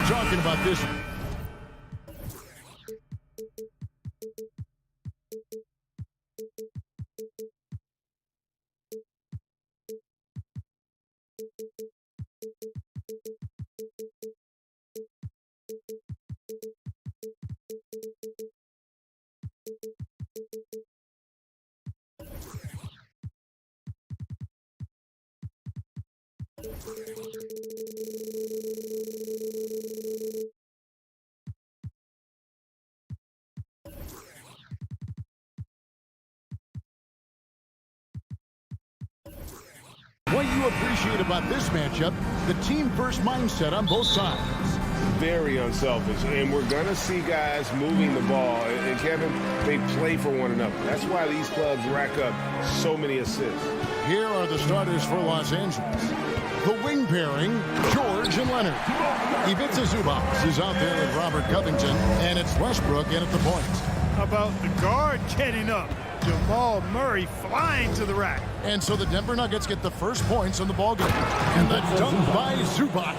talking about this. What you appreciate about this matchup, the team-first mindset on both sides. Very unselfish, and we're going to see guys moving the ball. And Kevin, they play for one another. That's why these clubs rack up so many assists. Here are the starters for Los Angeles. The wing pairing, George and Leonard. Ivica Zubac is out there with Robert Covington, and it's Westbrook in at the point. How about the guard getting up? Jamal Murray flying to the rack. And so the Denver Nuggets get the first points on the ball game. And the dunk by Zubac.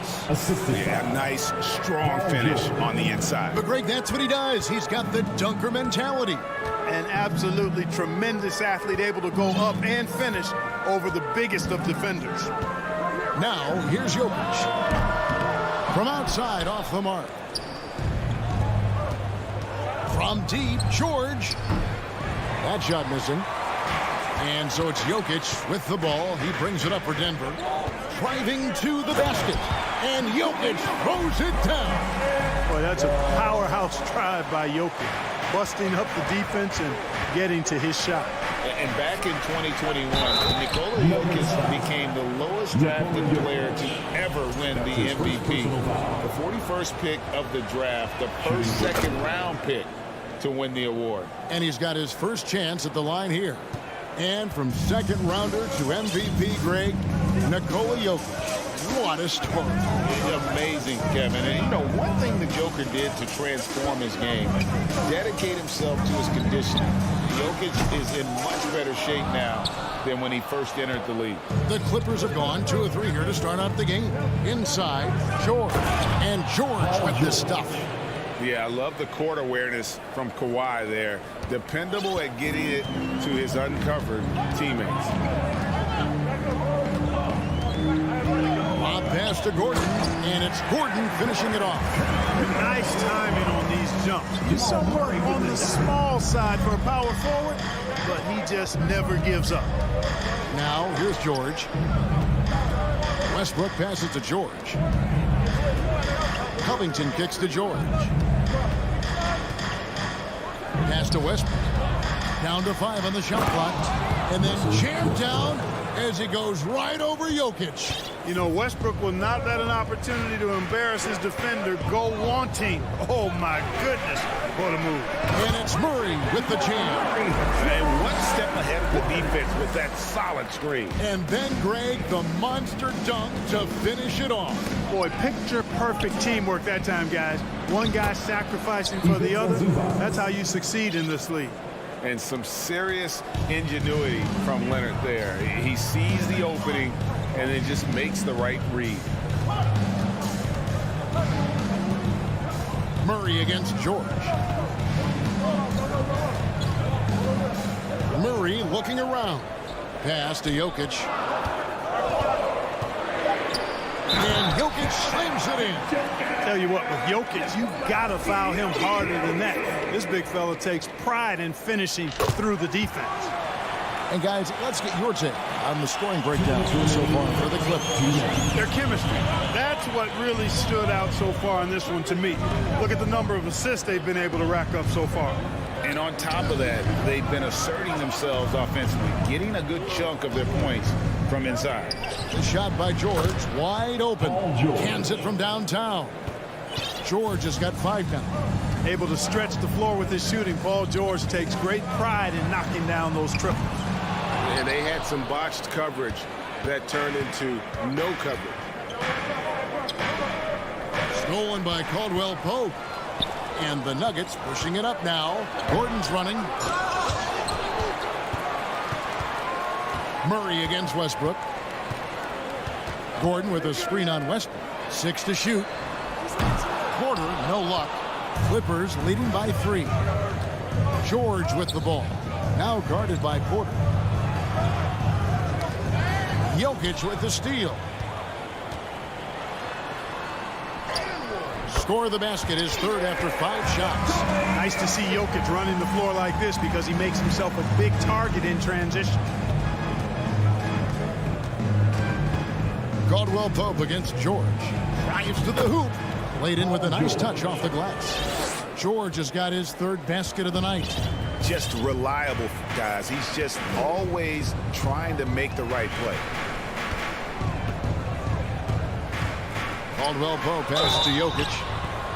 Yeah, nice, strong finish on the inside. But Greg, that's what he does. He's got the dunker mentality. An absolutely tremendous athlete, able to go up and finish over the biggest of defenders. Now, here's Jokic. From outside, off the mark. From deep, George. That shot missing. And so it's Jokic with the ball. He brings it up for Denver. Driving to the basket. And Jokic throws it down. Boy, that's a powerhouse drive by Jokic. Busting up the defense and getting to his shot. And back in 2021, Nikola Jokic became the lowest drafted player to ever win the MVP. The 41st pick of the draft, the first second-round pick to win the award. And he's got his first chance at the line here. And from second rounder to MVP, Greg, Nikola Jokic. What a story. Amazing, Kevin. And you know, one thing the Joker did to transform his game, dedicate himself to his conditioning. Jokic is in much better shape now than when he first entered the league. The Clippers have gone 2 of 3 here to start out the game. Inside, George. And George with the stuff. Yeah, I love the court awareness from Kawhi there. Dependable at getting it to his uncovered teammates. Lob pass to Gordon, and it's Gordon finishing it off. Nice timing on these jumps. He's somewhere on the small side for a power forward, but he just never gives up. Now, here's George. Westbrook passes to George. Covington kicks to George. Pass to Westbrook. Down to 5 on the shot clock. And then jammed down as he goes right over Jokic. You know, Westbrook will not let an opportunity to embarrass his defender go wanting. Oh, my goodness. What a move. And it's Murray with the jam. And one step ahead of the defense with that solid screen. And then, Greg, the monster dunk to finish it off. Boy, picture-perfect teamwork that time, guys. One guy sacrificing for the other. That's how you succeed in this league. And some serious ingenuity from Leonard there. He sees the opening and then just makes the right read. Murray against George. Murray looking around. Pass to Jokic. And Jokic slams it in. Tell you what, with Jokic, you gotta foul him harder than that. This big fella takes pride in finishing through the defense. And guys, let's get your take on the scoring breakdown so far for the Clippers. Their chemistry. That's what really stood out so far in this one to me. Look at the number of assists they've been able to rack up so far. And on top of that, they've been asserting themselves offensively, getting a good chunk of their points from inside. The shot by George, wide open. Cans it from downtown. George has got 5 now. Able to stretch the floor with his shooting. Paul George takes great pride in knocking down those triples. And they had some botched coverage that turned into no coverage. Stolen by Caldwell Pope. And the Nuggets pushing it up now. Gordon's running. Murray against Westbrook. Gordon with a screen on Westbrook. 6 to shoot. Clippers leading by 3. George with the ball. Now guarded by Porter. Jokic with the steal. Score the basket, his third after 5 shots. Nice to see Jokic running the floor like this because he makes himself a big target in transition. Caldwell Pope against George. Drives to the hoop. Laid in with a nice touch off the glass. George has got his third basket of the night. Just reliable, guys. He's just always trying to make the right play. Caldwell Pope passes to Jokic.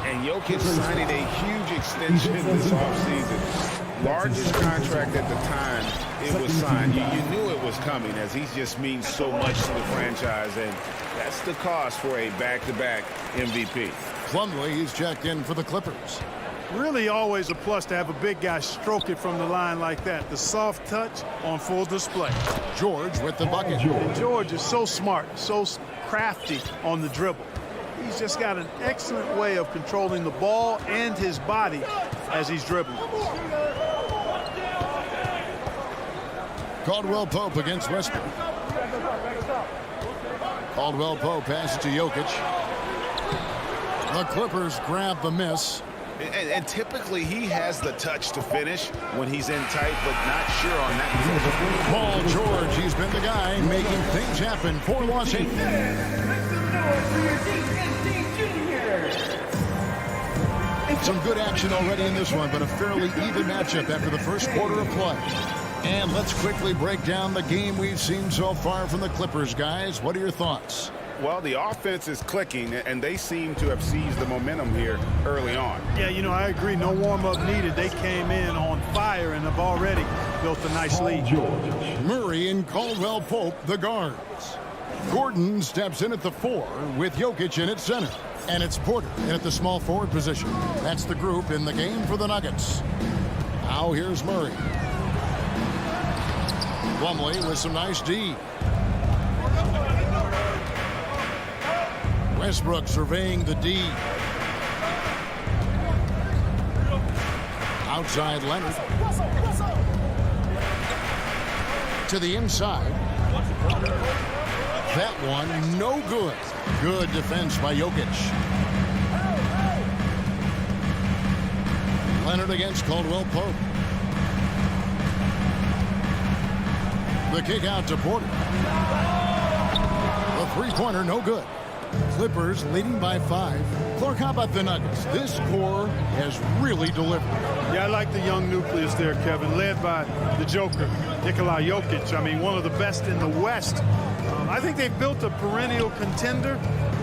And Jokic signing a huge extension this offseason. Largest contract at the time it was signed. You knew it was coming, as he just means so much to the franchise, and that's the cost for a back-to-back MVP. Plumlee, he's checked in for the Clippers. Really always a plus to have a big guy stroke it from the line like that. The soft touch on full display. George with the bucket. And George is so smart, so crafty on the dribble. He's just got an excellent way of controlling the ball and his body as he's dribbling. Caldwell Pope against Westbrook. Caldwell Pope passes to Jokic. The Clippers grab the miss. And typically he has the touch to finish when he's in tight, but not sure on that. Paul George, he's been the guy making things happen for Los Angeles. Some good action already in this one, but a fairly even matchup after the first quarter of play. And let's quickly break down the game we've seen so far from the Clippers, guys. What are your thoughts? Well, the offense is clicking, and they seem to have seized the momentum here early on. Yeah, you know, I agree. No warm-up needed. They came in on fire and have already built a nice lead. Murray and Caldwell Pope, the guards. Gordon steps in at the 4 with Jokic in at center. And it's Porter in at the small forward position. That's the group in the game for the Nuggets. Now here's Murray. Plumlee with some nice D. Westbrook surveying the D. Outside Leonard. To the inside. That one, no good. Good defense by Jokic. Leonard against Caldwell Pope. The kick out to Porter. The three-pointer, no good. Clippers leading by 5. Clark, how about the Nuggets? This core has really delivered. Yeah, I like the young nucleus there, Kevin, led by the Joker, Nikola Jokic. I mean, one of the best in the West. I think they've built a perennial contender,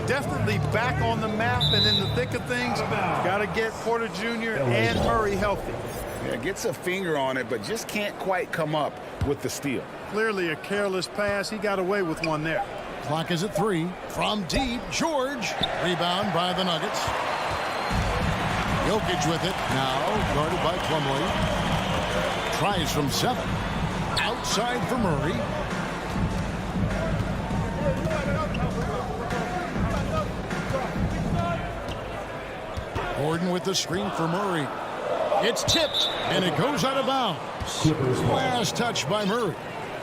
definitely back on the map and in the thick of things. Got to get Porter Jr. and Murray healthy. Yeah, gets a finger on it, but just can't quite come up with the steal. Clearly a careless pass. He got away with one there. Clock is at 3. From deep, George. Rebound by the Nuggets. Jokic with it. Now guarded by Plumlee. Tries from 7. Outside for Murray. Gordon with the screen for Murray. It's tipped, and it goes out of bounds. Last touch by Murray.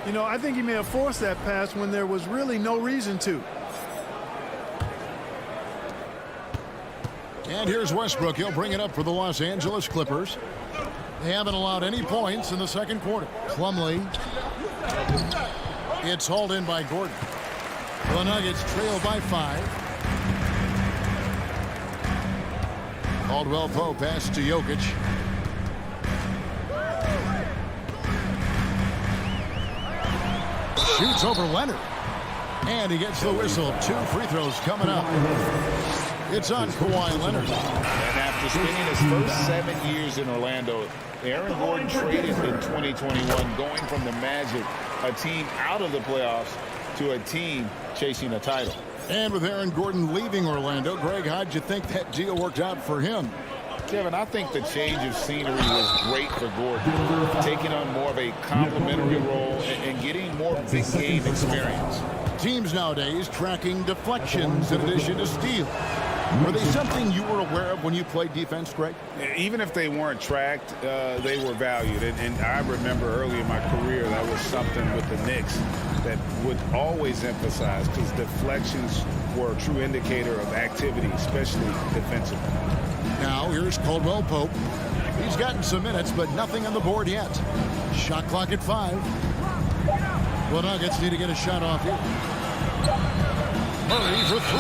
You know, I think he may have forced that pass when there was really no reason to. And here's Westbrook. He'll bring it up for the Los Angeles Clippers. They haven't allowed any points in the second quarter. Plumlee. It's hauled in by Gordon. The Nuggets trail by 5. Caldwell Pope pass to Jokic. Shoots over Leonard. And he gets the whistle. 2 free throws coming up. It's on Kawhi Leonard. And after spending his first 7 years in Orlando, Aaron Gordon traded in 2021, going from the Magic, a team out of the playoffs, to a team chasing a title. And with Aaron Gordon leaving Orlando, Greg, how'd you think that deal worked out for him? Kevin, I think the change of scenery was great for Gordon, taking on more of a complimentary role and getting more big game experience. Teams nowadays tracking deflections in addition to steals. Were they something you were aware of when you played defense, Greg? Even if they weren't tracked, they were valued. And I remember early in my career, that was something with the Knicks that would always emphasize, because deflections were a true indicator of activity, especially defensively. Now here's Caldwell Pope. He's gotten some minutes, but nothing on the board yet. Shot clock at 5. The Nuggets need to get a shot off here. Murray for 3.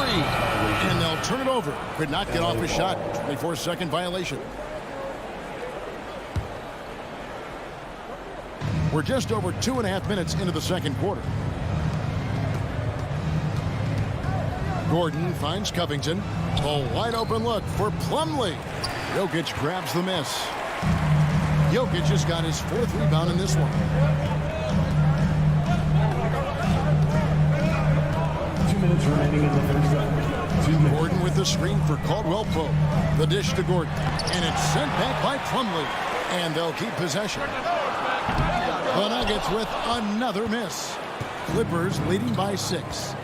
And they'll turn it over. Could not get off a shot. 24-second violation. We're just over 2.5 minutes into the second quarter. Gordon finds Covington. A wide open look for Plumlee. Jokic grabs the miss. Jokic has got his 4th rebound in this one. 2 minutes remaining in the first round. Gordon with the screen for Caldwell Pope. The dish to Gordon. And it's sent back by Plumlee. And they'll keep possession. The Nuggets with another miss. Clippers leading by 6.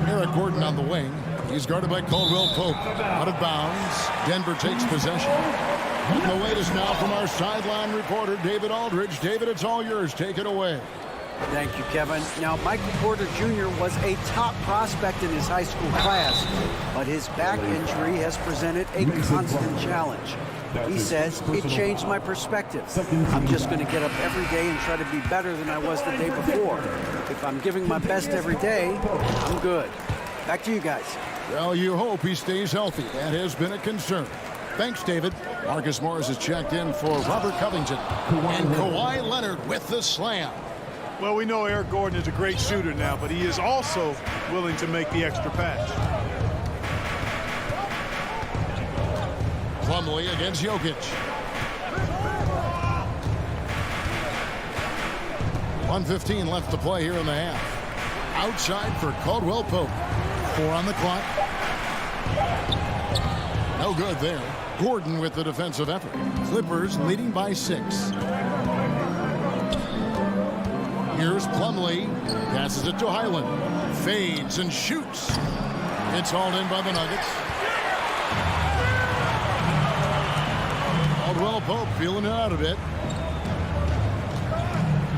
Eric Gordon on the wing. He's guarded by Caldwell Pope. Out of bounds. Denver takes possession. And the latest now from our sideline reporter, David Aldridge. David, it's all yours. Take it away. Thank you, Kevin. Now, Michael Porter Jr. was a top prospect in his high school class, but his back injury has presented a constant challenge. He says, it changed my perspective. I'm just going to get up every day and try to be better than I was the day before. If I'm giving my best every day, I'm good. Back to you guys. Well, you hope he stays healthy. That has been a concern. Thanks, David. Marcus Morris has checked in for Robert Covington. And Kawhi Leonard with the slam. Well, we know Eric Gordon is a great shooter now, but he is also willing to make the extra pass. Plumlee against Jokic. 1:15 left to play here in the half. Outside for Caldwell Pope. 4 on the clock. No good there. Gordon with the defensive effort. Clippers leading by 6. Here's Plumlee. Passes it to Highland. Fades and shoots. It's hauled in by the Nuggets. Caldwell Pope feeling it out a bit.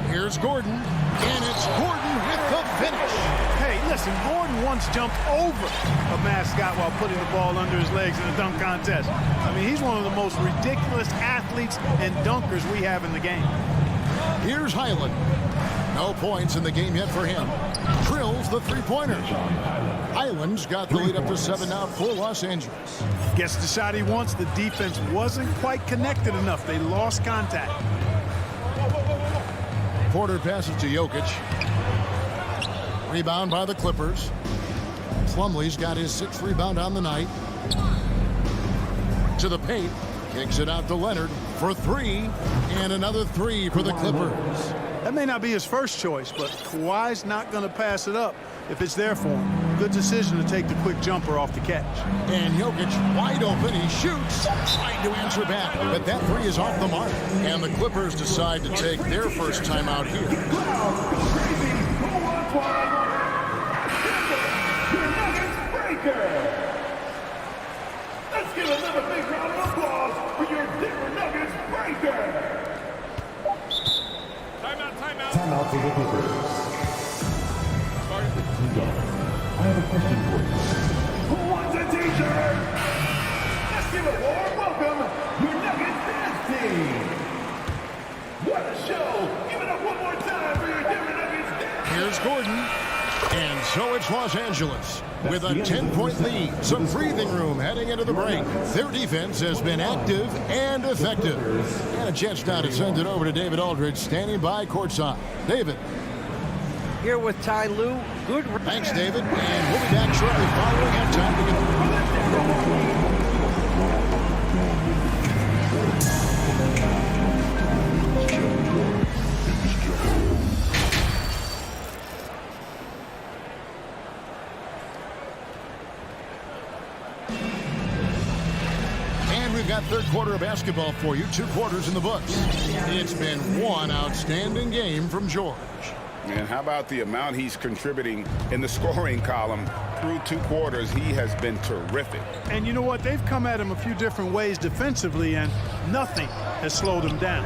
Here's Gordon. And it's Gordon with the finish. Hey, listen, Gordon once jumped over a mascot while putting the ball under his legs in a dunk contest. I mean, he's one of the most ridiculous athletes and dunkers we have in the game. Here's Highland. No points in the game yet for him. Drills the three-pointer. Highland's got the lead up to 7 now for Los Angeles. Gets the shot he wants. The defense wasn't quite connected enough. They lost contact. Porter passes to Jokic. Rebound by the Clippers. Plumlee's got his 6th rebound on the night. To the paint. Kicks it out to Leonard for 3. And another 3 for the Clippers. That may not be his first choice, but Kawhi's not going to pass it up if it's there for him. Good decision to take the quick jumper off the catch. And Jokic wide open. He shoots. Trying to answer back, but that 3 is off the mark. And the Clippers decide to take their first time out here. Let's give another big round of applause for your Denver Nuggets breaker. Timeout for the Clippers. I have a question for you. Who wants a t-shirt? Let's give a warm welcome, your Nuggets dance team. What a show! Give it up one more time for your Denver Nuggets dance. Here's Gordon. And so it's Los Angeles with a 10-point lead. Some breathing room heading into the break. Their defense has been active and effective. And a chance now to send it over to David Aldridge, standing by courtside. David. Here with Ty Lue. Good. Thanks, David. And we'll be back shortly following halftime. We've got third quarter of basketball for you. 2 quarters in the books. It's been one outstanding game from George. And how about the amount he's contributing in the scoring column through 2 quarters? He has been terrific. And you know what? They've come at him a few different ways defensively, and nothing has slowed him down.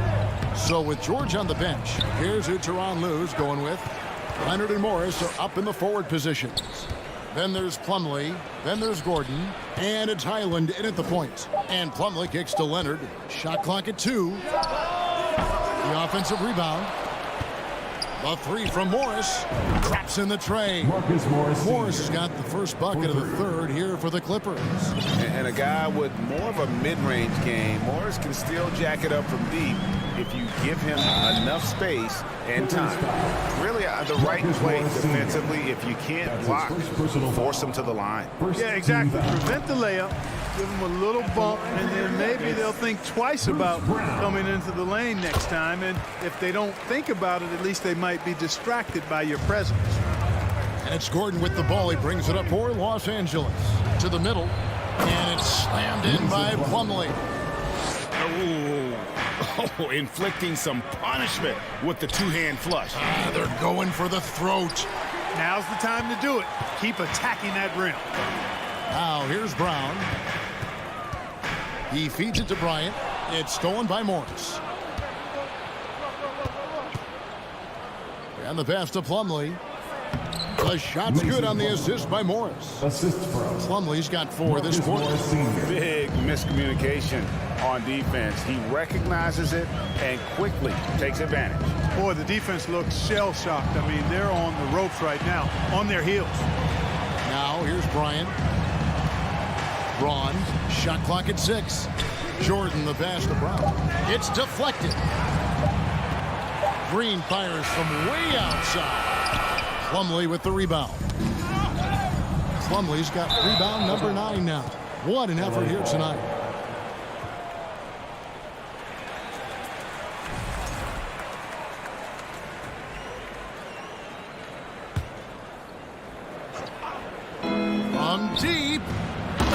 So with George on the bench, here's who Tyronn Lue's going with. Leonard and Morris are up in the forward positions. Then there's Plumlee. Then there's Gordon. And it's Highland in at the point. And Plumlee kicks to Leonard. Shot clock at 2. The offensive rebound. The 3 from Morris. Drops in the tray. Morris has got the first bucket of the third here for the Clippers. And a guy with more of a mid-range game. Morris can still jack it up from deep if you give him enough space and time. Really the right play defensively. If you can't block, force him to the line. Yeah, exactly. Prevent the layup. Give them a little bump, and then maybe they'll think twice about coming into the lane next time. And if they don't think about it, at least they might be distracted by your presence. And it's Gordon with the ball. He brings it up for Los Angeles. To the middle. And it's slammed in by Plumlee. Oh, inflicting some punishment with the 2-hand flush. They're going for the throat. Now's the time to do it. Keep attacking that rim. Now here's Brown. He feeds it to Bryant. It's stolen by Morris. And the pass to Plumlee. The shot's good on the assist by Morris. Plumlee's got 4 this quarter. Big miscommunication on defense. He recognizes it and quickly takes advantage. Boy, the defense looks shell-shocked. I mean, they're on the ropes right now, on their heels. Now here's Bryant. Braun, shot clock at 6. Jordan, the pass to Brown. It's deflected. Green fires from way outside. Plumlee with the rebound. Plumlee's got rebound number 9 now. What an effort here tonight. From deep.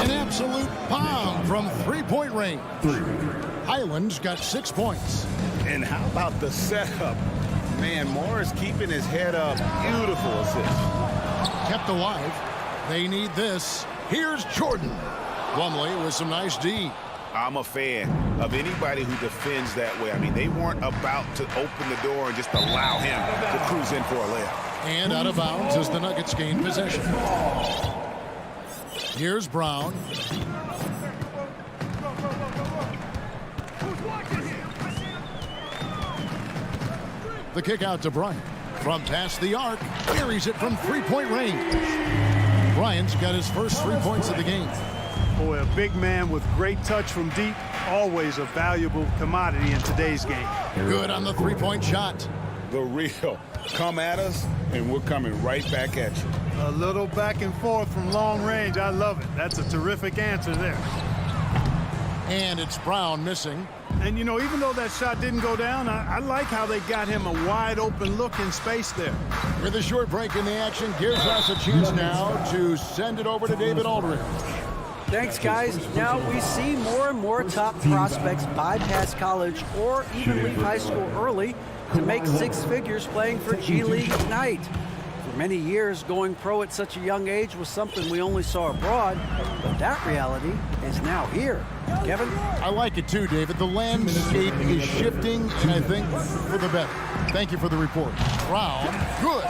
An absolute bomb from 3-point range. Highland's got 6 points. And how about the setup? Man, Morris keeping his head up. Beautiful assist. Kept alive. They need this. Here's Jordan. Plumlee with some nice D. I'm a fan of anybody who defends that way. I mean, they weren't about to open the door and just allow him to cruise in for a layup. And out of bounds as the Nuggets gain possession. Here's Brown. The kick out to Bryant. From past the arc, carries it from 3-point range. Bryant's got his first 3 points of the game. Boy, a big man with great touch from deep, always a valuable commodity in today's game. Good on the 3-point shot. The real. Come at us, and we're coming right back at you. A little back and forth from long range. I love it. That's a terrific answer there. And it's Brown missing. And, you know, even though that shot didn't go down, I like how they got him a wide open look in space there. With a short break in the action, gives us a chance now to send it over to David Aldridge. Thanks, guys. Now we see more and more top prospects bypass college or even leave high school early to make 6 figures playing for G League Ignite. For many years, going pro at such a young age was something we only saw abroad, but that reality is now here. Kevin? I like it too, David. The landscape is shifting, and I think for the better. Thank you for the report. Brown, good.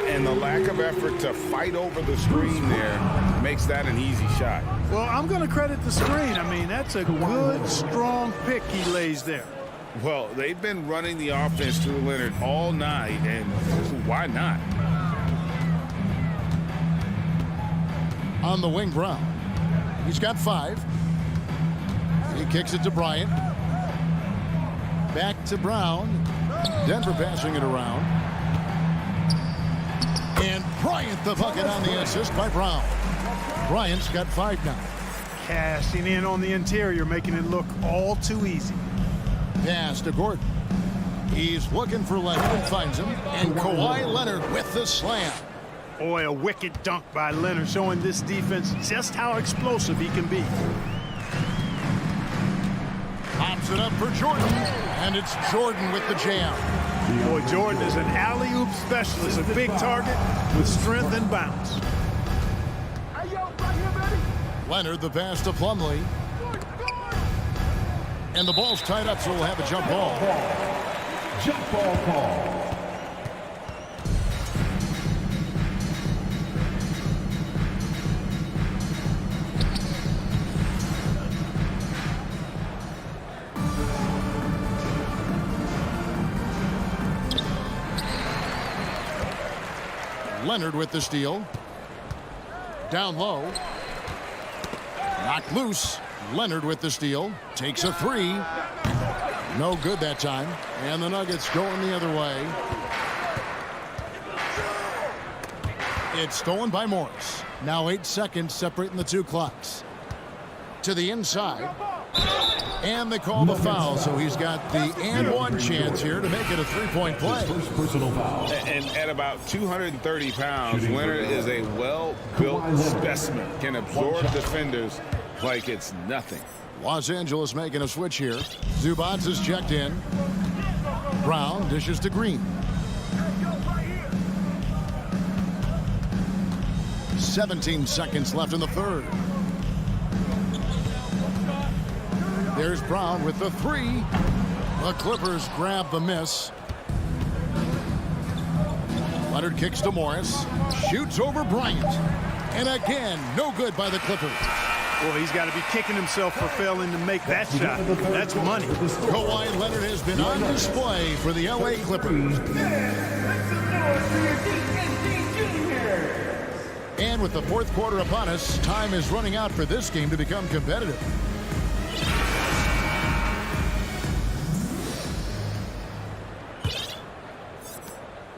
And the lack of effort to fight over the screen there makes that an easy shot. Well, I'm going to credit the screen. I mean, that's a good, strong pick he lays there. Well, they've been running the offense through Leonard all night, and why not? On the wing, Brown. He's got 5. He kicks it to Bryant. Back to Brown. Denver passing it around. And Bryant the bucket on the assist by Brown. Bryant's got 5 now. Cashing in on the interior, making it look all too easy. Pass to Gordon. He's looking for Leonard and finds him. And Kawhi Leonard with the slam. Boy, a wicked dunk by Leonard, showing this defense just how explosive he can be. Pops it up for Jordan. And it's Jordan with the jam. Boy, Jordan is an alley-oop specialist, a big target with strength and bounce. Leonard the pass to Plumlee. And the ball's tied up, so we'll have a jump ball. Jump ball call. Leonard with the steal. Down low. Knocked loose. Leonard with the steal. Takes a three. No good that time. And the Nuggets going the other way. It's stolen by Morris. Now 8 seconds separating the two clocks. To the inside. And they call the foul, so he's got the and one chance here to make it a three-point play. First personal foul. And at about 230 pounds, Leonard is a well-built specimen. Can absorb defenders like it's nothing. Los Angeles making a switch here. Zubac is checked in. Brown dishes to Green. 17 seconds left in the third. There's Brown with the three. The Clippers grab the miss. Leonard kicks to Morris. Shoots over Bryant. And again, no good by the Clippers. Boy, he's got to be kicking himself for failing to make that shot. That's money. Kawhi Leonard has been on display for the LA Clippers. And with the fourth quarter upon us, time is running out for this game to become competitive.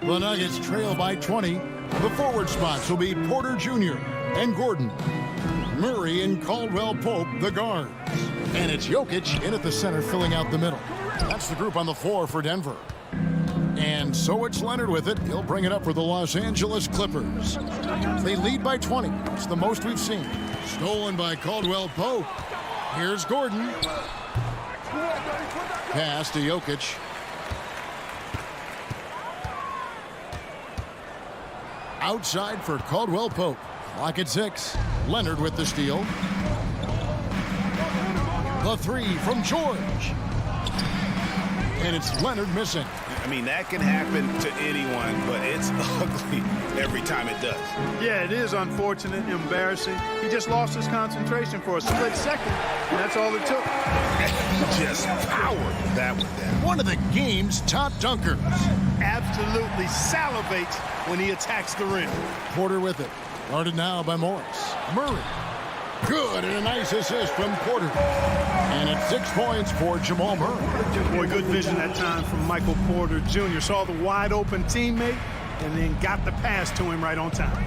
The Nuggets trail by 20. The forward spots will be Porter Jr. and Gordon. Murray and Caldwell Pope, the guards. And it's Jokic in at the center, filling out the middle. That's the group on the floor for Denver. And so it's Leonard with it. He'll bring it up for the Los Angeles Clippers. They lead by 20. It's the most we've seen. Stolen by Caldwell Pope. Here's Gordon. Pass to Jokic. Outside for Caldwell Pope. Clock at 6. Leonard with the steal. The three from George. And it's Leonard missing. I mean, that can happen to anyone, but it's ugly every time it does. Yeah, it is unfortunate, embarrassing. He just lost his concentration for a split second, and that's all it took. He just powered that one down. One of the game's top dunkers. Absolutely salivates when he attacks the rim. Porter with it. Guarded now by Morris. Murray. Good, and a nice assist from Porter. And it's 6 points for Jamal Murray. Boy, good vision that time from Michael Porter Jr. Saw the wide open teammate and then got the pass to him right on time.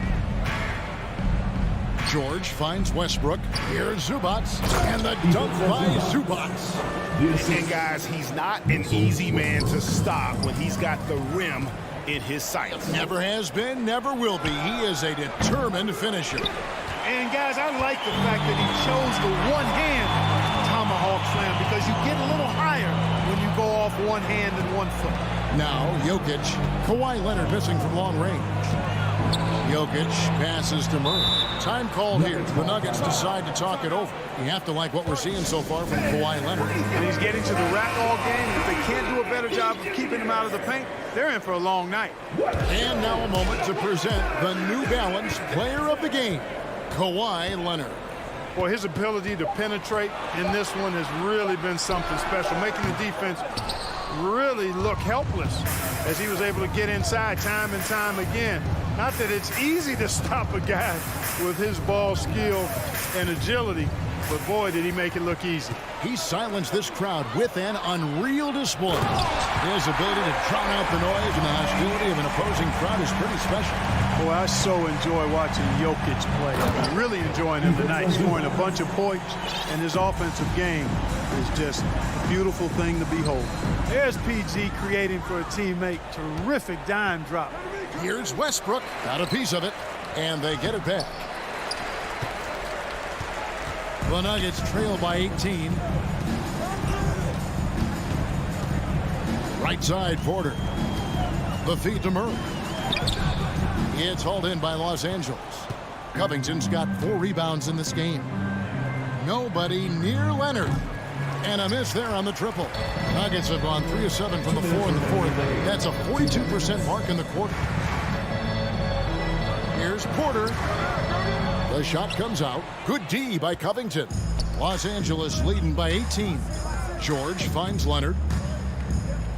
George finds Westbrook. Here's Zubac. And the dunk by Zubac. And guys, he's not an easy man to stop when he's got the rim in his sights. Never has been, never will be. He is a determined finisher. And guys, I like the fact that he chose the one-hand tomahawk slam because you get a little higher when you go off one hand and 1 foot. Now, Jokic. Kawhi Leonard missing from long range. Jokic passes to Murray. Time called here. The Nuggets decide to talk it over. You have to like what we're seeing so far from Kawhi Leonard. And he's getting to the rack all game. If they can't do a better job of keeping him out of the paint, they're in for a long night. And now a moment to present the New Balance Player of the Game, Kawhi Leonard. Boy, his ability to penetrate in this one has really been something special, making the defense really look helpless as he was able to get inside time and time again. Not that it's easy to stop a guy with his ball skill and agility, but boy, did he make it look easy. He silenced this crowd with an unreal display. His ability to drown out the noise and the hostility of an opposing crowd is pretty special. Boy, I so enjoy watching Jokic play. I'm really enjoying him tonight, scoring a bunch of points, and his offensive game is just a beautiful thing to behold. There's PG creating for a teammate. Terrific dime drop. Here's Westbrook. Got a piece of it, and they get it back. The Nuggets trail by 18. Right side, Porter. The feed to Murray. It's hauled in by Los Angeles. Covington's got 4 rebounds in this game. Nobody near Leonard. And a miss there on the triple. Nuggets have gone 3 of 7 from the floor in the fourth. That's a 42% mark in the quarter. Here's Porter. The shot comes out. Good D by Covington. Los Angeles leading by 18. George finds Leonard.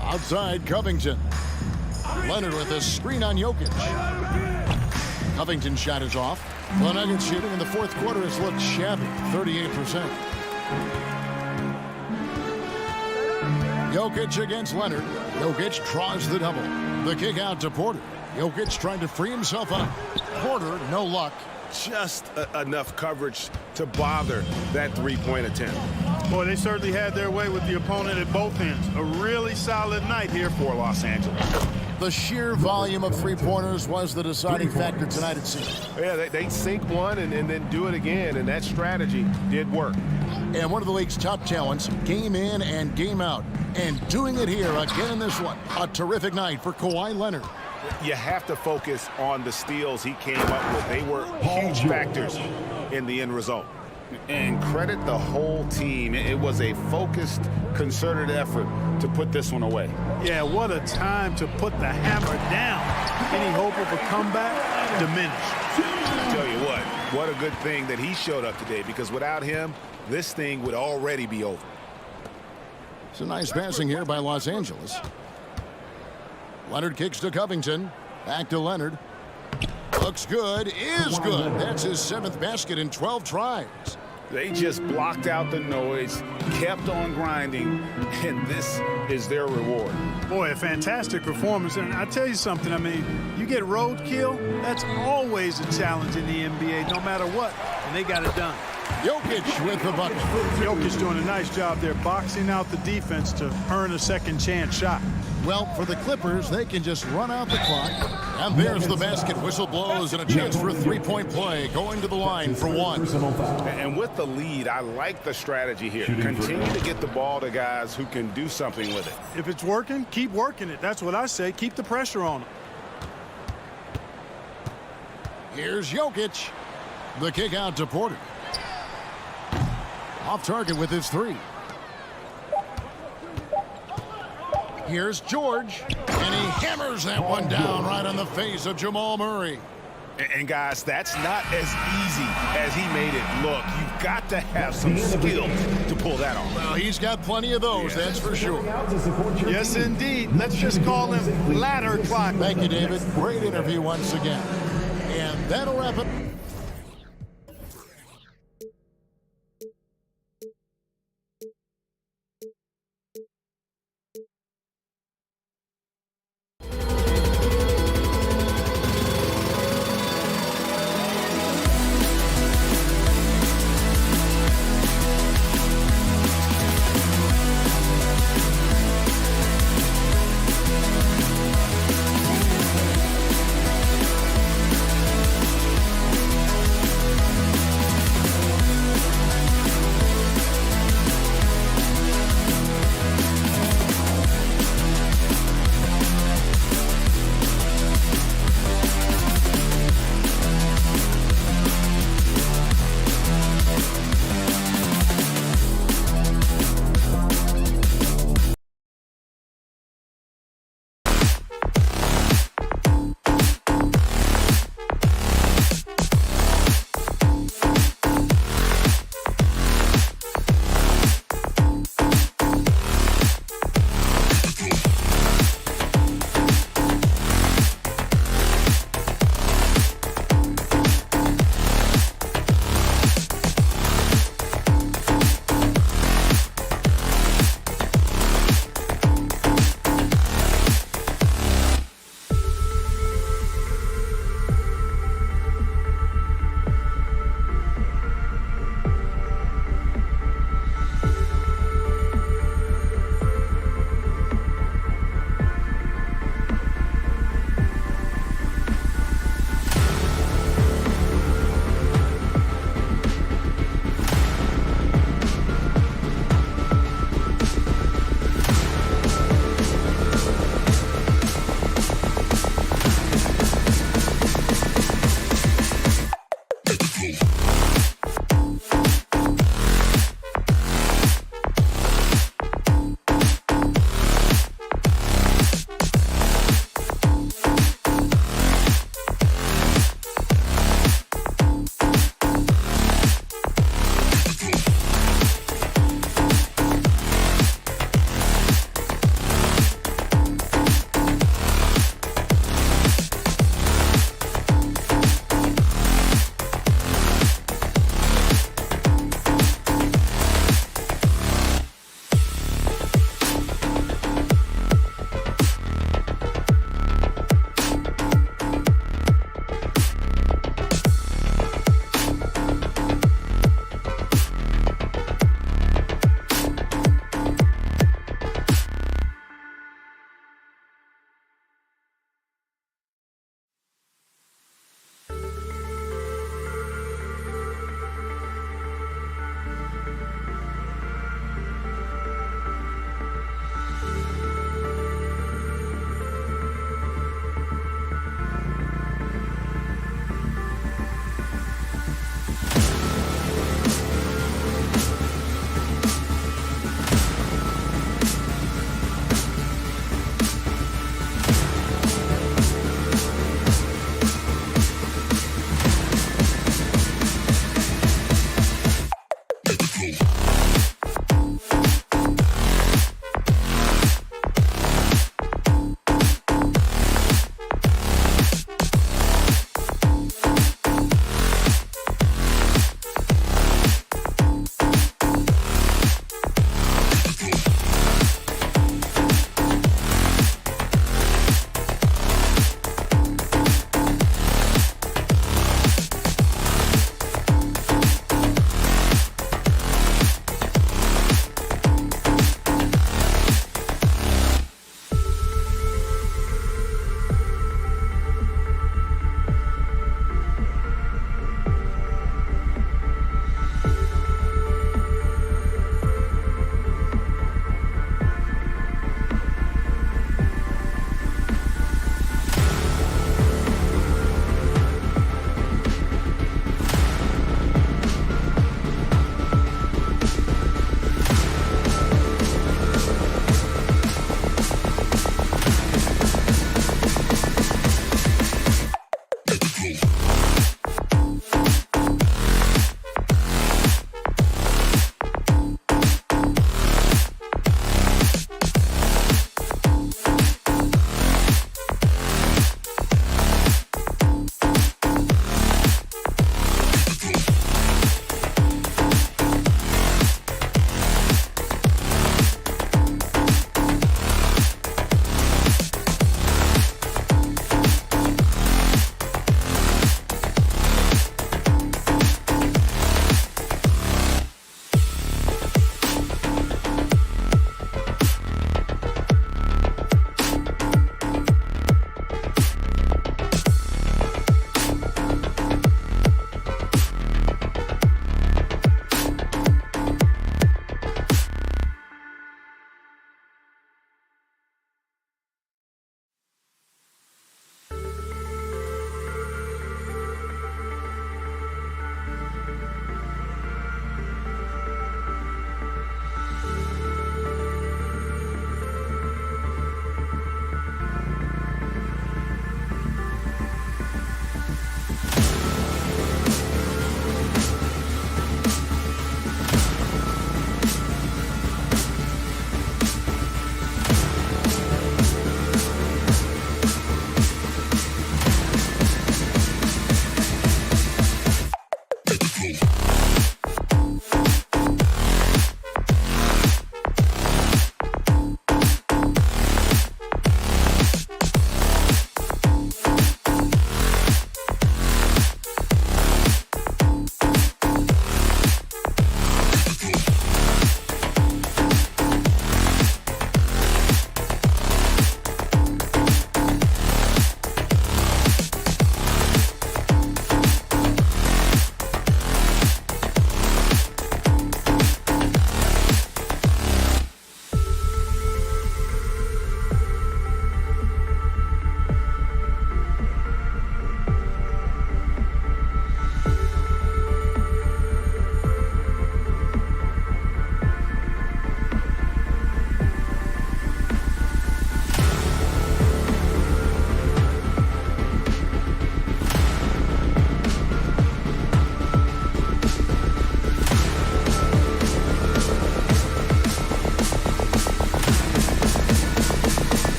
Outside Covington. Leonard with a screen on Jokic. Covington's shot is off. The Nuggets shooting in the fourth quarter has looked shabby, 38%. Jokic against Leonard. Jokic draws the double. The kick out to Porter. Jokic trying to free himself up. Porter, no luck. Just enough coverage to bother that three-point attempt. Boy, they certainly had their way with the opponent at both ends. A really solid night here for Los Angeles. The sheer volume of three-pointers was the deciding factor tonight, it seems. Yeah, they sink one and then do it again, and that strategy did work. And one of the league's top talents, game in and game out. And doing it here again in this one. A terrific night for Kawhi Leonard. You have to focus on the steals he came up with. They were huge factors in the end result. And credit the whole team. It was a focused, concerted effort to put this one away. Yeah, what a time to put the hammer down. Any hope of a comeback diminished. I tell you what a good thing that he showed up today, because without him, this thing would already be over. It's a nice passing here by Los Angeles. Leonard kicks to Covington. Back to Leonard. Looks good. Is good. That's his 7th basket in 12 tries. They just blocked out the noise, kept on grinding, and this is their reward. Boy, a fantastic performance. And I tell you something, I mean, you get roadkill, that's always a challenge in the NBA, no matter what, and they got it done. Jokic with the bucket. Jokic doing a nice job there, boxing out the defense to earn a second chance shot. Well, for the Clippers, they can just run out the clock. And there's the basket. Whistle blows and a chance for a three-point play. Going to the line for one. And with the lead, I like the strategy here. Continue to get the ball to guys who can do something with it. If it's working, keep working it. That's what I say. Keep the pressure on them. Here's Jokic. The kick out to Porter. Off target with his 3. Here's George, and he hammers that one down right on the face of Jamal Murray. And guys, that's not as easy as he made it look. You've got to have some skill to pull that off. Well, he's got plenty of those, that's for sure. Yes, indeed. Let's just call him ladder clock. Thank you, David. Great interview once again. And that'll wrap it.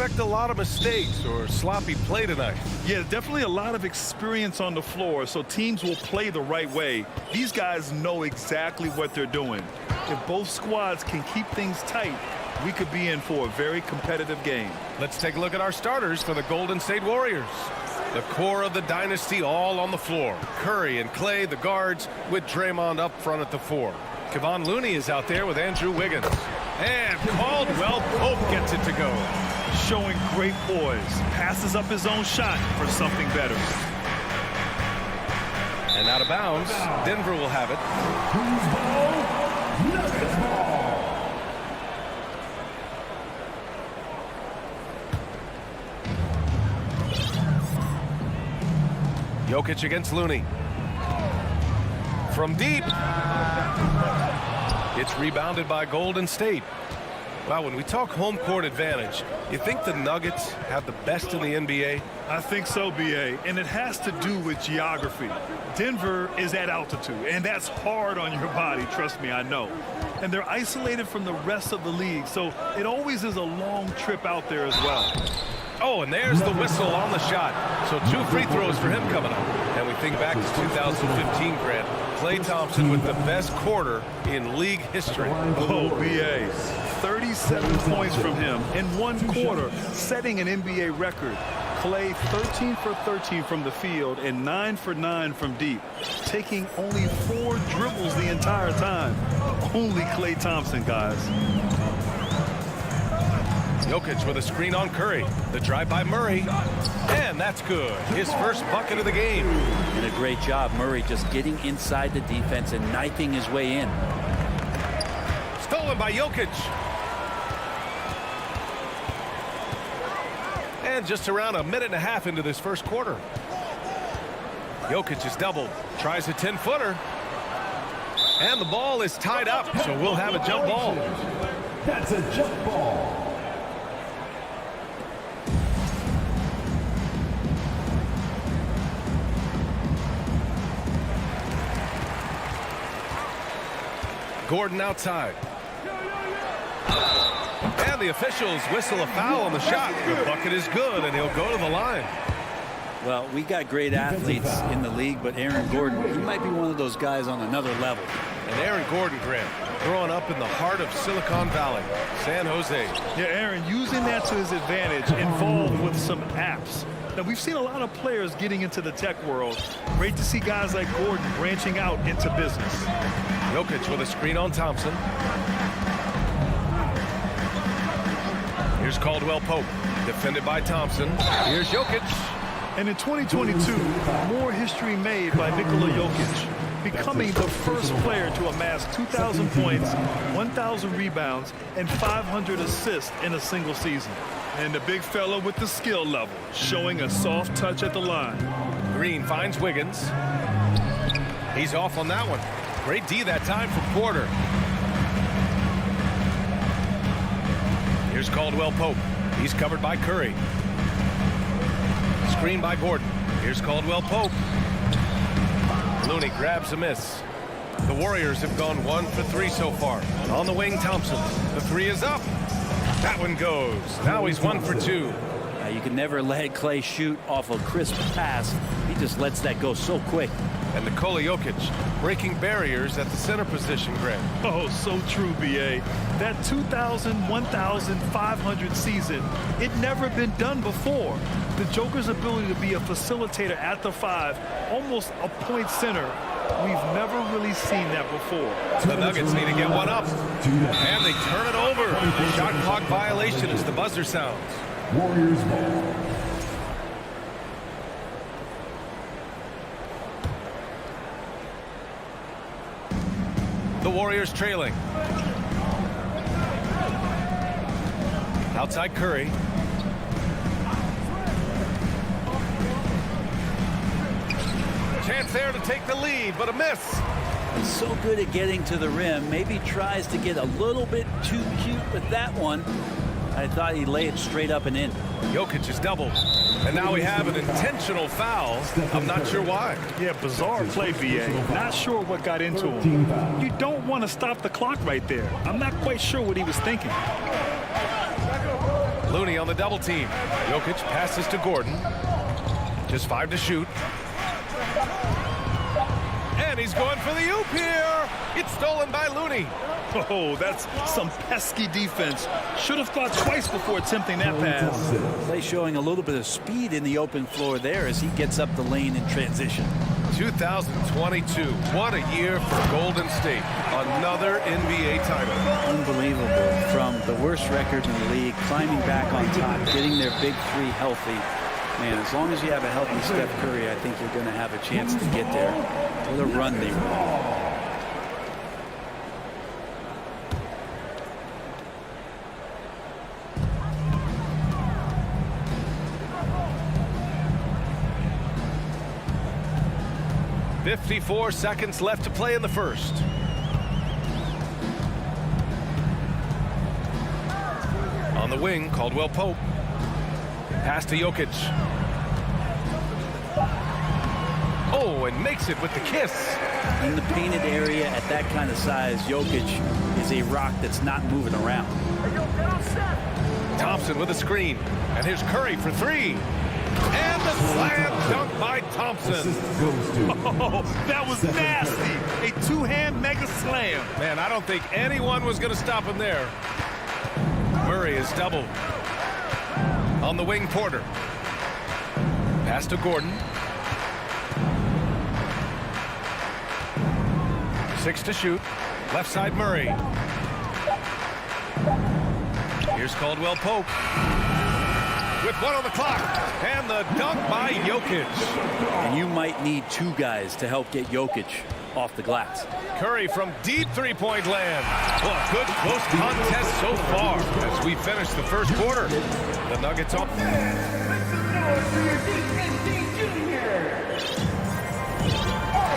expect a lot of mistakes or sloppy play tonight. Yeah, definitely a lot of experience on the floor, so teams will play the right way. These guys know exactly what they're doing. If both squads can keep things tight, we could be in for a very competitive game. Let's take a look at our starters for the Golden State Warriors. The core of the dynasty all on the floor. Curry and Clay, the guards, with Draymond up front at the 4. Kevon Looney is out there with Andrew Wiggins. And Caldwell Pope gets it to go. Showing great poise. Passes up his own shot for something better. And out of bounds. Denver will have it. Nuggets ball. Jokic against Looney. From deep. It's rebounded by Golden State. Well, when we talk home court advantage, you think the Nuggets have the best in the NBA? I think so, B.A., and it has to do with geography. Denver is at altitude, and that's hard on your body, trust me, I know. And they're isolated from the rest of the league, so it always is a long trip out there as well. Oh, and there's the whistle on the shot. So 2 free throws for him coming up. And we think back to 2015, Grant. Klay Thompson with the best quarter in league history. Oh, B.A., 37 points from him in 1 quarter, setting an NBA record. Klay 13 for 13 from the field and 9 for 9 from deep, taking only 4 dribbles the entire time. Only Klay Thompson, guys. Jokic with a screen on Curry. The drive by Murray. And that's good. His first bucket of the game. And a great job, Murray, just getting inside the defense and knifing his way in. Stolen by Jokic. And just around a minute and a half into this first quarter. Jokic is doubled. Tries a 10-footer. And the ball is tied up, so we'll have a jump ball. That's a jump ball. Gordon outside. And the officials whistle a foul on the shot. The bucket is good, and he'll go to the line. Well, we got great athletes in the league, but Aaron Gordon, he might be one of those guys on another level. And Aaron Gordon, Grant, growing up in the heart of Silicon Valley, San Jose. Yeah, Aaron, using that to his advantage, involved with some apps. Now, we've seen a lot of players getting into the tech world. Great to see guys like Gordon branching out into business. Jokic with a screen on Thompson. Here's Caldwell Pope, defended by Thompson. Here's Jokic. And in 2022, more history made by Nikola Jokic, becoming the first player to amass 2,000 points, 1,000 rebounds, and 500 assists in a single season. And the big fella with the skill level, showing a soft touch at the line. Green finds Wiggins. He's off on that one. Great D that time from Porter. Here's Caldwell Pope. He's covered by Curry. Screen by Gordon. Here's Caldwell Pope. Looney grabs a miss. The Warriors have gone 1 for 3 so far. On the wing, Thompson. The 3 is up. That one goes. Now he's 1 for 2. You can never let Klay shoot off a crisp pass. He just lets that go so quick. And Nikola Jokic breaking barriers at the center position, Greg. Oh, so true, B.A. That 2,000, 1,500 season, it never been done before. The Joker's ability to be a facilitator at the 5, almost a point center, we've never really seen that before. The Nuggets need to get one up. And they turn it over. Shot clock violation as the buzzer sounds. Warriors ball. The Warriors trailing. Outside Curry. Chance there to take the lead, but a miss. He's so good at getting to the rim. Maybe tries to get a little bit too cute with that one. I thought he'd lay it straight up and in. Jokic is doubled. And now we have an intentional foul. I'm not sure why. Yeah, bizarre play, B.A. Not sure what got into him. You don't want to stop the clock right there. I'm not quite sure what he was thinking. Looney on the double team. Jokic passes to Gordon. Just 5 to shoot. And he's going for the oop here. It's stolen by Looney. Oh, that's some pesky defense. Should have thought twice before attempting that pass. Klay showing a little bit of speed in the open floor there as he gets up the lane in transition. 2022. What a year for Golden State. Another NBA title. Unbelievable. From the worst record in the league, climbing back on top, getting their big 3 healthy. Man, as long as you have a healthy Steph Curry, I think you're going to have a chance to get there. What a run they were. .54 seconds left to play in the first. On the wing, Caldwell Pope. Pass to Jokic. Oh, and makes it with the kiss. In the painted area at that kind of size, Jokic is a rock that's not moving around. Thompson with a screen. And here's Curry for three. And the slam dunk by Thompson. Oh, that was nasty. A two-hand mega slam. Man, I don't think anyone was going to stop him there. Murray is doubled. On the wing, Porter. Pass to Gordon. 6 to shoot. Left side, Murray. Here's Caldwell Pope. With 1 on the clock. And the dunk by Jokic. And you might need 2 guys to help get Jokic off the glass. Curry from deep three-point land. Well, a good close contest so far as we finish the first quarter. The Nuggets on.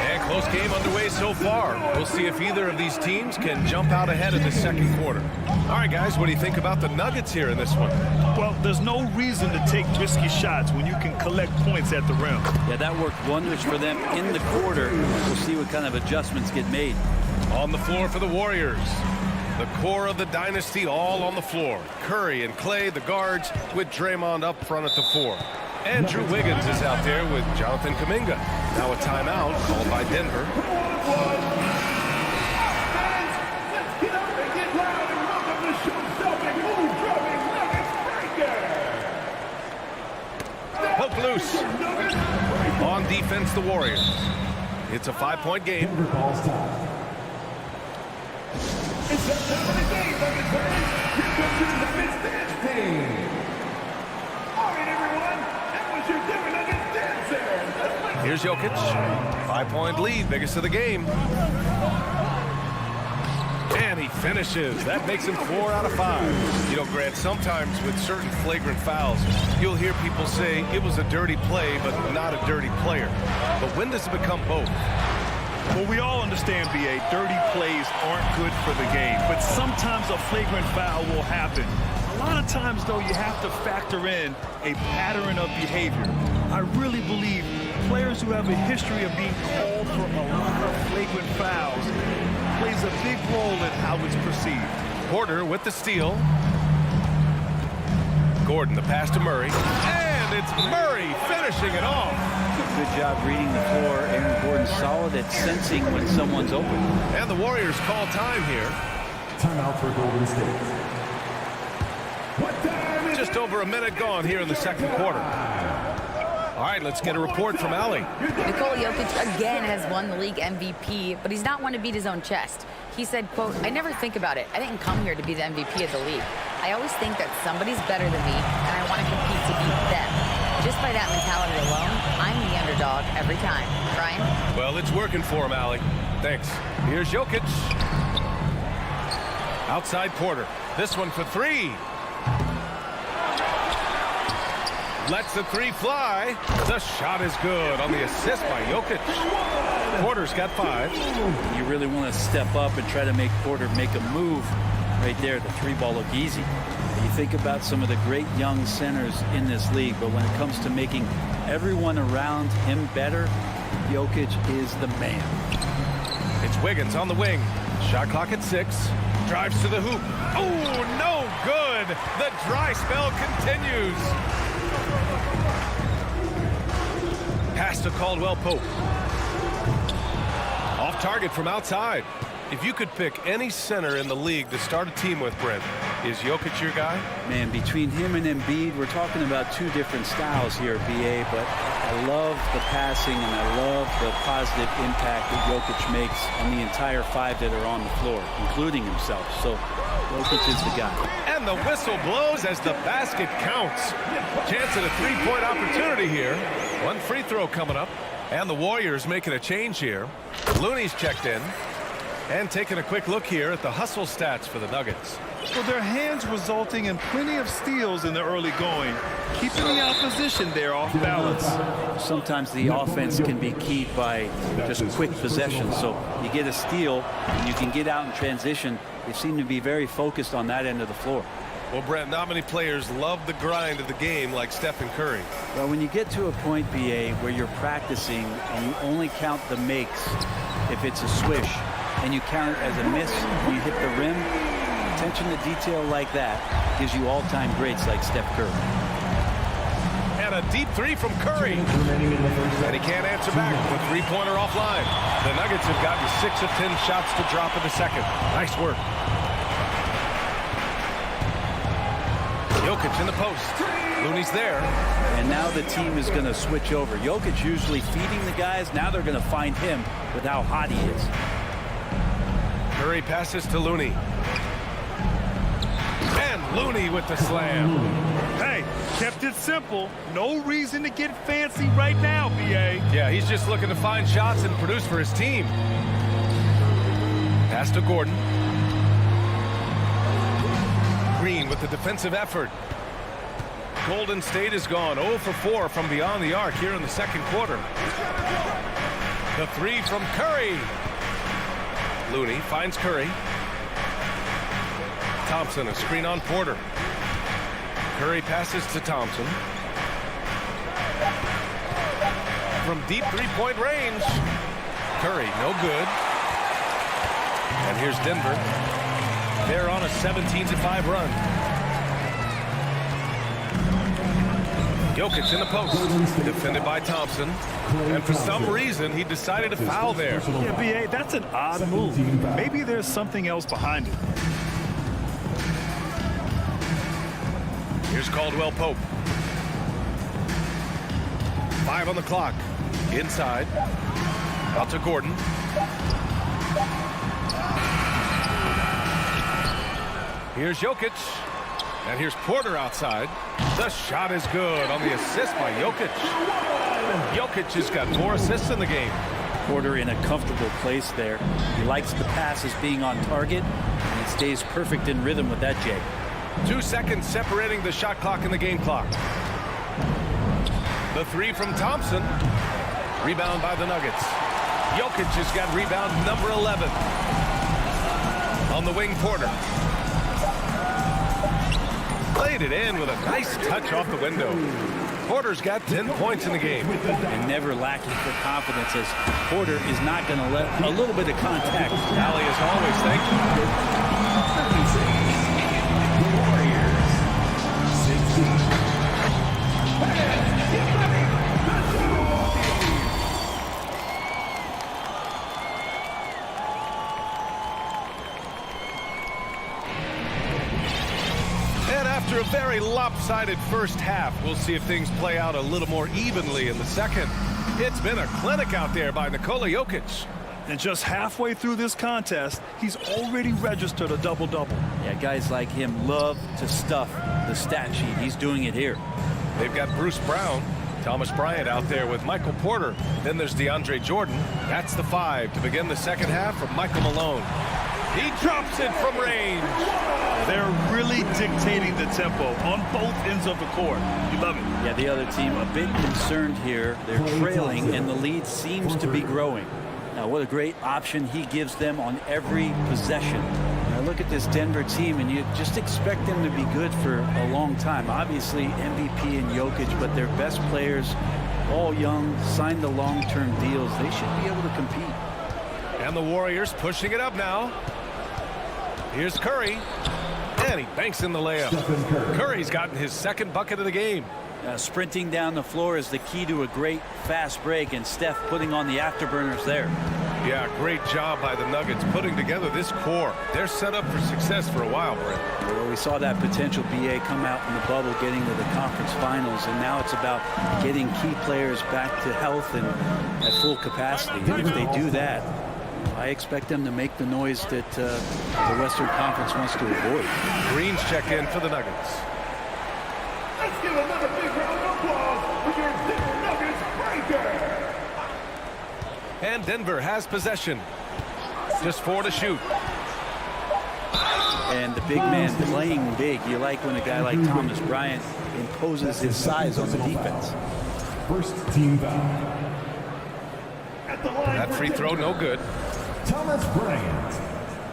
And close game underway so far. We'll see if either of these teams can jump out ahead in the second quarter. All right, guys, what do you think about the Nuggets here in this one? Well, there's no reason to take risky shots when you can collect points at the rim. Yeah, that worked wonders for them in the quarter. We'll see what kind of adjustments get made. On the floor for the Warriors. The core of the dynasty all on the floor. Curry and Clay, the guards, with Draymond up front at the 4. Andrew Wiggins is out there with Jonathan Kuminga. Now a timeout called by Denver. Poke loose. On defense, the Warriors. It's a 5-point game. It's that time of the game, Nuggets fans. Here comes your Nuggets dance team. All right, everyone. That was your Denver Nuggets dancer. Here's Jokic. 5-point lead, biggest of the game. And he finishes. That makes him 4 out of 5. You know, Grant, sometimes with certain flagrant fouls, you'll hear people say it was a dirty play, but not a dirty player. But when does it become both? Well, we all understand, B.A., dirty plays aren't good for the game, but sometimes a flagrant foul will happen. A lot of times, though, you have to factor in a pattern of behavior. I really believe players who have a history of being called for a lot of flagrant fouls plays a big role in how it's perceived. Porter with the steal. Gordon, the pass to Murray. And it's Murray finishing it off. Good job reading the floor. Aaron Gordon's solid at sensing when someone's open. And the Warriors call time here. Timeout for Golden State. Just over a minute gone here in the second quarter. All right, let's get a report from Allie. Nikola Jokic again has won the league MVP, but he's not one to beat his own chest. He said, quote, "I never think about it. I didn't come here to be the MVP of the league. I always think that somebody's better than me, and I want to compete to beat them. Just by that mentality alone, I'm the underdog every time." Brian? Well, it's working for him, Allie. Thanks. Here's Jokic. Outside Porter. This one for 3. Lets the 3 fly. The shot is good on the assist by Jokic. Porter's got 5. You really want to step up and try to make Porter make a move right there. The 3-ball looked easy. You think about some of the great young centers in this league, but when it comes to making everyone around him better, Jokic is the man. It's Wiggins on the wing. Shot clock at 6. Drives to the hoop. Oh, no good. The dry spell continues. Pass to Caldwell Pope. Off target from outside. If you could pick any center in the league to start a team with, Brent, Is Jokic your guy? Man, between him and Embiid, we're talking about two different styles here, BA, but I love the passing and I love the positive impact that Jokic makes on the entire five that are on the floor, including himself. So Jokic is the guy. And the whistle blows as the basket counts. Chance at a three-point opportunity here. One free throw coming up. And the Warriors making a change here. Looney's checked in. And taking a quick look here at the hustle stats for the Nuggets. So their hands resulting in plenty of steals in the early going, keeping the opposition there off balance. Sometimes the offense can be keyed by just quick possession. So you get a steal, and you can get out in transition. They seem to be very focused on that end of the floor. Well, Brent, not many players love the grind of the game like Stephen Curry. Well, when you get to a point, BA, where you're practicing and you only count the makes if it's a swish, and you count it as a miss when you hit the rim, attention to detail like that gives you all-time greats like Steph Curry. And a deep three from Curry. And he can't answer back. The three-pointer offline. The Nuggets have gotten 6 of 10 shots to drop in the second. Nice work. Jokic in the post. Looney's there. And now the team is going to switch over. Jokic usually feeding the guys. Now they're going to find him with how hot he is. Curry passes to Looney. And Looney with the slam. Hey, kept it simple. No reason to get fancy right now, BA. Yeah, he's just looking to find shots and produce for his team. Pass to Gordon. Green with the defensive effort. Golden State is gone 0 for 4 from beyond the arc here in the second quarter. The three from Curry. Looney finds Curry. Thompson, a screen on Porter. Curry passes to Thompson. From deep three-point range. Curry, no good. And here's Denver. They're on a 17-5 run. Jokic in the post. Defended by Thompson. And for some reason, he decided to foul there. Yeah, BA, that's an odd move. Maybe there's something else behind it. Here's Caldwell Pope. 5 on the clock. Inside. Out to Gordon. Here's Jokic. And here's Porter outside. The shot is good on the assist by Jokic. Jokic has got 4 assists in the game. Porter in a comfortable place there. He likes the passes being on target, and he stays perfect in rhythm with that, Jay. 2 seconds separating the shot clock and the game clock. The three from Thompson. Rebound by the Nuggets. Jokic has got rebound number 11. On the wing, Porter. Played it in with a nice touch off the window. Porter's got 10 points in the game. And never lacking for confidence, as Porter is not going to let a little bit of contact. Allie, as always, thank After a very lopsided first half, we'll see if things play out a little more evenly in the second. It's been a clinic out there by Nikola Jokic. And just halfway through this contest, he's already registered a double-double. Yeah, guys like him love to stuff the stat sheet. He's doing it here. They've got Bruce Brown, Thomas Bryant out there with Michael Porter. Then there's DeAndre Jordan. That's the 5 to begin the second half from Michael Malone. He drops it from range. They're really dictating the tempo on both ends of the court. You love it. Yeah, the other team a bit concerned here. They're trailing, and the lead seems to be growing. Now, what a great option he gives them on every possession. Now, look at this Denver team, and you just expect them to be good for a long time. Obviously, MVP and Jokic, but their best players, all young, signed the long-term deals. They should be able to compete. And the Warriors pushing it up now. Here's Curry. And he banks in the layup. Curry's gotten his second bucket of the game. Sprinting down the floor is the key to a great fast break, and Steph putting on the afterburners there. Yeah, great job by the Nuggets putting together this core. They're set up for success for a while, Brent. Well, we saw that potential BA come out in the bubble, getting to the conference finals, and now it's about getting key players back to health and at full capacity. And if they do that, I expect them to make the noise that the Western Conference wants to avoid. Green's check in for the Nuggets. Let's give another big round of applause for your Denver Nuggets breaker. And Denver has possession. Just 4 to shoot. And the big man playing big. You like when a guy like Thomas Bryant imposes his size on the defense. First team foul. That free throw, no good. Thomas Bryant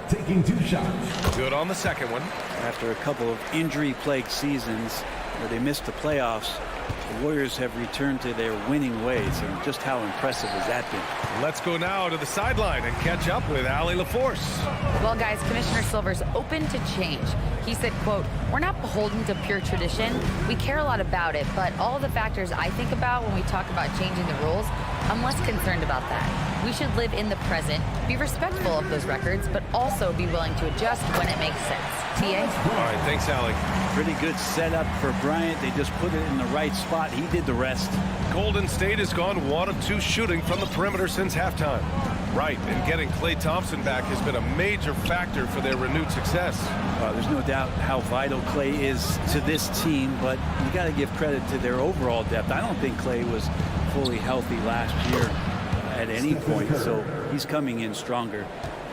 taking 2 shots. Good on the second one. After a couple of injury-plagued seasons where they missed the playoffs, the Warriors have returned to their winning ways, and just how impressive has that been? Let's go now to the sideline and catch up with Allie LaForce. Well, guys, Commissioner Silver's open to change. He said, quote, "We're not beholden to pure tradition. We care a lot about it, but all the factors I think about when we talk about changing the rules, I'm less concerned about that. We should live in the present, be respectful of those records, but also be willing to adjust when it makes sense." TA? All right, thanks, Allie. Pretty good setup for Bryant. They just put it in the right spot. He did the rest. Golden State has gone 1 of 2 shooting from the perimeter since halftime. Right, and getting Klay Thompson back has been a major factor for their renewed success. There's no doubt how vital Klay is to this team, but you got to give credit to their overall depth. I don't think Klay was fully healthy last year at any point, so he's coming in stronger.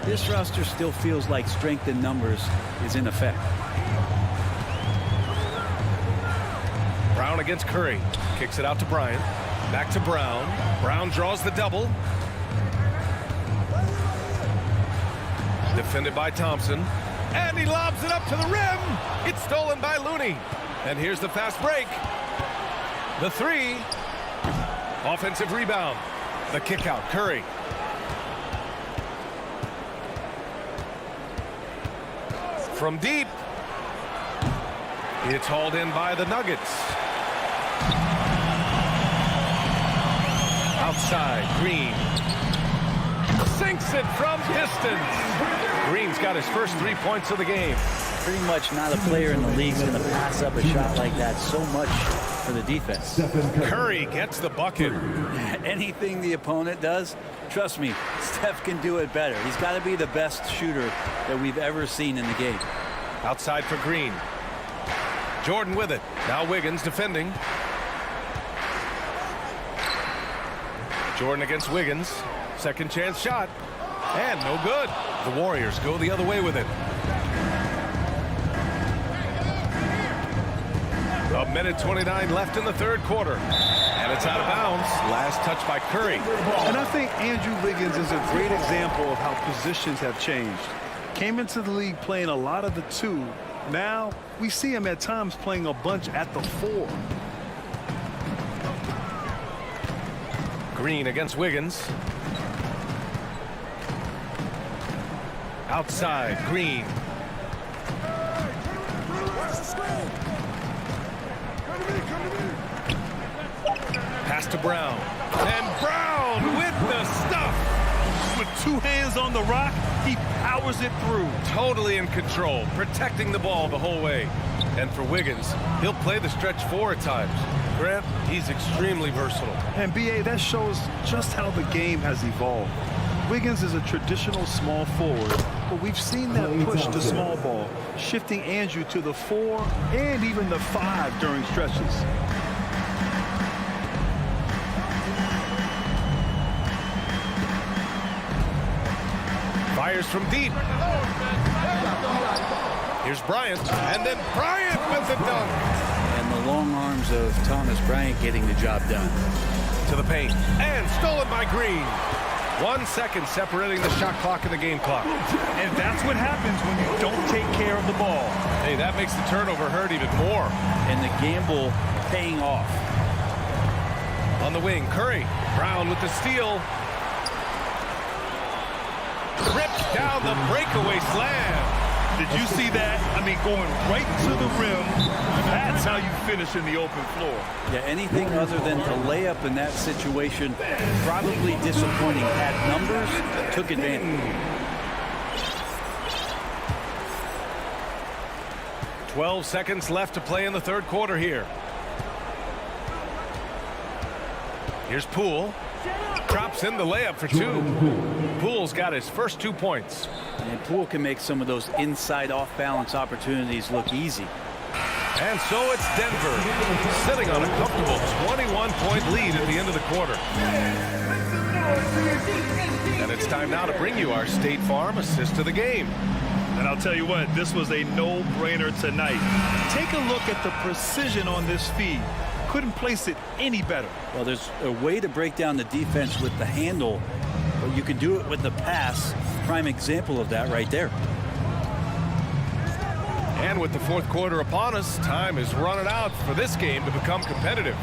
This roster still feels like strength in numbers is in effect. Brown against Curry. Kicks it out to Bryant. Back to Brown. Brown draws the double. Defended by Thompson. And he lobs it up to the rim. It's stolen by Looney. And here's the fast break. The 3. Offensive rebound. The kick out. Curry. From deep. It's hauled in by the Nuggets. Outside, Green. Sinks it from distance. Green's got his first 3 points of the game. Pretty much not a player in the league is going to pass up a shot like that so much for the defense. Curry gets the bucket. Anything the opponent does, trust me, Steph can do it better. He's got to be the best shooter that we've ever seen in the game. Outside for Green. Jordan with it. Now Wiggins defending. Jordan against Wiggins. Second chance shot. And no good. The Warriors go the other way with it. A minute 29 left in the third quarter. And it's out of bounds. Last touch by Curry. And I think Andrew Wiggins is a great example of how positions have changed. Came into the league playing a lot of the 2. Now we see him at times playing a bunch at the 4. Green against Wiggins. Outside, Green. Pass to Brown. And Brown with the stuff. With 2 hands on the rock, he powers it through. Totally in control, protecting the ball the whole way. And for Wiggins, he'll play the stretch 4 at times. Grant, he's extremely versatile. And BA, that shows just how the game has evolved. Wiggins is a traditional small forward, but we've seen that push to small ball, shifting Andrew to the 4 and even the 5 during stretches. Fires from deep. Here's Bryant, and then Bryant with the dunk. And the long arms of Thomas Bryant getting the job done. To the paint, and stolen by Green. 1 second separating the shot clock and the game clock. And that's what happens when you don't take care of the ball. Hey, that makes the turnover hurt even more. And the gamble paying off. On the wing, Curry. Brown with the steal. Rips down the breakaway slam. Did you see that? I mean, going right to the rim. That's how you finish in the open floor. Yeah, anything other than to lay up in that situation, probably disappointing. Had numbers, took advantage. 12 seconds left to play in the third quarter here. Here's Poole. Drops in the layup for two. Poole's got his first 2 points. And Poole can make some of those inside off-balance opportunities look easy. And so it's Denver sitting on a comfortable 21-point lead at the end of the quarter. And it's time now to bring you our State Farm assist of the game. And I'll tell you what, this was a no-brainer tonight. Take a look at the precision on this feed. Couldn't place it any better. Well, there's a way to break down the defense with the handle, but you can do it with the pass. Prime example of that right there. And with the fourth quarter upon us, time is running out for this game to become competitive.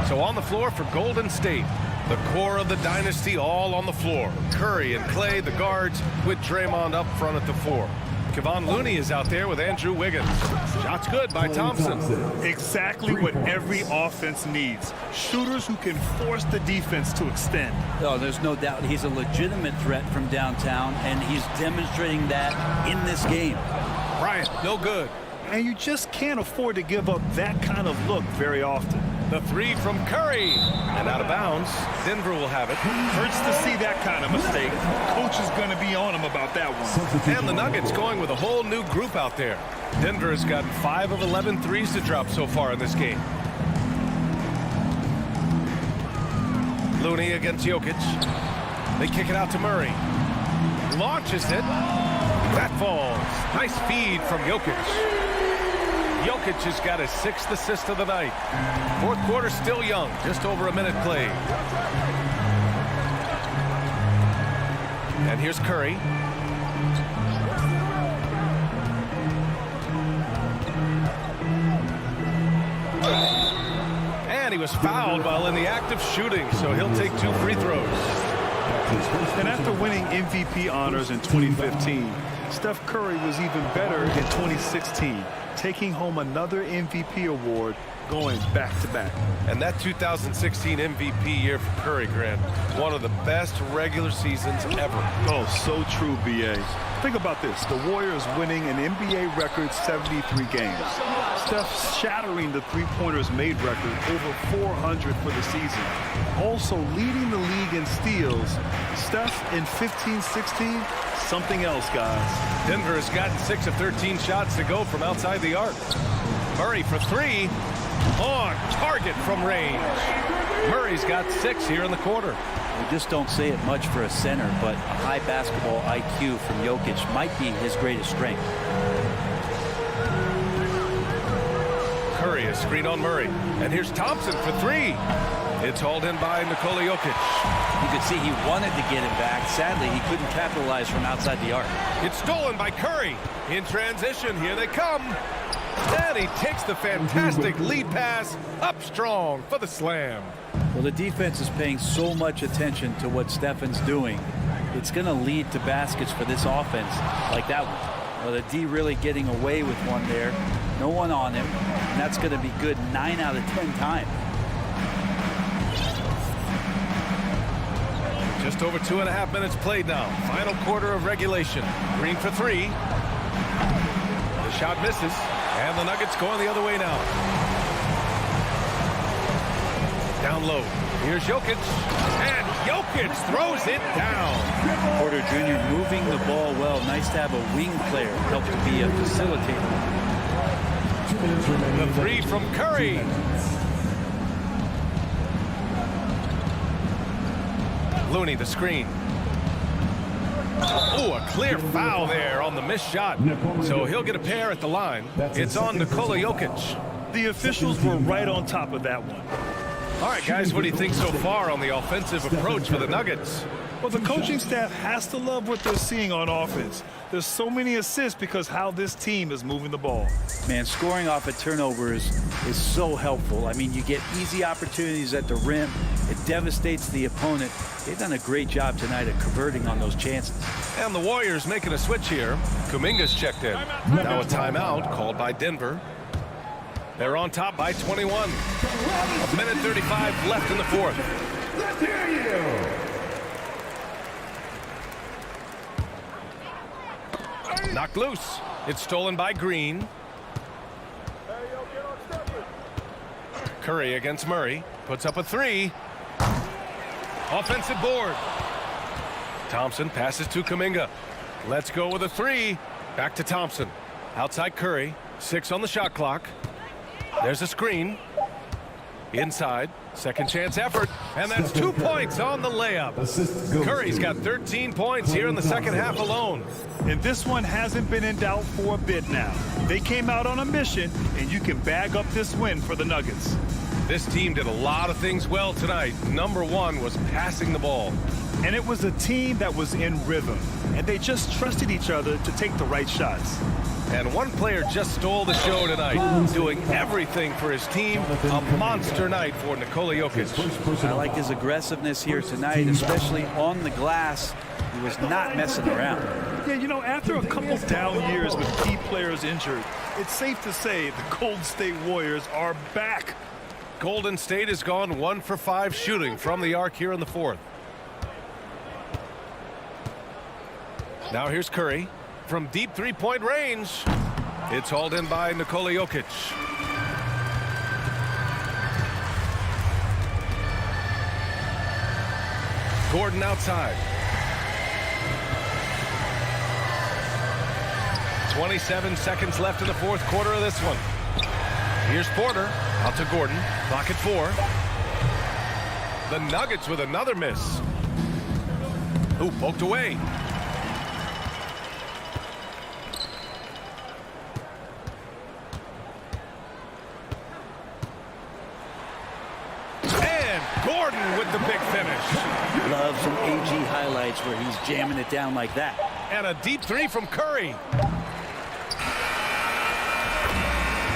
So on the floor for Golden State, the core of the dynasty all on the floor. Curry and Clay, the guards, with Draymond up front at the 4. Kevon Looney is out there with Andrew Wiggins. Shots good by Thompson. Exactly what every offense needs. Shooters who can force the defense to extend. Oh, there's no doubt he's a legitimate threat from downtown, and he's demonstrating that in this game. Bryant, no good. And you just can't afford to give up that kind of look very often. The 3 from Curry. And out of bounds. Denver will have it. Hurts to see that kind of mistake. Coach is going to be on him about that one. And the Nuggets going with a whole new group out there. Denver has gotten 5 of 11 threes to drop so far in this game. Looney against Jokic. They kick it out to Murray. Launches it. That falls. Nice feed from Jokic. Jokic has got his 6th assist of the night. Fourth quarter still young, just over a minute played. And here's Curry. And he was fouled while in the act of shooting, so he'll take 2 free throws. And after winning MVP honors in 2015, Steph Curry was even better in 2016, taking home another MVP award, going back-to-back. And that 2016 MVP year for Curry, Grant, one of the best regular seasons ever. Oh, so true, B.A. Think about this. The Warriors winning an NBA record 73 games. Steph shattering the three-pointers made record, over 400 for the season. Also leading the league in steals. Steph in 15-16, something else, guys. Denver has gotten 6 of 13 shots to go from outside the arc. Murray for 3. On target from range. Murray's got 6 here in the quarter. We just don't say it much for a center, but a high basketball IQ from Jokic might be his greatest strength. Curry, a screen on Murray. And here's Thompson for 3. It's hauled in by Nikola Jokic. You could see he wanted to get it back. Sadly, he couldn't capitalize from outside the arc. It's stolen by Curry. In transition, here they come. And he takes the fantastic lead pass up strong for the slam. Well, the defense is paying so much attention to what Stefan's doing. It's going to lead to baskets for this offense like that one. Well, the D really getting away with one there. No one on him. And that's going to be good 9 out of 10 times. Just over 2.5 minutes played now. Final quarter of regulation. Green for 3. The shot misses. And the Nuggets going the other way now. Down low. Here's Jokic. And Jokic throws it down. Porter Jr. moving the ball well. Nice to have a wing player help to be a facilitator. The 3 from Curry. Looney, the screen. Oh, a clear foul there on the missed shot. So he'll get a pair at the line. It's on Nikola Jokic. The officials were right on top of that one. All right, guys, what do you think so far on the offensive approach for the Nuggets? Well, the coaching staff has to love what they're seeing on offense. There's so many assists because how this team is moving the ball. Man, scoring off of turnovers is so helpful. I mean, you get easy opportunities at the rim. It devastates the opponent. They've done a great job tonight of converting on those chances. And the Warriors making a switch here. Kuminga's checked in. Now a timeout called by Denver. They're on top by 21. A minute 35 left in the fourth. Let's hear you. Knocked loose. It's stolen by Green. Curry against Murray. Puts up a three. Offensive board. Thompson passes to Kuminga. Let's go with a three. Back to Thompson. Outside Curry. 6 on the shot clock. There's a screen. Inside. Second chance effort. And that's 2 points on the layup. Curry's got 13 points here in the second half alone. And this one hasn't been in doubt for a bit now. They came out on a mission, and you can bag up this win for the Nuggets. This team did a lot of things well tonight. Number one was passing the ball. And it was a team that was in rhythm, and they just trusted each other to take the right shots. And one player just stole the show tonight, doing everything for his team. A monster night for Nikola Jokic. I like his aggressiveness here tonight, especially on the glass. He was not messing around. Yeah, you know, after a couple down years with key players injured, it's safe to say the Golden State Warriors are back. Golden State has gone 1 for 5 shooting from the arc here in the fourth. Now here's Curry from deep three-point range. It's hauled in by Nikola Jokic. Gordon outside. 27 seconds left in the fourth quarter of this one. Here's Porter out to Gordon. Clock at 4. The Nuggets with another miss. Ooh, poked away. And Gordon with the big finish. Love some AG highlights where he's jamming it down like that. And a deep three from Curry.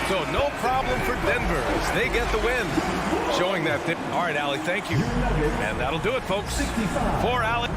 So no problem for Denver as they get the win. Showing that. All right, Allie, thank you. And that'll do it, folks. For Allie.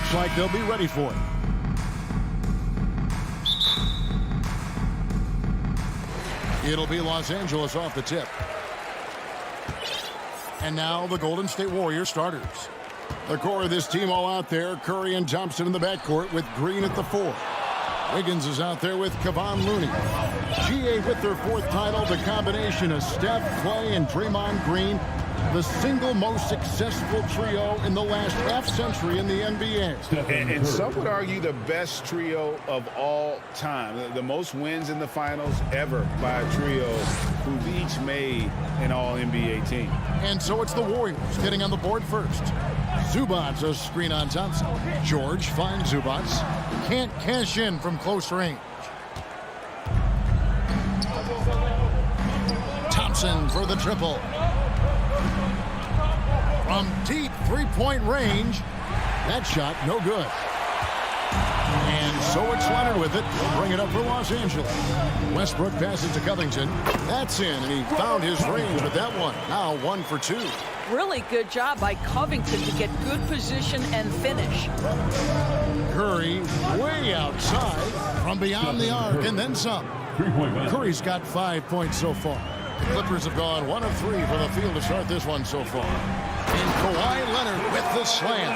looks like they'll be ready for it. It'll be Los Angeles off the tip. And now the Golden State Warriors starters. The core of this team all out there. Curry and Thompson in the backcourt with Green at the 4. Wiggins is out there with Kevon Looney. GA with their 4th title. The combination of Steph, Clay, and Draymond Green. The single most successful trio in the last half-century in the NBA. And some would argue the best trio of all time. The most wins in the finals ever by a trio who've each made an all-NBA team. And so it's the Warriors getting on the board first. Zubac a screen on Thompson. George finds Zubac. Can't cash in from close range. Thompson for the triple. From deep three-point range, that shot no good. And so it's Leonard with it. He'll bring it up for Los Angeles. Westbrook passes to Covington. That's in, and he found his range with that one. Now 1 for 2. Really good job by Covington to get good position and finish. Curry way outside from beyond the arc and then some. Curry's got 5 points so far. The Clippers have gone 1 of 3 from the field to start this one so far. And Kawhi Leonard with the slam.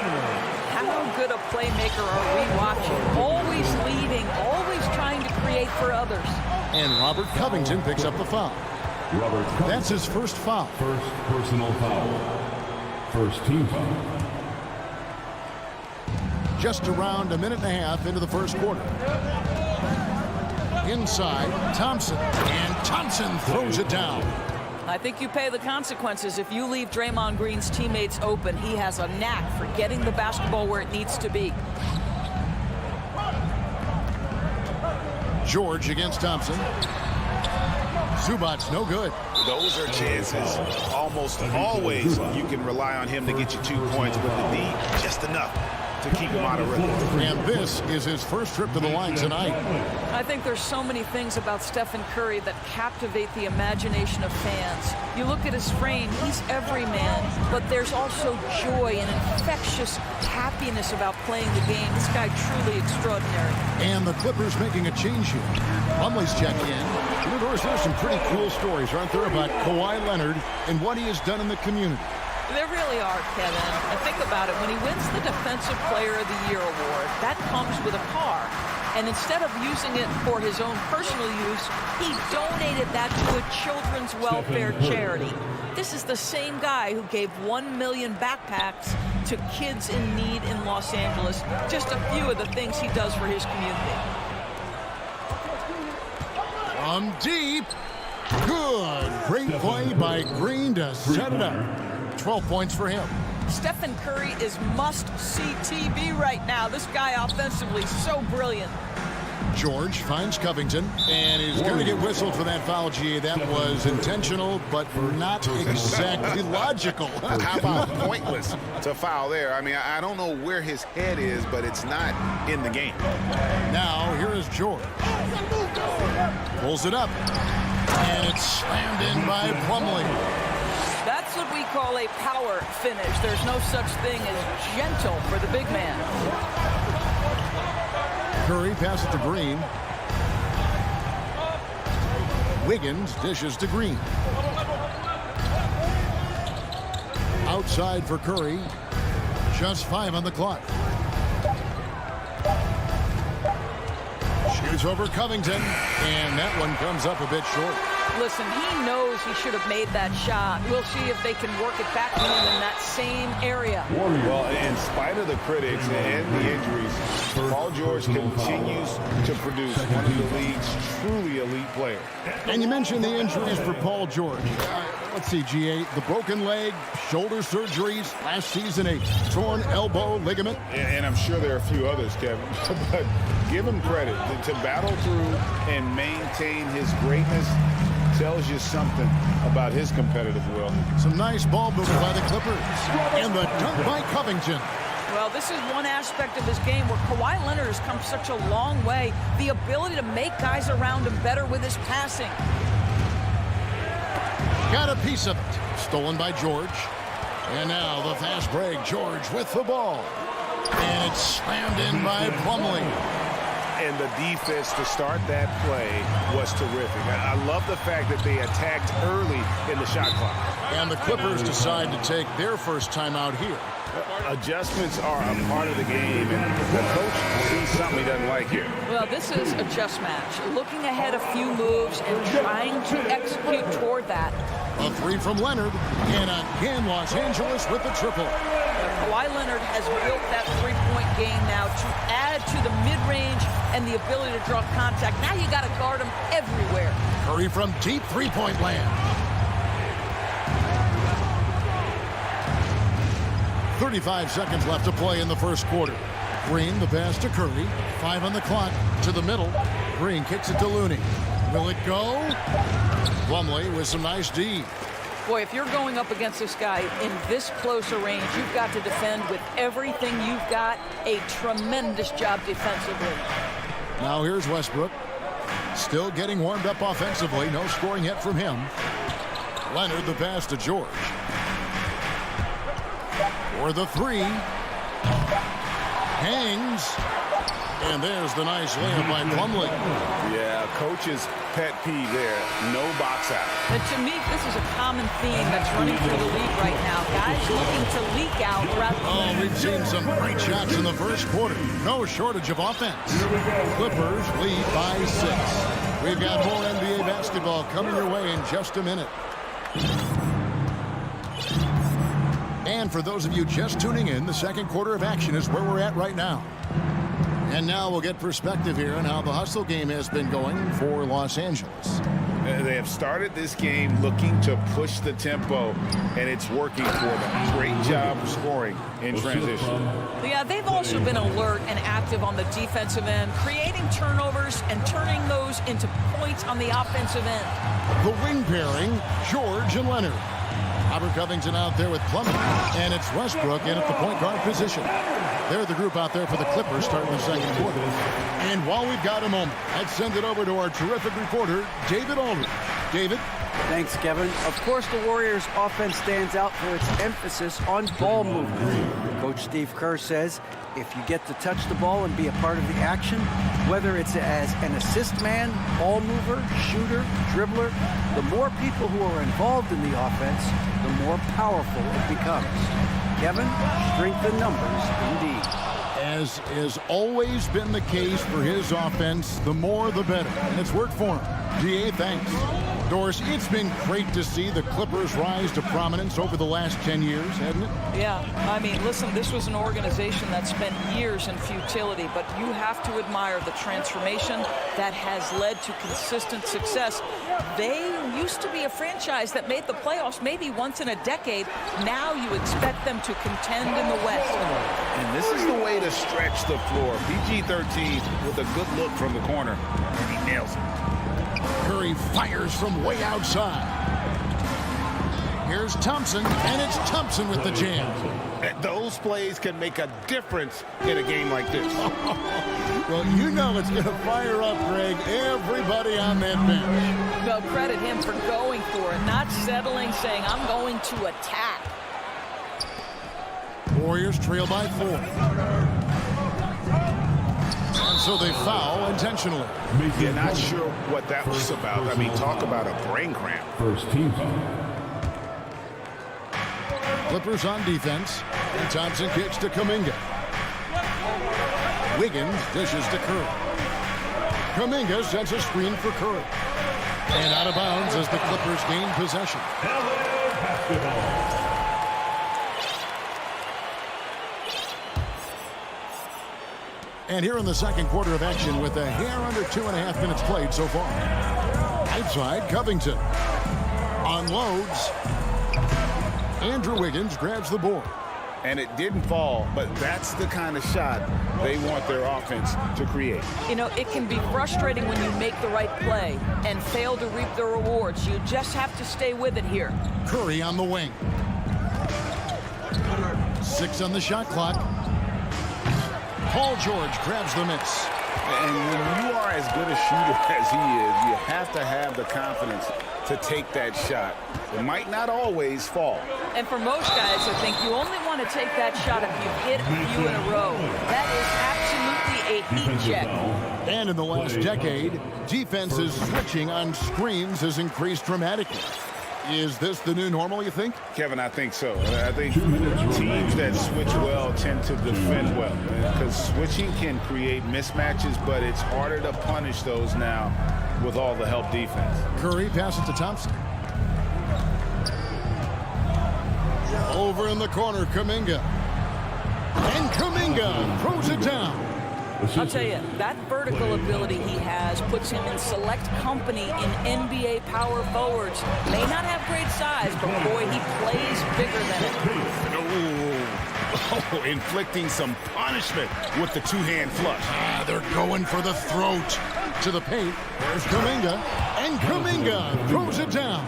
How good a playmaker are we watching? Always leading, always trying to create for others. And Robert Covington picks up the foul. That's his first foul. First personal foul. First team foul. Just around a minute and a half into the first quarter. Inside, Thompson. And Thompson throws it down. I think you pay the consequences. If you leave Draymond Green's teammates open, he has a knack for getting the basketball where it needs to be. George against Thompson. Zubac no good. Those are chances. Almost always you can rely on him to get you 2 points with the D, just enough to keep him out of rhythm. And this is his first trip to the line tonight. I think there's so many things about Stephen Curry that captivate the imagination of fans. You look at his frame, he's every man, but there's also joy and infectious happiness about playing the game. This guy truly extraordinary. And the Clippers making a change here. Plumlee's checking in. And of course, there's some pretty cool stories, aren't there, about Kawhi Leonard and what he has done in the community. There really are, Kevin. And think about it. When he wins the Defensive Player of the Year award, that comes with a car. And instead of using it for his own personal use, he donated that to a children's welfare charity. This is the same guy who gave 1 million backpacks to kids in need in Los Angeles. Just a few of the things he does for his community. From deep. Good. Great play by Green to set it up. 12 points for him. Stephen Curry is must-see TV right now. This guy offensively so brilliant. George finds Covington, and he's going to get whistled for that foul, GA. That was intentional, but not exactly logical. How about pointless to foul there? I mean, I don't know where his head is, but it's not in the game. Now, here is George. Pulls it up, and it's slammed in by Plumlee. That's what we call a power finish. There's no such thing as gentle for the big man. Curry passes to Green. Wiggins dishes to Green. Outside for Curry. Just 5 on the clock. Shoots over Covington, and that one comes up a bit short. Listen, he knows he should have made that shot. We'll see if they can work it back to him in that same area. Well, in spite of the critics and the injuries, Paul George continues to produce one of the league's truly elite players. And you mentioned the injuries for Paul George. Let's see, GA, the broken leg, shoulder surgeries, last season a torn elbow ligament. And I'm sure there are a few others, Kevin. But give him credit to battle through and maintain his greatness. Tells you something about his competitive will. Some nice ball movement by the Clippers. And the dunk by Covington. Well, this is one aspect of his game where Kawhi Leonard has come such a long way. The ability to make guys around him better with his passing. Got a piece of it. Stolen by George. And now the fast break. George with the ball. And it's slammed in by Plumlee. And the defense to start that play was terrific. I love the fact that they attacked early in the shot clock. And the Clippers decide to take their first timeout here. Adjustments are a part of the game, and the coach sees something he doesn't like here. Well, this is a chess match. Looking ahead a few moves and trying to execute toward that. A three from Leonard, and again Los Angeles with the triple. Kawhi Leonard has built that three-point game now to add to the mid-range and the ability to draw contact. Now you got to guard him everywhere. Curry from deep three-point land. 35 seconds left to play in the first quarter. Green, the pass to Curry. 5 on the clock. To the middle. Green kicks it to Looney. Will it go? Plumlee with some nice D. Boy, if you're going up against this guy in this close a range, you've got to defend with everything you've got. A tremendous job defensively. Now here's Westbrook. Still getting warmed up offensively. No scoring yet from him. Leonard, the pass to George. For the three. Hangs. And there's the nice layup by Plumlee. Yeah, coach's pet peeve there. No box out. And to me, this is a common theme that's running through the league right now. Guys looking to leak out rather than... we've seen some great shots in the first quarter. No shortage of offense. Clippers lead by 6. We've got more NBA basketball coming your way in just a minute. And for those of you just tuning in, the second quarter of action is where we're at right now. And now we'll get perspective here on how the hustle game has been going for Los Angeles. They have started this game looking to push the tempo, and it's working for them. Great job of scoring in transition. Yeah, they've also been alert and active on the defensive end, creating turnovers and turning those into points on the offensive end. The wing pairing, George and Leonard. Robert Covington out there with Plumlee, and it's Westbrook in at the point guard position. They're the group out there for the Clippers starting the second quarter. And while we've got a moment, let's send it over to our terrific reporter, David Aldridge. David? Thanks, Kevin. Of course, the Warriors' offense stands out for its emphasis on ball movement. Coach Steve Kerr says, if you get to touch the ball and be a part of the action, whether it's as an assist man, ball mover, shooter, dribbler, the more people who are involved in the offense, the more powerful it becomes. Kevin, strength in numbers, indeed. As has always been the case for his offense, the more the better. And it's worked for him. DA, thanks. Doris, it's been great to see the Clippers rise to prominence over the last 10 years, hasn't it? Yeah, I mean, listen, this was an organization that spent years in futility, but you have to admire the transformation that has led to consistent success. They used to be a franchise that made the playoffs maybe once in a decade. Now you expect them to contend in the West. And this is the way to stretch the floor. PG-13 with a good look from the corner, and he nails it. Curry fires from way outside. Here's Thompson, and it's Thompson with the jam. Those plays can make a difference in a game like this. Well, you know it's going to fire up, Greg, everybody on that bench. Well, credit him for going for it, not settling, saying, I'm going to attack. Warriors trail by 4. And so they foul intentionally. You're not sure what that was about. I mean, talk about a brain cramp. First team foul. Clippers on defense. And Thompson kicks to Kuminga. Wiggins dishes to Curry. Kuminga sets a screen for Curry. And out of bounds as the Clippers gain possession. Basketball. And here in the second quarter of action with a hair under 2.5 minutes played so far. Outside, Covington unloads. Andrew Wiggins grabs the board. And it didn't fall, but that's the kind of shot they want their offense to create. You know, it can be frustrating when you make the right play and fail to reap the rewards. You just have to stay with it here. Curry on the wing. 6 on the shot clock. Paul George grabs the miss. And when you are as good a shooter as he is, you have to have the confidence to take that shot. It might not always fall. And for most guys, I think you only want to take that shot if you've hit a few in a row. That is absolutely a heat check. And in the last decade, defenses switching on screens has increased dramatically. Is this the new normal, you think? Kevin, I think so. I think teams that switch well tend to defend well, because switching can create mismatches, but it's harder to punish those now with all the help defense. Curry passes to Thompson. Over in the corner, Kuminga. And Kuminga throws it down. I'll tell you, that vertical ability he has puts him in select company in NBA power forwards. May not have great size, but boy, he plays bigger than it. Oh, inflicting some punishment with the two-hand flush. They're going for the throat. To the paint, there's Kuminga. And Kuminga throws it down.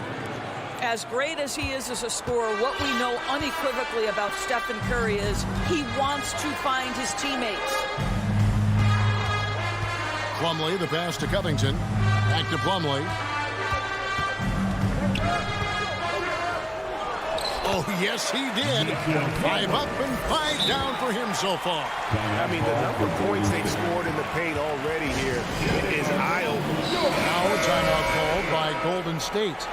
As great as he is as a scorer, what we know unequivocally about Stephen Curry is he wants to find his teammates. Plumlee, the pass to Covington. Back to Plumlee. Oh, yes, he did. 5 up and 5 down for him so far. I mean, the number of points they've scored in the paint already here is eye-opening. Now a timeout called by Golden State.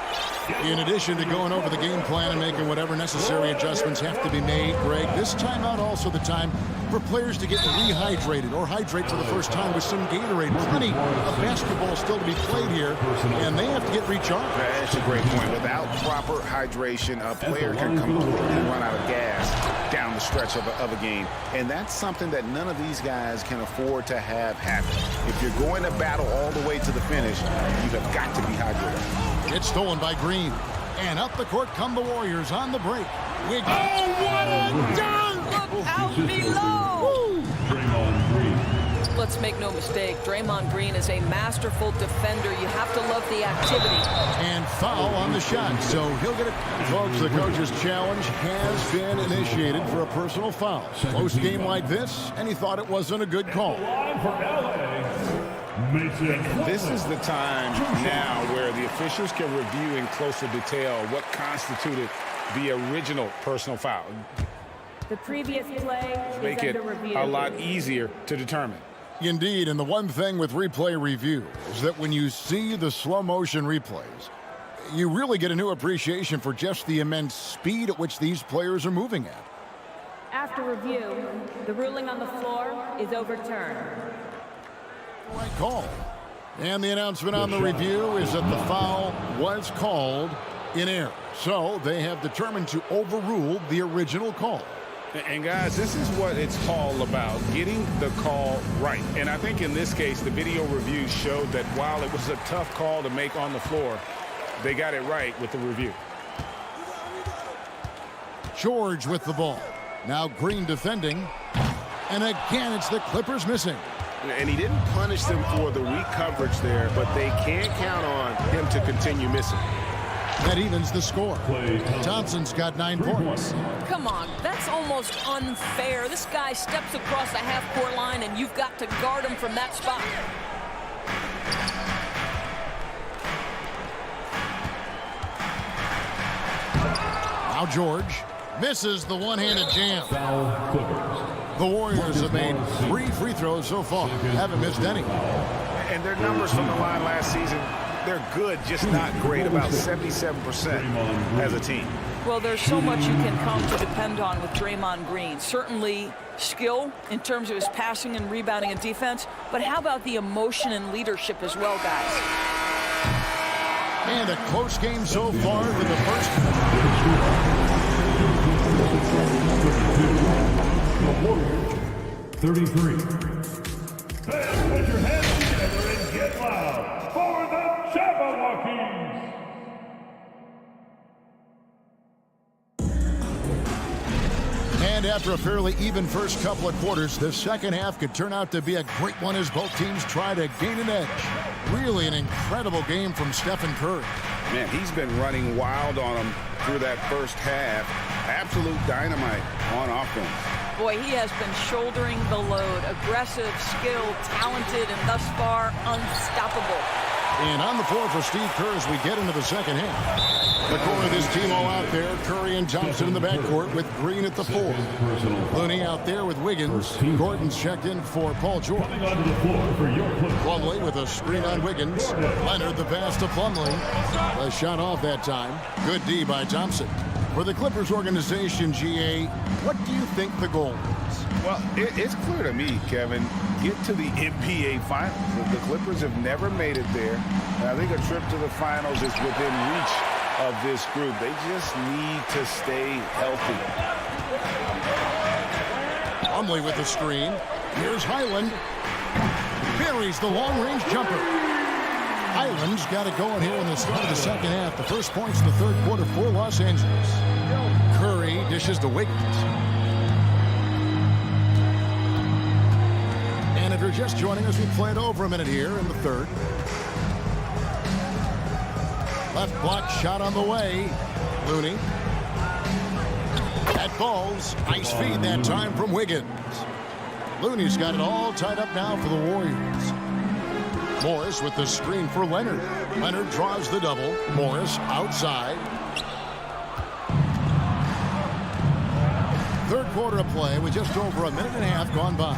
In addition to going over the game plan and making whatever necessary adjustments have to be made, Greg, this timeout also the time for players to get rehydrated or hydrate for the first time with some Gatorade. Plenty of basketball still to be played here, and they have to get recharged. That's a great point. Without proper hydration, a player can completely run out of gas down the stretch of a game. And that's something that none of these guys can afford to have happen. If you're going to battle all the way to the finish, you have got to be hydrated. It's stolen by Green. And up the court come the Warriors on the break. Oh, what a dunk! Look out below! Let's make no mistake, Draymond Green is a masterful defender. You have to love the activity. And foul on the shot, so he'll get it. Folks, the coach's challenge has been initiated for a personal foul. Close game like this, and he thought it wasn't a good call. This is the time now where the officials can review in closer detail what constituted the original personal foul. The previous play Make it a lot easier to determine. Indeed, and the one thing with replay review is that when you see the slow motion replays, you really get a new appreciation for just the immense speed at which these players are moving at. After review, the ruling on the floor is overturned. Right call. And the announcement on the review is that the foul was called in error. So they have determined to overrule the original call. And guys, this is what it's all about, getting the call right. And I think in this case, the video review showed that while it was a tough call to make on the floor, they got it right with the review. George with the ball. Now Green defending. And again, it's the Clippers missing. And he didn't punish them for the weak coverage there, but they can't count on him to continue missing. That evens the score. Thompson's got 9 points. Come on, that's almost unfair. This guy steps across the half-court line, and you've got to guard him from that spot. Now George misses the one-handed jam. The Warriors have made 3 free throws so far. Haven't missed any. And their numbers from the line last season, they're good, just not great, about 77% as a team. Well, there's so much you can come to depend on with Draymond Green. Certainly skill in terms of his passing and rebounding and defense, but how about the emotion and leadership as well, guys? And a close game so far for the first. 33. Put your hands together and get loud for the Jabberwockies. And after a fairly even first couple of quarters, the second half could turn out to be a great one as both teams try to gain an edge. Really an incredible game from Stephen Curry. Man, he's been running wild on them through that first half. Absolute dynamite on offense. Boy, he has been shouldering the load. Aggressive, skilled, talented, and thus far unstoppable. And on the floor for Steve Kerr as we get into the second half. The core of this team all out there. Curry and Thompson in the backcourt with Green at the 4. Looney out there with Wiggins. Gordon's checked in for Paul George. Plumlee with a screen on Wiggins. Leonard the pass to Plumlee. A shot off that time. Good D by Thompson. For the Clippers organization, GA, what do you think the goal is? Well, it's clear to me, Kevin, get to the NBA Finals. The Clippers have never made it there. And I think a trip to the Finals is within reach of this group. They just need to stay healthy. Plumlee with the screen. Here's Highland. Buries the long-range jumper. Highland's got it going here in the start of the second half. The first points in the third quarter for Los Angeles. Curry dishes to Wiggins. And if you're just joining us, we played over a minute here in the third. Left block shot on the way. Looney. That falls. Nice feed that time from Wiggins. Looney's got it all tied up now for the Warriors. Morris with the screen for Leonard. Leonard draws the double. Morris outside. Third quarter of play with just over a minute and a half gone by.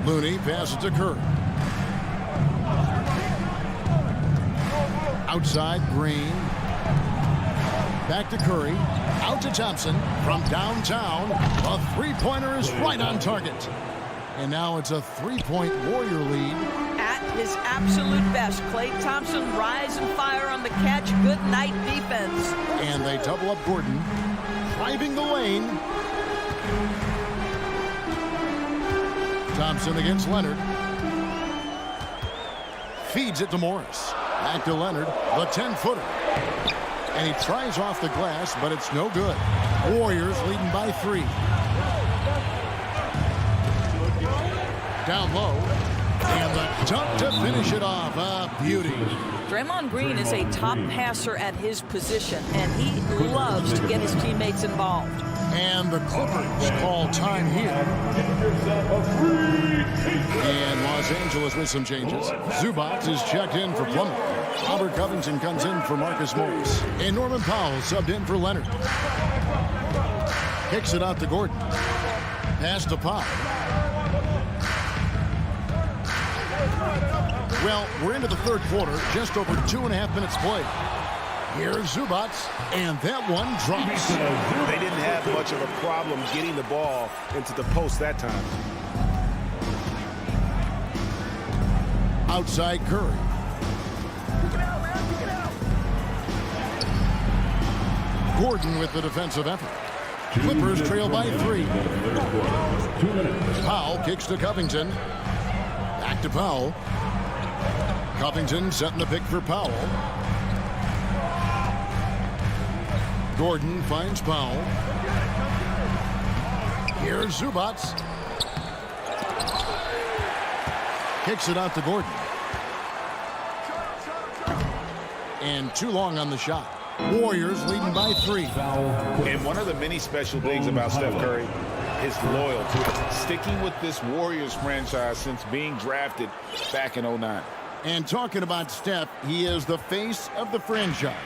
Looney passes to Curry. Outside, Green. Back to Curry. Out to Thompson from downtown. A three-pointer is right on target. And now it's a three-point Warrior lead. At his absolute best, Klay Thompson rise and fire on the catch. Good night defense. And they double up Gordon. Driving the lane. Thompson against Leonard. Feeds it to Morris. Back to Leonard, the 10-footer. And he tries off the glass, but it's no good. Warriors leading by 3. Down low. And the dunk to finish it off. A beauty. Draymond Green is a top passer at his position, and he loves to get his teammates involved. And the Clippers call time here. And Los Angeles with some changes. Zubac is checked in for Plumlee. Robert Covington comes in for Marcus Morris. And Norman Powell subbed in for Leonard. Kicks it out to Gordon. Pass to Powell. Well, we're into the third quarter. Just over 2.5 minutes played. Here's Zubac, and that one drops. They didn't have much of a problem getting the ball into the post that time. Outside Curry. Gordon with the defensive effort. Clippers trail by 3. Powell kicks to Covington. Back to Powell. Covington setting the pick for Powell. Gordon finds Powell. Here's Zubac. Kicks it out to Gordon. And too long on the shot. Warriors leading by 3. And one of the many special things about Steph Curry, his loyalty. Sticking with this Warriors franchise since being drafted back in 2009. And talking about Steph, he is the face of the franchise.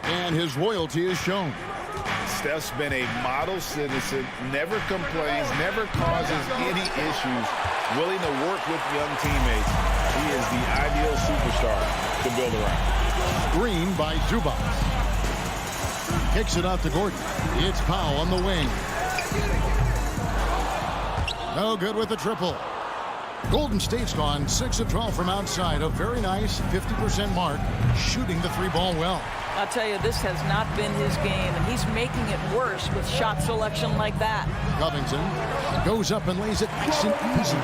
And his loyalty is shown. Steph's been a model citizen, never complains, never causes any issues, willing to work with young teammates. He is the ideal superstar to build around. Green by Zubac. Kicks it out to Gordon. It's Powell on the wing. No good with the triple. Golden State's gone 6 of 12 from outside. A very nice 50% mark, shooting the 3-ball well. I'll tell you, this has not been his game, and he's making it worse with shot selection like that. Covington goes up and lays it nice and easy.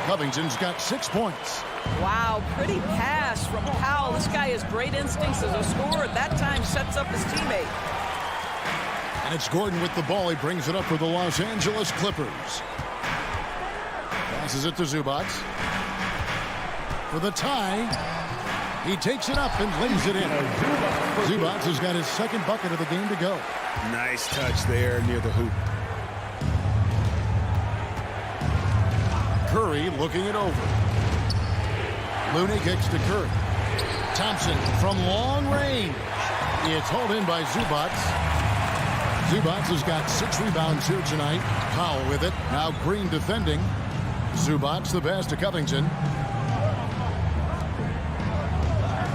Covington's got 6 points. Wow, pretty pass from Powell. This guy has great instincts as a scorer. That time sets up his teammate. And it's Gordon with the ball. He brings it up for the Los Angeles Clippers. Passes it to Zubac. For the tie. He takes it up and lays it in. Zubac has got his second bucket of the game to go. Nice touch there near the hoop. Curry looking it over. Looney kicks to Curry. Thompson from long range. It's hauled in by Zubac. Zubac has got 6 rebounds here tonight. Powell with it. Now Green defending. Zubac the pass to Covington.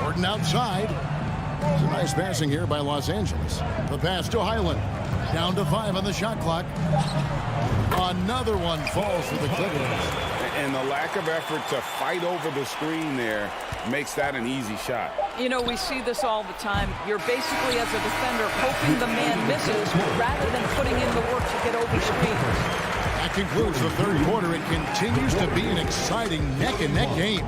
Gordon outside. It's a nice passing here by Los Angeles. The pass to Highland. Down to 5 on the shot clock. Another one falls for the Clippers. And the lack of effort to fight over the screen there makes that an easy shot. You know, we see this all the time. You're basically, as a defender, hoping the man misses rather than putting in the work to get over screens. That concludes the third quarter. It continues to be an exciting neck-and-neck game.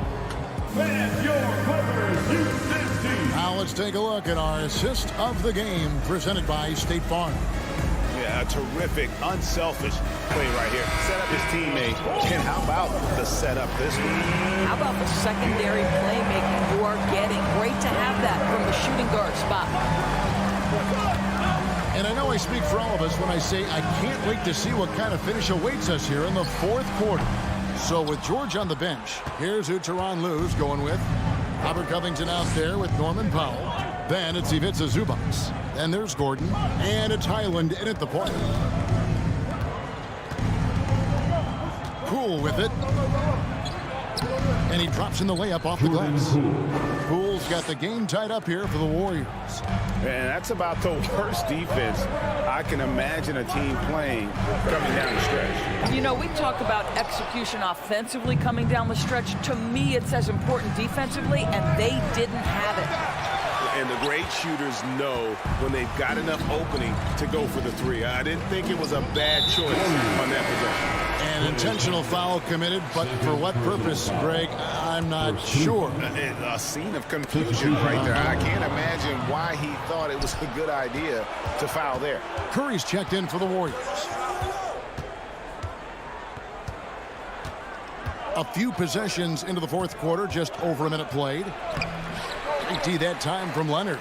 Now let's take a look at our assist of the game presented by State Farm. Yeah, a terrific, unselfish play right here. Set up his teammate. And how about the setup this week? How about the secondary playmaking you are getting? Great to have that from the shooting guard spot. And I know I speak for all of us when I say I can't wait to see what kind of finish awaits us here in the fourth quarter. So with George on the bench, here's who Tyronn Lue's going with. Robert Covington out there with Norman Powell. Then it's Ivica Zubac. Then there's Gordon. And it's Highland in at the point. Poole with it. And he drops in the layup off the glass. Poole's got the game tied up here for the Warriors. And that's about the worst defense I can imagine a team playing coming down the stretch. You know, we talk about execution offensively coming down the stretch. To me, it's as important defensively, and they didn't have it. And the great shooters know when they've got enough opening to go for the 3. I didn't think it was a bad choice on that possession. An intentional foul committed, but for what purpose, Greg, I'm not sure. A scene of confusion right there. I can't imagine why he thought it was a good idea to foul there. Curry's checked in for the Warriors. A few possessions into the fourth quarter, just over a minute played. IT that time from Leonard.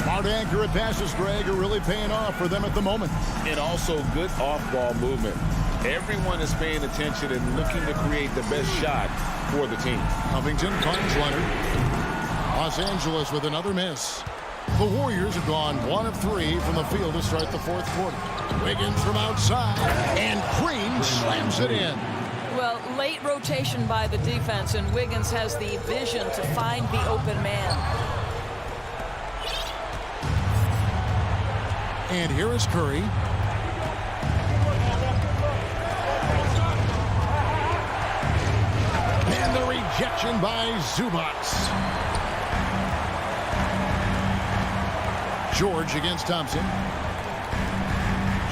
Smart, accurate passes, Greg, are really paying off for them at the moment. And also good off-ball movement. Everyone is paying attention and looking to create the best shot for the team. Covington finds Leonard. Los Angeles with another miss. The Warriors have gone 1 of 3 from the field to start the fourth quarter. Wiggins from outside, and Green slams it in. Well, late rotation by the defense, and Wiggins has the vision to find the open man. And here is Curry. And the rejection by Zubac. George against Thompson.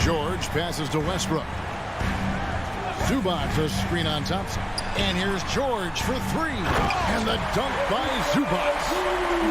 George passes to Westbrook. Zubac, a screen on Thompson. And here's George for 3. And the dunk by Zubac.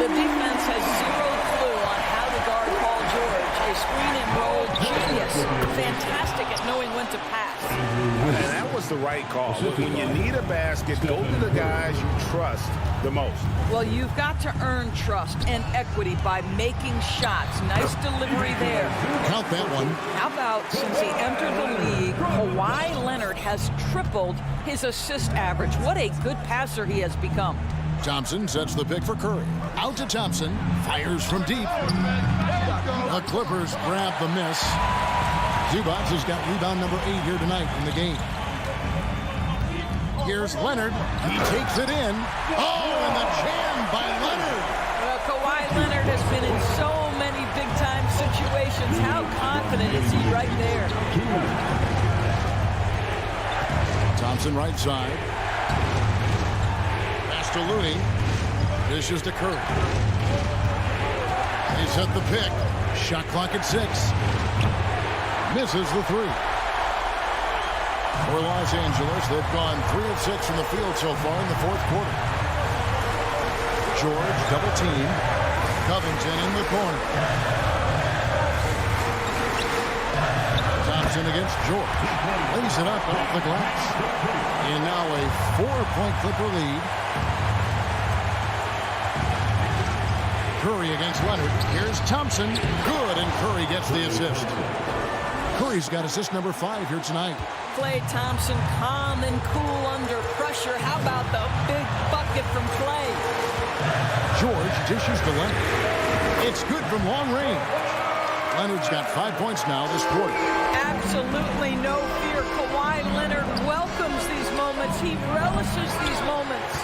The defense has zero clue on how to guard Paul George. A screen and roll genius. Fantastic at knowing when to pass. And that was the right call. When you need a basket, go to the guys you trust the most. Well, you've got to earn trust and equity by making shots. Nice delivery there. Count that one. How about since he entered the league, Kawhi Leonard has tripled his assist average. What a good passer he has become. Thompson sets the pick for Curry. Out to Thompson. Fires from deep. The Clippers grab the miss. Zubac has got rebound number 8 here tonight in the game. Here's Leonard. He takes it in. Oh, and the jam by Leonard. Well, Kawhi Leonard has been in so many big-time situations. How confident is he right there? Thompson right side. Pass to Looney. Dishes to Curry. He set the pick. Shot clock at 6. Misses the 3. For Los Angeles, they've gone 3 of 6 from the field so far in the fourth quarter. George double team. Covington in the corner. Thompson against George. Lays it up off the glass. And now a 4-point Clipper lead. Curry against Leonard. Here's Thompson. Good, and Curry gets the assist. Curry's got assist number 5 here tonight. Klay Thompson, calm and cool under pressure. How about the big bucket from Klay? George dishes to Leonard. It's good from long range. Leonard's got 5 points now this quarter. Absolutely no fear. Kawhi Leonard welcomes these moments. He relishes these moments.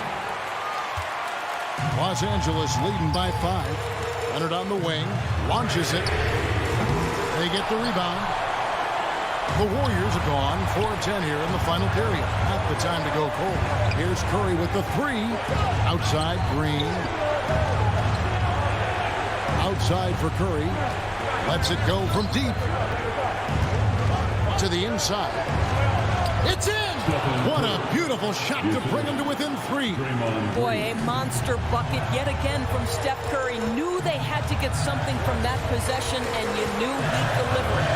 Los Angeles leading by 5. Leonard on the wing. Launches it. They get the rebound. The Warriors have gone 4 of 10 here in the final period. Not the time to go cold. Here's Curry with the 3. Outside Green. Outside for Curry. Lets it go from deep. To the inside. It's in! What a beautiful shot to bring him to within 3. Boy, a monster bucket yet again from Steph Curry. Knew they had to get something from that possession, and you knew he'd deliver it.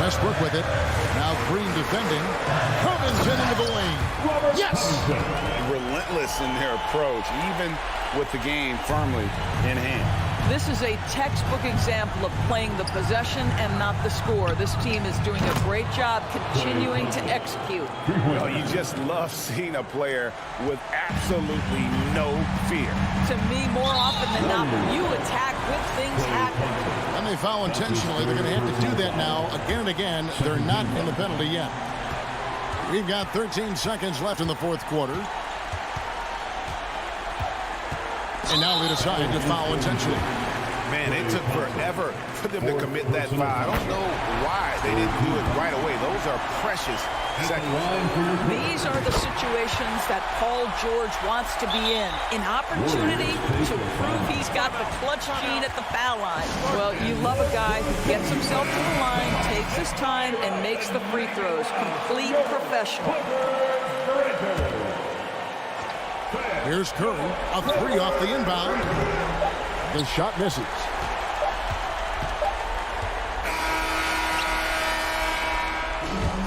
Westbrook with it. Now Green defending. Covington into the lane. Yes! Relentless in their approach, even with the game firmly in hand. This is a textbook example of playing the possession and not the score. This team is doing a great job continuing to execute. Well, you just love seeing a player with absolutely no fear. To me, more often than not, when you attack, good things happen. And they foul intentionally. They're going to have to do that now again and again. They're not in the penalty yet. We've got 13 seconds left in the fourth quarter. And now they decide to foul intentionally. Man, it took forever for them to commit that foul. I don't know why they didn't do it right away. Those are precious seconds. These are the situations that Paul George wants to be in. An opportunity to prove he's got the clutch gene at the foul line. Well, you love a guy who gets himself to the line, takes his time, and makes the free throws. Complete professional. Here's Curry, a 3 off the inbound. The shot misses.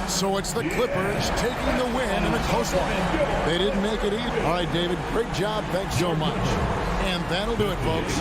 So it's the Clippers taking the win in a close one. They didn't make it easy. All right, David, great job. Thanks so much. And that'll do it, folks.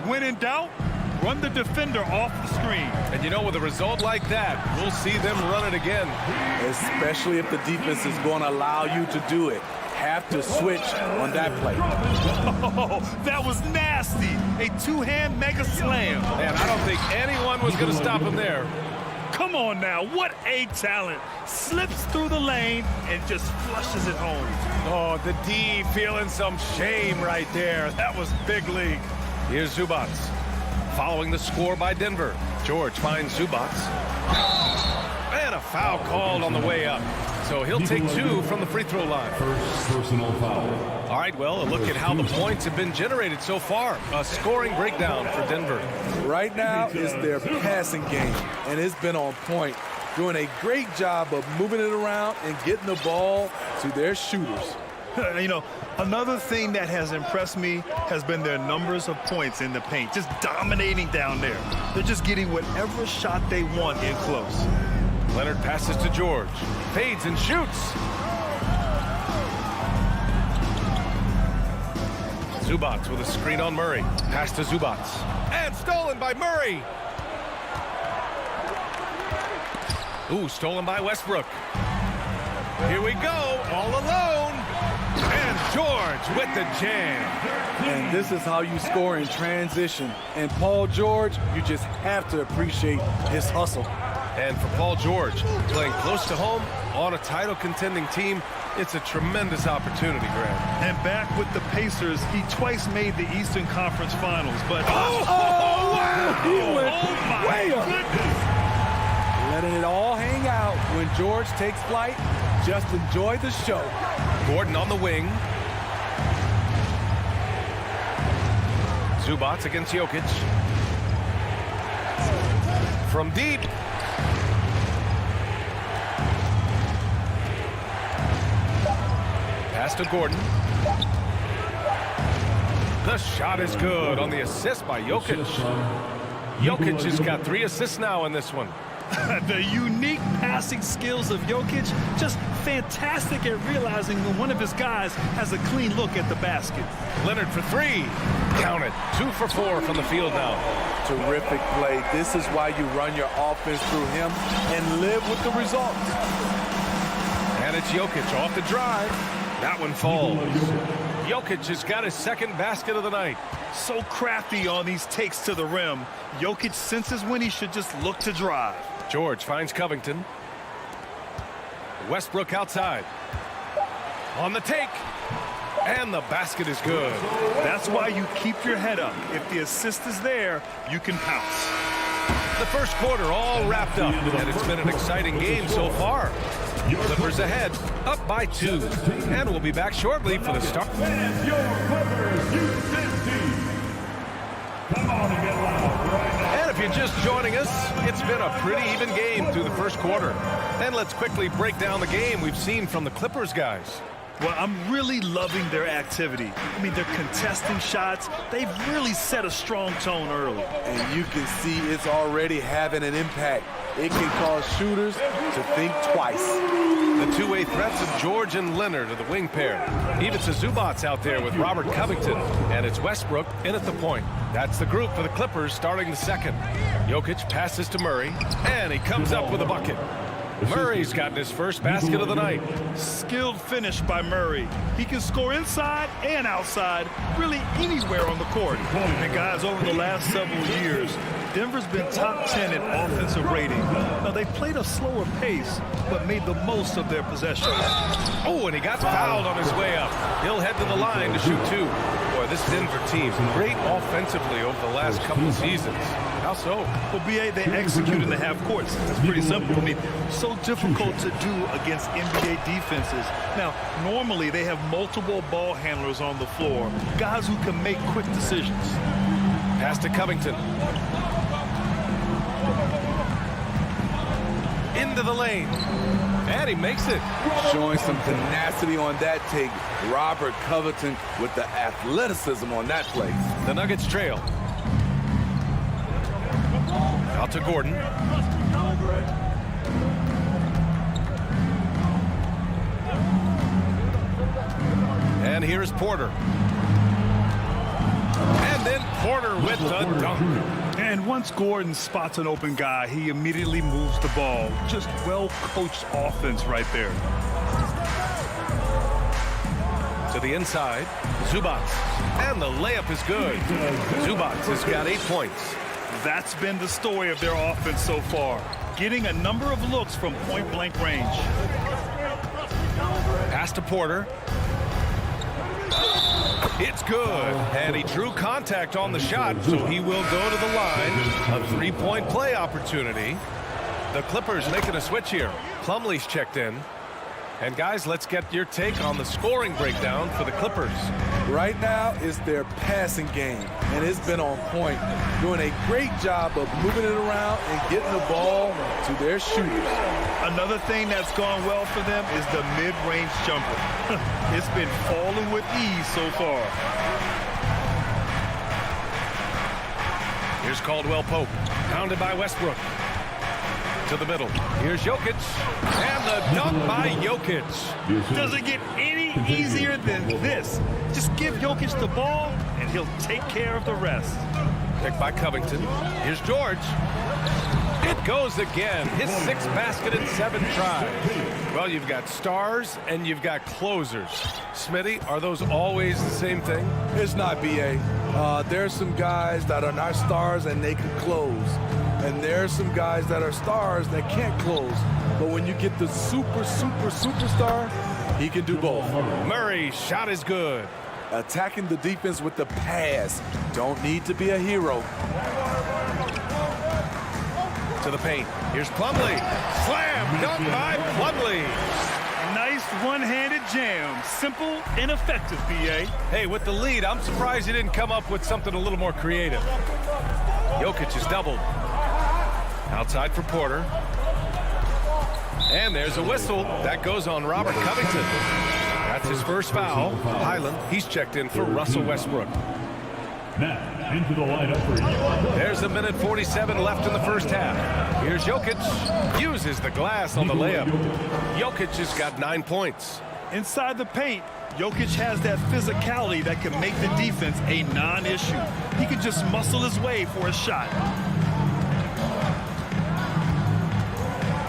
When in doubt, run the defender off the screen. And you know, with a result like that, we'll see them run it again. Especially if the defense is going to allow you to do it. Have to switch on that play. Oh, that was nasty. A two-hand mega slam. Man, I don't think anyone was going to stop him there. Come on now, what a talent. Slips through the lane and just flushes it home. Oh, the D feeling some shame right there. That was big league. Here's Zubats. Following the score by Denver. George finds Zubats. And a foul called on the way up. So he'll take 2 from the free throw line. First personal foul. All right, well, a look at how the points have been generated so far. A scoring breakdown for Denver. Right now is their passing game, and it's been on point. Doing a great job of moving it around and getting the ball to their shooters. You know, another thing that has impressed me has been their numbers of points in the paint. Just dominating down there. They're just getting whatever shot they want in close. Leonard passes to George. Fades and shoots. Zubats with a screen on Murray. Pass to Zubats. And stolen by Murray. Ooh, stolen by Westbrook. Here we go, all alone. And George with the jam. And this is how you score in transition. And Paul George, you just have to appreciate his hustle. And for Paul George, playing close to home on a title-contending team, it's a tremendous opportunity, Grant. And back with the Pacers, he twice made the Eastern Conference Finals, but... wow! He went way up. Goodness. Letting it all hang out when George takes flight. Just enjoy the show. Gordon on the wing. Zubats against Jokic. From deep. Pass to Gordon. The shot is good on the assist by Jokic. Jokic has got 3 assists now in this one. The unique passing skills of Jokic, just fantastic at realizing when one of his guys has a clean look at the basket. Leonard for 3. Count it. 2 for 4 from the field now. Terrific play. This is why you run your offense through him and live with the results. And it's Jokic off the drive. That one falls. Jokic has got his second basket of the night. So crafty on these takes to the rim. Jokic senses when he should just look to drive. George finds Covington. Westbrook outside. On the take. And the basket is good. That's why you keep your head up. If the assist is there, you can pounce. The first quarter all wrapped up, and it's been an exciting game so far. Clippers ahead, up by 2. And we'll be back shortly for the start. And if you're just joining us, it's been a pretty even game through the first quarter. And let's quickly break down the game we've seen from the Clippers guys. Well, I'm really loving their activity. I mean, they're contesting shots. They've really set a strong tone early. And you can see it's already having an impact. It can cause shooters to think twice. The two-way threats of George and Leonard are the wing pair. Even to Zubats out there with Robert Covington. And it's Westbrook in at the point. That's the group for the Clippers starting the second. Jokic passes to Murray, and he comes up with a bucket. Murray's gotten his first basket of the night. Skilled finish by Murray. He can score inside and outside, really anywhere on the court. And guys, over the last several years, Denver's been top 10 in offensive rating. Now, they played a slower pace, but made the most of their possessions. Oh, and he got fouled on his way up. He'll head to the line to shoot 2. Boy, this Denver team, great offensively over the last couple of seasons. How so? Well, BA, they execute in the half courts. It's pretty simple. I mean, so difficult to do against NBA defenses. Now, normally they have multiple ball handlers on the floor, guys who can make quick decisions. Pass to Covington. Into the lane. And he makes it. Showing some tenacity on that take. Robert Covington with the athleticism on that play. The Nuggets trail. Out to Gordon. And here's Porter. And then Porter Porter with the dunk. And once Gordon spots an open guy, he immediately moves the ball. Just well-coached offense right there. To the inside, Zubac. And the layup is good. Zubac has got 8 points. That's been the story of their offense so far. Getting a number of looks from point-blank range. Pass to Porter. It's good. And he drew contact on the shot, so he will go to the line. A 3-point play opportunity. The Clippers making a switch here. Plumlee's checked in. And guys, let's get your take on the scoring breakdown for the Clippers. Right now, it's their passing game, and it's been on point. Doing a great job of moving it around and getting the ball to their shooters. Another thing that's gone well for them is the mid-range jumper. It's been falling with ease so far. Here's Caldwell Pope, pounded by Westbrook. To the middle. Here's Jokic. And the dunk by Jokic. Doesn't get any easier than this. Just give Jokic the ball, and he'll take care of the rest. Picked by Covington. Here's George. It goes again. His 6th basket in 7 tries. Well, you've got stars and you've got closers. Smitty, are those always the same thing? It's not, B.A. There's some guys that are not stars and they can close. And there's some guys that are stars that can't close. But when you get the superstar, he can do both. Murray's shot is good. Attacking the defense with the pass. Don't need to be a hero. To the paint. Here's Plumlee. Slam dunk by Plumlee. Nice one-handed jam. Simple and effective, B.A. Hey, with the lead, I'm surprised he didn't come up with something a little more creative. Jokic is doubled. Outside for Porter. And there's a whistle. That goes on Robert Covington. That's his first foul. Highland, he's checked in for Russell Westbrook. Now, into the lineup for you. There's a minute 47 left in the first half. Here's Jokic. Uses the glass on the layup. Jokic has got 9 points. Inside the paint, Jokic has that physicality that can make the defense a non-issue. He can just muscle his way for a shot.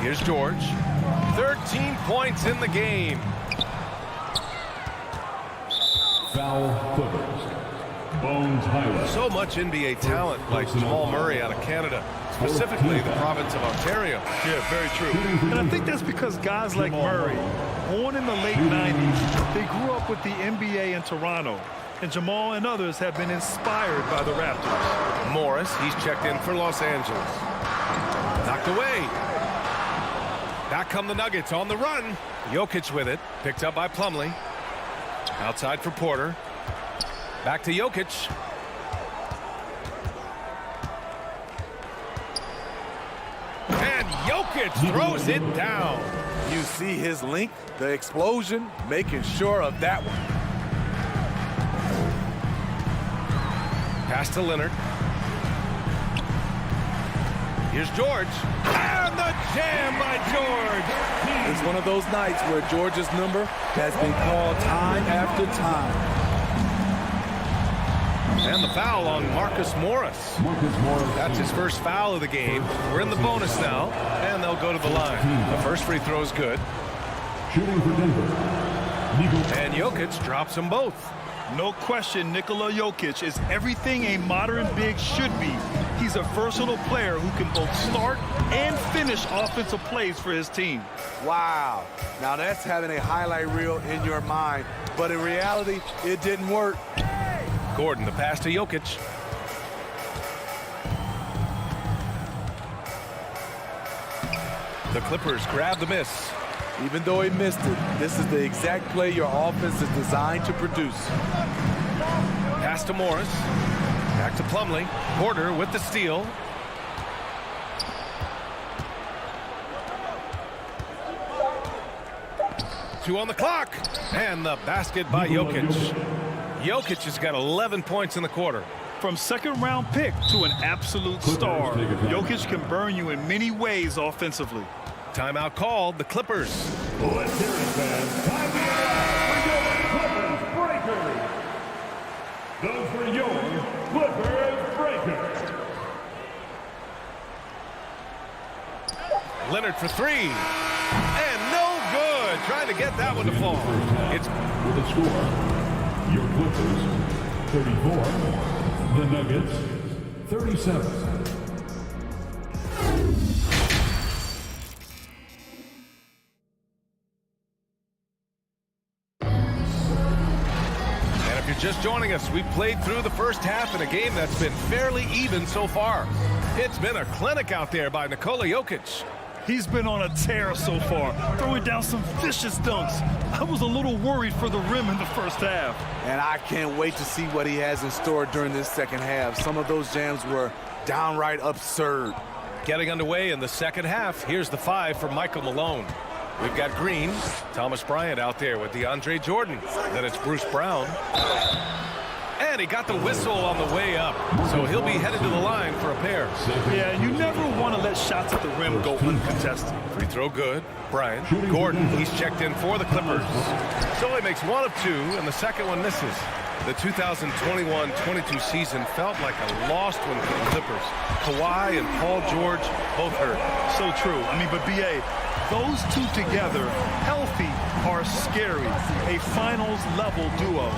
Here's George. 13 points in the game. Foul Clippers. Bones Highland. So much NBA talent like Jamal Murray out of Canada, specifically the province of Ontario. Yeah, very true. And I think that's because guys like Murray, born in the late 90s, they grew up with the NBA in Toronto. And Jamal and others have been inspired by the Raptors. Morris, he's checked in for Los Angeles. Knocked away. Back come the Nuggets on the run. Jokic with it. Picked up by Plumlee. Outside for Porter. Back to Jokic. And Jokic throws it down. You see his length, the explosion, making sure of that one. Pass to Leonard. Here's George. And the jam by George. It's one of those nights where George's number has been called time after time. And the foul on Marcus Morris. That's his first foul of the game. We're in the bonus now, and they'll go to the line. The first free throw is good. Shooting for Denver. And Jokic drops them both. No question, Nikola Jokic is everything a modern big should be. He's a versatile player who can both start and finish offensive plays for his team. Wow. Now that's having a highlight reel in your mind. But in reality, it didn't work. Gordon, the pass to Jokic. The Clippers grab the miss. Even though he missed it, this is the exact play your offense is designed to produce. Pass to Morris. Back to Plumlee. Porter with the steal. Two on the clock. And the basket by Jokic. Jokic has got 11 points in the quarter. From second-round pick to an absolute star, Jokic can burn you in many ways offensively. Timeout called. The Clippers. Let's hear it, fans. Time for your Clippers breakers. Those were your Clippers Leonard for three. And no good. Trying to get that one to fall. It's with a score. Your Clippers 34. The Nuggets 37. just joining us, we've played through the first half in a game that's been fairly even so far. It's been a clinic out there by Nikola Jokic. He's been on a tear so far, throwing down some vicious dunks. I was a little worried for the rim in the first half. And I can't wait to see what he has in store during this second half. Some of those jams were downright absurd. Getting underway in the second half, here's the 5 for Michael Malone. We've got Green, Thomas Bryant out there with DeAndre Jordan. Then it's Bruce Brown. And he got the whistle on the way up, so he'll be headed to the line for a pair. Yeah, you never want to let shots at the rim go uncontested. Free throw good. Bryant. Gordon, he's checked in for the Clippers. So he makes 1 of 2, and the second one misses. The 2021-22 season felt like a lost one for the Clippers. Kawhi and Paul George both hurt. So true. I mean, but B.A., those two together, healthy, are scary. A finals-level duo.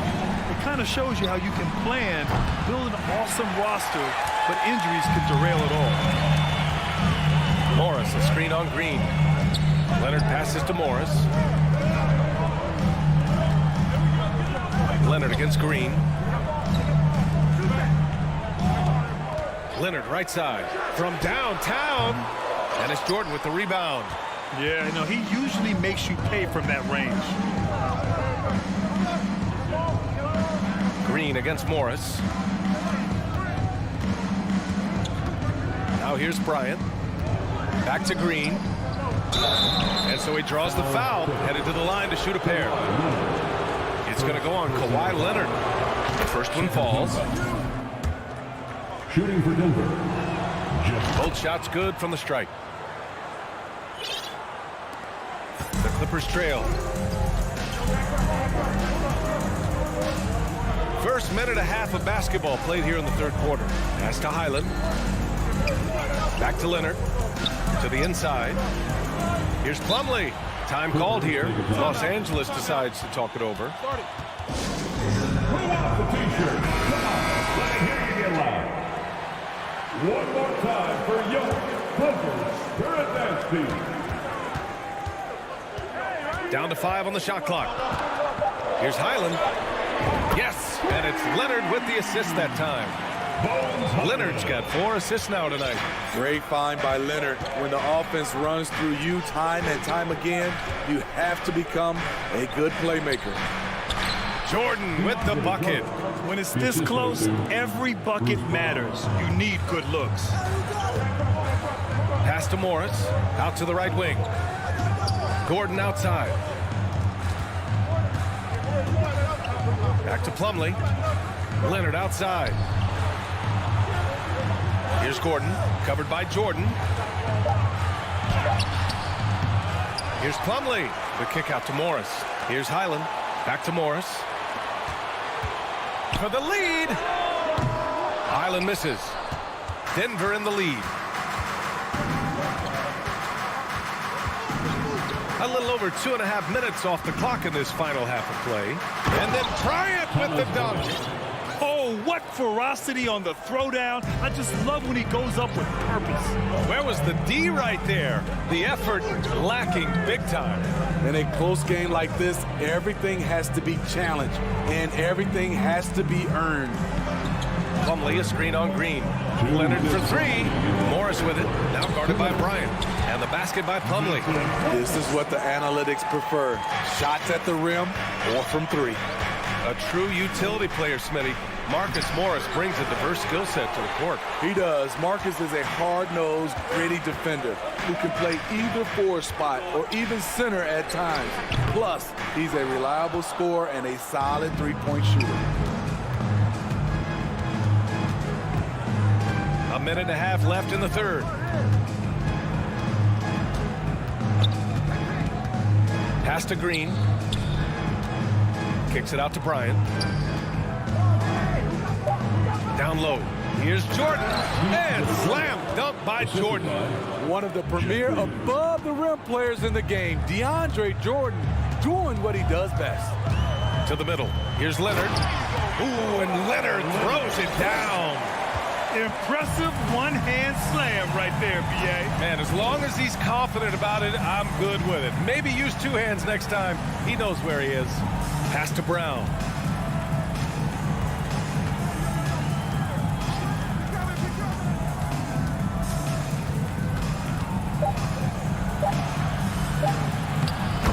It kind of shows you how you can plan, build an awesome roster, but injuries can derail it all. Morris, a screen on Green. Leonard passes to Morris. Leonard against Green. Leonard right side from downtown. And it's Jordan with the rebound. Yeah, you know, he usually makes you pay from that range. Green against Morris. Now here's Bryant. Back to Green. And so he draws the foul, headed to the line to shoot a pair. It's going to go on Kawhi Leonard. The first one falls. Shooting for Denver. Both shots good from the strike. The Clippers trail. First minute and a half of basketball played here in the third quarter. Pass to Highland. Back to Leonard. To the inside. Here's Plumlee. Time called here. Los Angeles decides to talk it over. Who wants the t-shirt? Come on, let me hear you get loud. One more time for Jokic Clippers Spirit Dance Team. Down to 5 on the shot clock. Here's Highland. Yes, and it's Leonard with the assist that time. Leonard's got 4 assists now tonight. Great find by Leonard. When the offense runs through you time and time again, you have to become a good playmaker. Jordan with the bucket. When it's this close, every bucket matters. You need good looks. Pass to Morris. Out to the right wing. Gordon outside. Back to Plumlee. Leonard outside. Here's Gordon, covered by Jordan. Here's Plumlee. The kick out to Morris. Here's Highland. Back to Morris. For the lead. Highland misses. Denver in the lead. A little over 2.5 minutes off the clock in this final half of play. And then Bryant with the dunk. Oh, what ferocity on the throwdown. I just love when he goes up with purpose. Where was the D right there? The effort lacking big time. In a close game like this, everything has to be challenged, and everything has to be earned. Plumlee, a screen on Green. Leonard for 3. Morris with it. Now guarded by Bryant. And the basket by Plumlee. This is what the analytics prefer. Shots at the rim or from 3. A true utility player, Smitty. Marcus Morris brings a diverse skill set to the court. He does. Marcus is a hard-nosed, gritty defender who can play either forward spot or even center at times. Plus, he's a reliable scorer and a solid three-point shooter. A minute and a half left in the third. Pass to Green. Kicks it out to Bryant. Down low. Here's Jordan, and slam dunk by Jordan. One of the premier above-the-rim players in the game, DeAndre Jordan, doing what he does best. To the middle. Here's Leonard. Ooh, and Leonard throws it down. Impressive one-hand slam right there, B.A. Man, as long as he's confident about it, I'm good with it. Maybe use two hands next time. He knows where he is. Pass to Brown.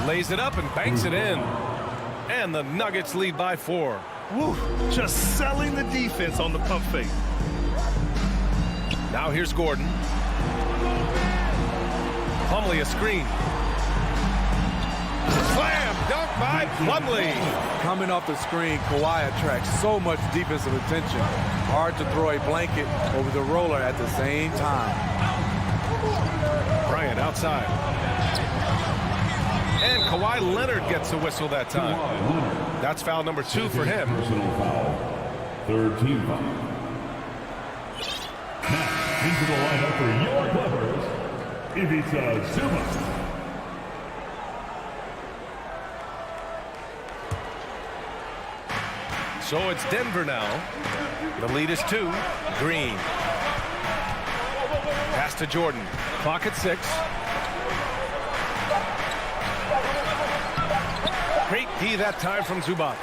Lays it up and banks it in. And the Nuggets lead by 4. Woo, just selling the defense on the pump fake. Now here's Gordon. Plumlee a screen. Slam dunk by Plumlee. Coming off the screen, Kawhi attracts so much defensive attention. Hard to throw a blanket over the roller at the same time. Bryant outside. And Kawhi Leonard gets a whistle that time. That's foul number 2 for him. Third team foul. Now, into the lineup for your Clippers, Ivica Zubac. So it's Denver now. The lead is 2. Green. Pass to Jordan. Clock at 6. Great D that time from Zubac.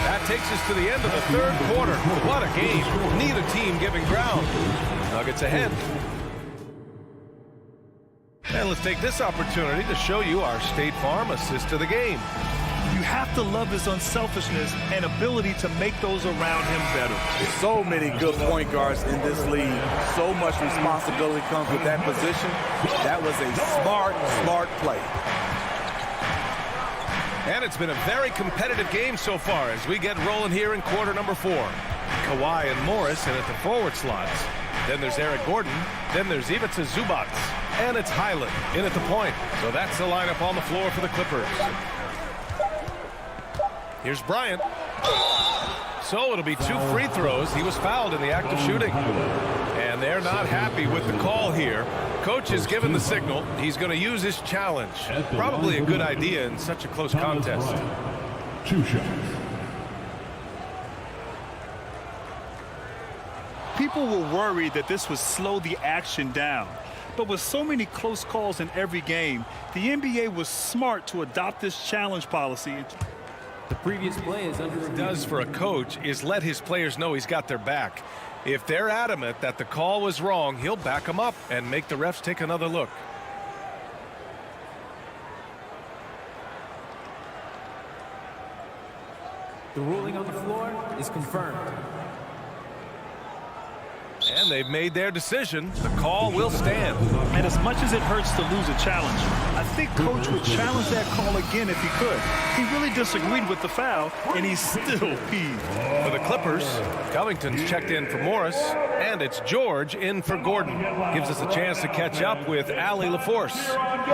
That takes us to the end of the 3rd quarter. What a game. Neither team giving ground. Nuggets ahead. And let's take this opportunity to show you our State Farm assist of the game. You have to love his unselfishness and ability to make those around him better. So many good point guards in this league. So much responsibility comes with that position. That was a smart play. And it's been a very competitive game so far as we get rolling here in quarter number 4. Kawhi and Morris in at the forward slots. Then there's Eric Gordon. Then there's Ivica Zubac. And it's Highland in at the point. So that's the lineup on the floor for the Clippers. Here's Bryant. So it'll be 2 free throws. He was fouled in the act of shooting. And they're not happy with the call here. Coach has given the signal. He's going to use his challenge. Probably a good idea in such a close contest. 2 shots. People were worried that this would slow the action down. But with so many close calls in every game, the NBA was smart to adopt this challenge policy. The previous play is under review. Does for a coach is let his players know he's got their back. If they're adamant that the call was wrong, he'll back them up and make the refs take another look. The ruling on the floor is confirmed. And they've made their decision. The call will stand. And as much as it hurts to lose a challenge, I think Coach would challenge that call again if he could. He really disagreed with the foul, and he's still peeved. For the Clippers, Covington's checked in for Morris, and it's George in for Gordon. Gives us a chance to catch up with Allie LaForce.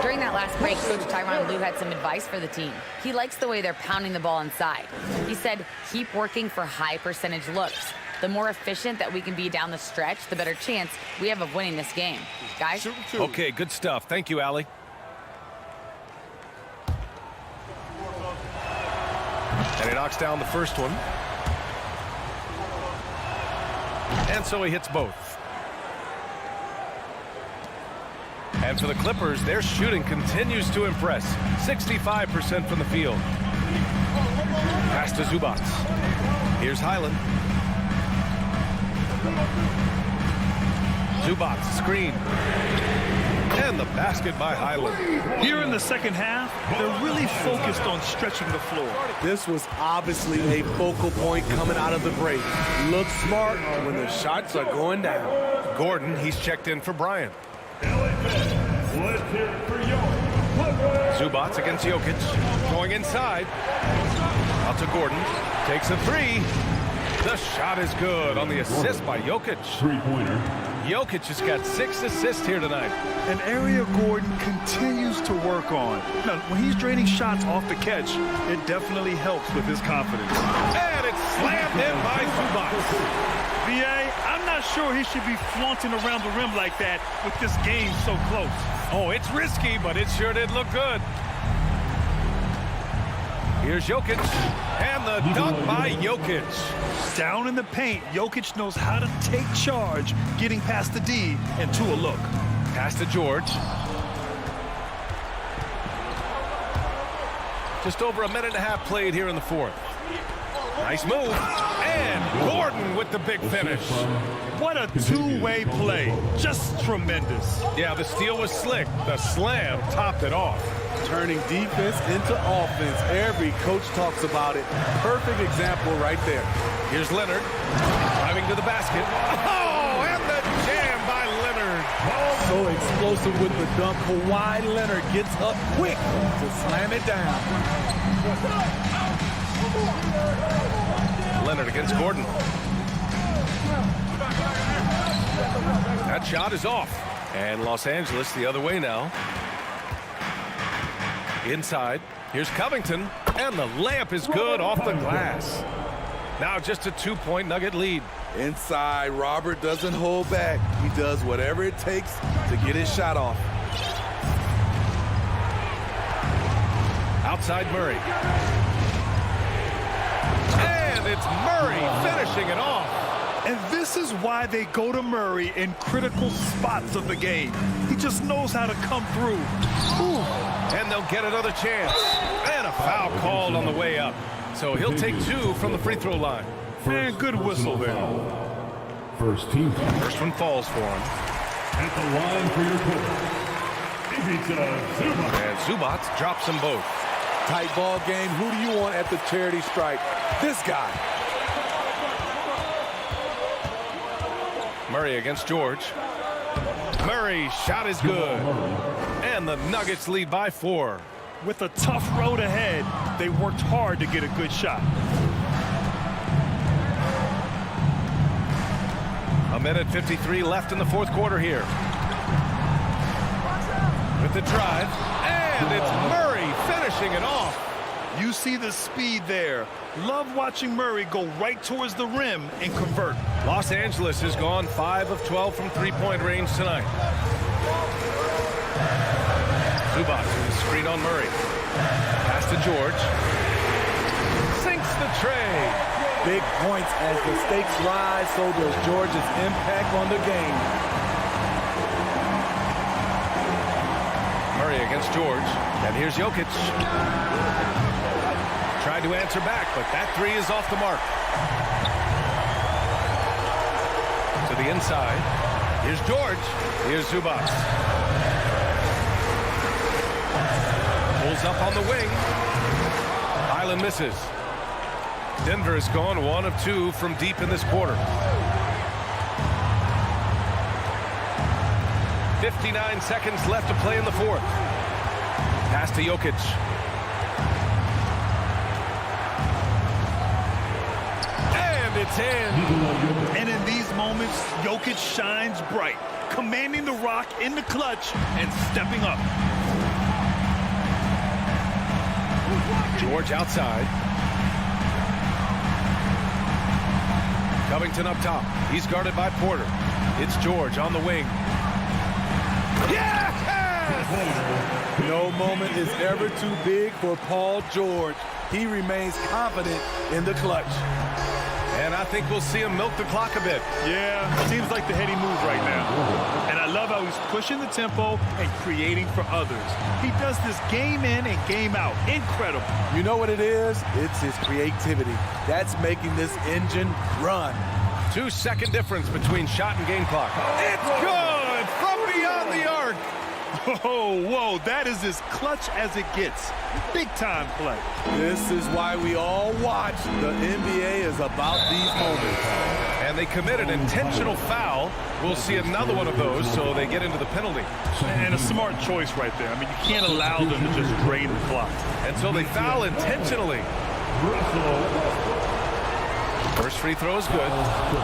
During that last break, Coach Tyronn Lue had some advice for the team. He likes the way they're pounding the ball inside. He said, keep working for high percentage looks. The more efficient that we can be down the stretch, the better chance we have of winning this game. Guys? Okay, good stuff. Thank you, Allie. And he knocks down the first one. And so he hits both. And for the Clippers, their shooting continues to impress. 65% from the field. Pass to Zubac. Here's Highland. Zubac, screen. And the basket by Highland. Here in the second half, they're really focused on stretching the floor. This was obviously a focal point coming out of the break. Look smart when the shots are going down. Gordon, he's checked in for Bryant. Zubac against Jokic. Going inside. Out to Gordon. Takes a 3. The shot is good on the assist by Jokic. Three-pointer. Jokic has got 6 assists here tonight. An area Gordon continues to work on. Now, when he's draining shots off the catch, it definitely helps with his confidence. And it's slammed in by Zubac. VA, I'm not sure he should be flaunting around the rim like that with this game so close. Oh, it's risky, but it sure did look good. Here's Jokic, and the dunk by Jokic. Down in the paint, Jokic knows how to take charge, getting past the D and to a look. Pass to George. Just over a minute and a half played here in the fourth. Nice move. And Gordon with the big finish. What a two-way play. Just tremendous. Yeah, the steal was slick. The slam topped it off. Turning defense into offense. Every coach talks about it. Perfect example right there. Here's Leonard driving to the basket. Oh, and the jam by Leonard. So explosive with the dunk. Kawhi Leonard gets up quick to slam it down. Leonard against Gordon. That shot is off. And Los Angeles the other way now. Inside, here's Covington, and the layup is good off the glass. Now just a 2-point Nugget lead. Inside, Robert doesn't hold back. He does whatever it takes to get his shot off. Outside Murray. And it's Murray finishing it off. And this is why they go to Murray in critical spots of the game. He just knows how to come through. Ooh. And they'll get another chance. And a foul called on the way up. So he'll take 2 from the free throw line. And good whistle there. First team. First one falls for him. At the line for your quarter. And Zubac drops them both. Tight ball game. Who do you want at the charity stripe? This guy. Murray against George. Murray shot is good. And the Nuggets lead by 4. With a tough road ahead, they worked hard to get a good shot. A minute 53 left in the fourth quarter here. With the drive, and it's Murray finishing it off. You see the speed there. Love watching Murray go right towards the rim and convert. Los Angeles has gone 5 of 12 from three-point range tonight. Zubac with a screen on Murray. Pass to George. Sinks the tray. Big points as the stakes rise, so does George's impact on the game. Murray against George. And here's Jokic. Tried to answer back, but that 3 is off the mark. To the inside. Here's George. Here's Zubac. Pulls up on the wing. Island misses. Denver has gone 1 of 2 from deep in this quarter. 59 seconds left to play in the fourth. Pass to Jokic. And it's in. And in these moments, Jokic shines bright, commanding the rock in the clutch and stepping up. George outside. Covington up top. He's guarded by Porter. It's George on the wing. Yes! No moment is ever too big for Paul George. He remains confident in the clutch. And I think we'll see him milk the clock a bit. Yeah, seems like the heady move right now. And I love how he's pushing the tempo and creating for others. He does this game in and game out. Incredible. You know what it is? It's his creativity. That's making this engine run. 2-second difference between shot and game clock. It's good from beyond the arc. Oh, whoa, that is as clutch as it gets. Big time play. This is why we all watch. The NBA is about these moments. And they commit an intentional foul. We'll see another one of those, so they get into the penalty. And a smart choice right there. I mean, you can't allow them to just drain the clock. And so they foul intentionally. First free throw is good,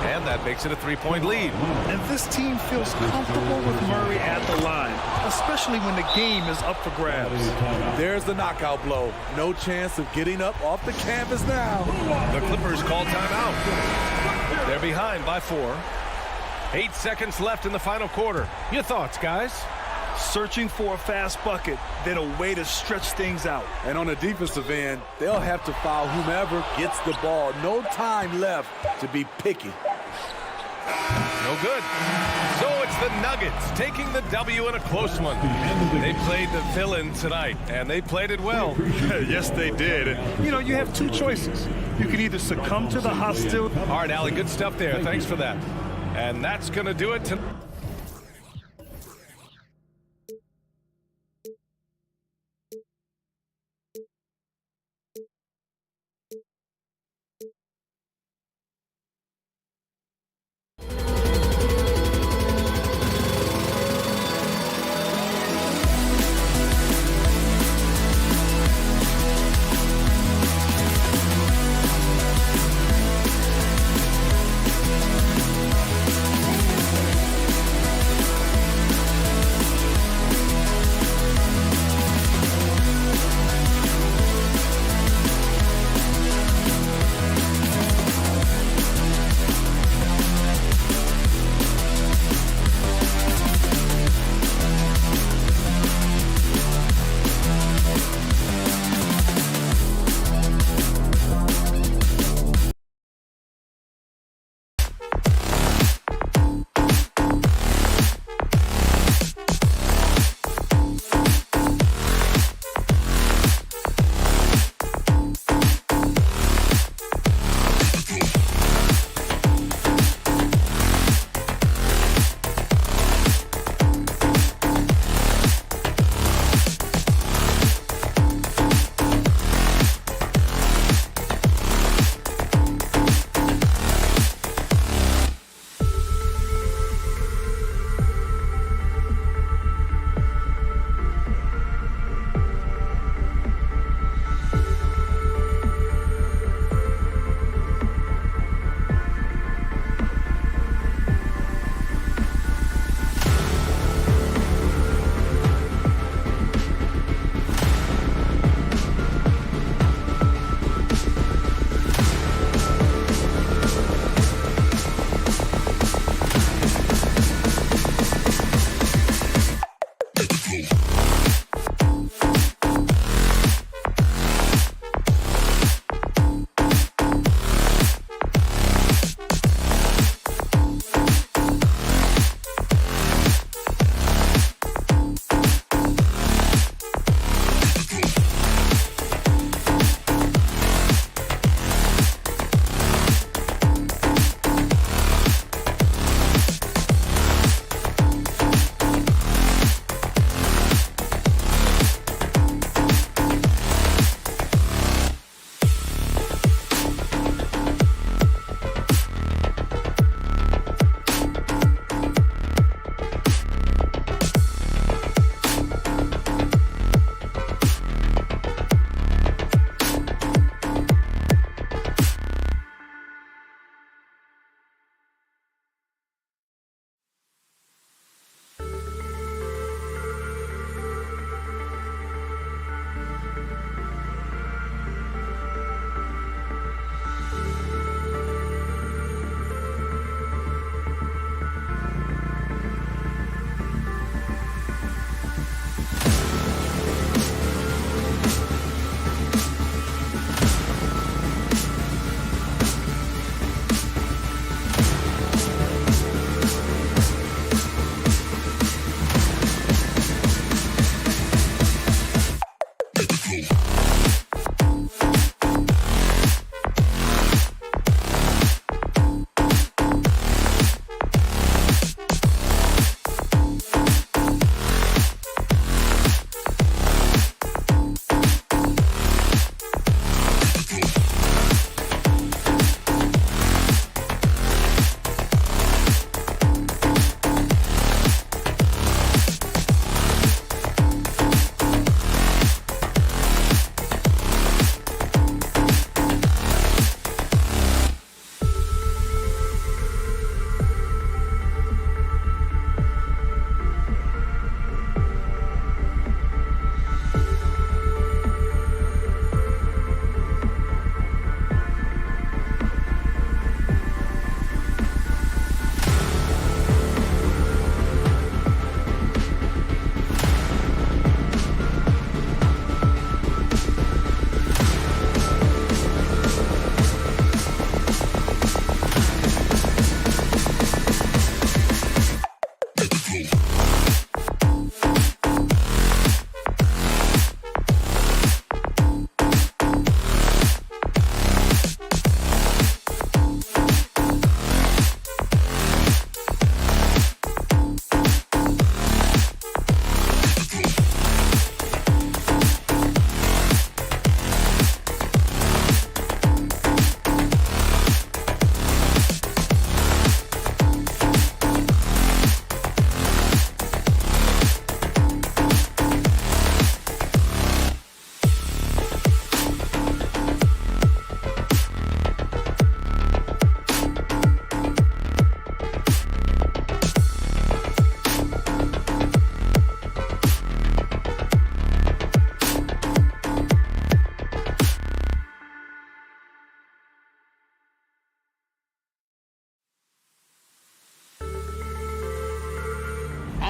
and that makes it a 3-point lead. And this team feels comfortable with Murray at the line, especially when the game is up for grabs. There's the knockout blow. No chance of getting up off the canvas now. The Clippers call timeout. They're behind by 4. 8 seconds left in the final quarter. Your thoughts, guys? Searching for a fast bucket, then a way to stretch things out. And on the defensive end, they'll have to foul whomever gets the ball. No time left to be picky. No good. So it's the Nuggets taking the W in a close one. They played the villain tonight, and they played it well. Yes, they did. And, you know, you have two choices. You can either succumb to the hostility. All right, Allie, good stuff there. Thanks for that. And that's going to do it tonight.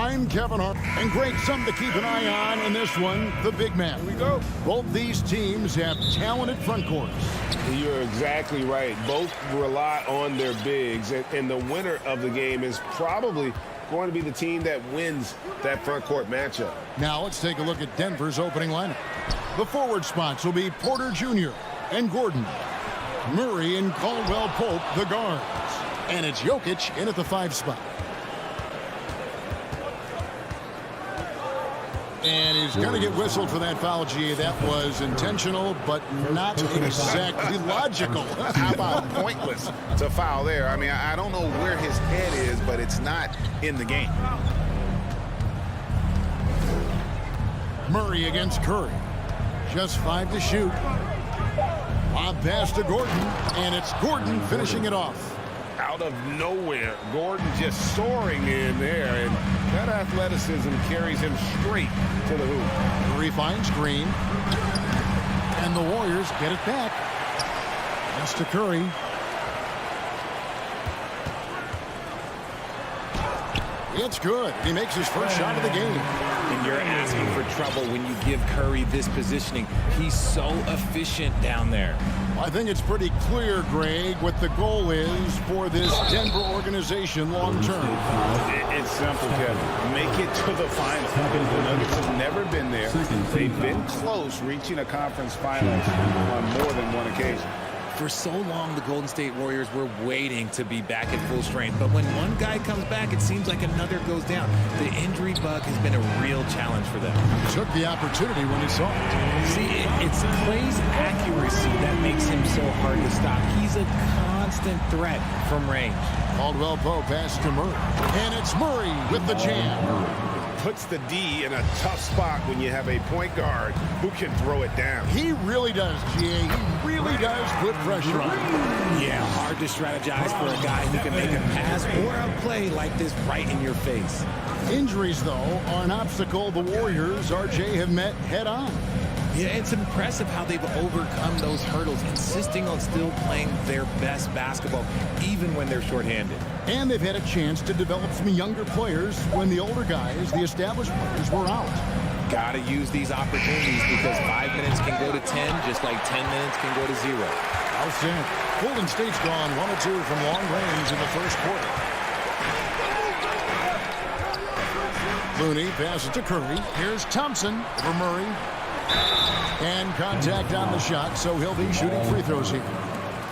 I'm Kevin Hart. And Greg, something to keep an eye on in this one, the big man. Here we go. Both these teams have talented front courts. You're exactly right. Both rely on their bigs, and the winner of the game is probably going to be the team that wins that front court matchup. Now let's take a look at Denver's opening lineup. The forward spots will be Porter Jr. and Gordon. Murray and Caldwell Pope, the guards. And it's Jokic in at the 5 spot. And he's going to get whistled for that foul, G. That was intentional, but not exactly logical. How about pointless to foul there? I mean, I don't know where his head is, but it's not in the game. Murray against Curry. Just 5 to shoot. Lob pass to Gordon, and it's Gordon finishing it off. Out of nowhere, Gordon just soaring in there, and that athleticism carries him straight to the hoop. Murray finds Green, and the Warriors get it back. Pass to Curry. It's good. He makes his first shot of the game. And you're asking for trouble when you give Curry this positioning. He's so efficient down there. I think it's pretty clear, Greg, what the goal is for this Denver organization long term. It's simple, Kevin. Make it to the finals. The Nuggets have never been there. They've been close reaching a conference finals on more than one occasion. For so long, the Golden State Warriors were waiting to be back at full strength. But when one guy comes back, it seems like another goes down. The injury bug has been a real challenge for them. Took the opportunity when he saw it. See, it's Clay's accuracy that makes him so hard to stop. He's a constant threat from range. Caldwell Pope pass to Murray. And it's Murray with the jam. Puts the D in a tough spot when you have a point guard who can throw it down. He really does, GA. He really does put pressure on him. Yeah, hard to strategize for a guy who can make a pass or a play like this right in your face. Injuries, though, are an obstacle the Warriors, RJ, have met head-on. Yeah, it's impressive how they've overcome those hurdles, insisting on still playing their best basketball, even when they're shorthanded. And they've had a chance to develop some younger players when the older guys, the established players, were out. Gotta use these opportunities because 5 minutes can go to 10, just like 10 minutes can go to 0. I'll say Golden State's gone 1 or 2 from long range in the first quarter. Looney passes to Curry. Here's Thompson over Murray. And contact on the shot, so he'll be shooting free throws here.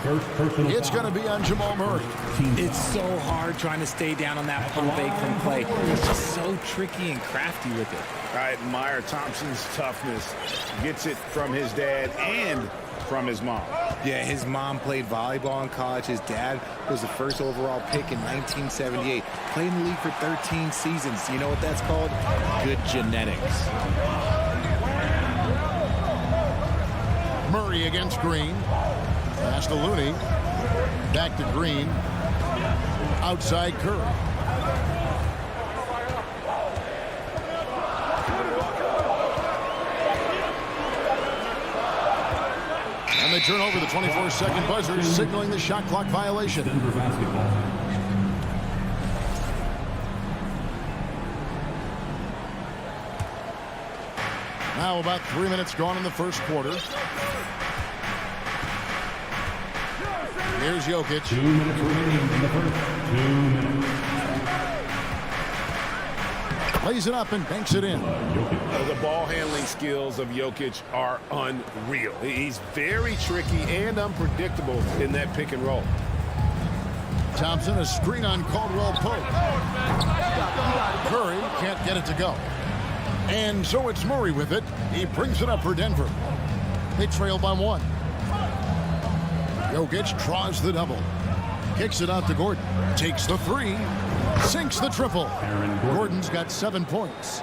It's going to be on Jamal Murray. It's so hard trying to stay down on that pump fake from Clay. He's just so tricky and crafty with it. I admire Thompson's toughness. Gets it from his dad and from his mom. Yeah, his mom played volleyball in college. His dad was the first overall pick in 1978. Played in the league for 13 seasons. You know what that's called? Good genetics. Murray against Green. Pass to Looney. Back to Green. Outside Curry. And they turn over the 24-second buzzer, signaling the shot clock violation. Now about 3 minutes gone in the first quarter. Here's Jokic. 2 minutes remaining in the first. 2 minutes. Plays it up and banks it in. The ball handling skills of Jokic are unreal. He's very tricky and unpredictable in that pick and roll. Thompson, a screen on Caldwell Pope. Curry can't get it to go. And so it's Murray with it. He brings it up for Denver. They trail by 1. Jokic draws the double. Kicks it out to Gordon. Takes the 3. Sinks the triple. Gordon's got 7 points.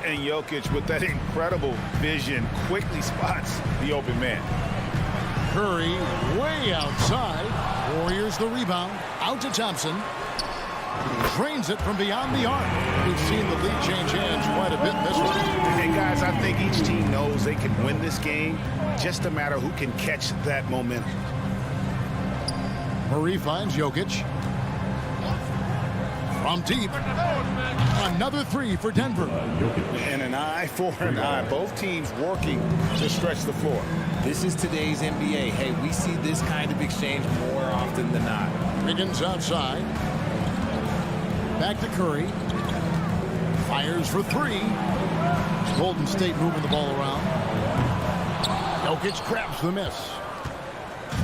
And Jokic, with that incredible vision, quickly spots the open man. Curry way outside. Warriors the rebound. Out to Thompson. Drains it from beyond the arc. We've seen the lead change hands quite a bit in this one. And guys, I think each team knows they can win this game. Just a matter who can catch that momentum. Murray finds Jokic. From deep, another three for Denver. And an eye for an eye. Both teams working to stretch the floor. This is today's NBA. Hey, we see this kind of exchange more often than not. Wiggins outside. Back to Curry. Fires for three. Golden State moving the ball around. Jokic grabs the miss.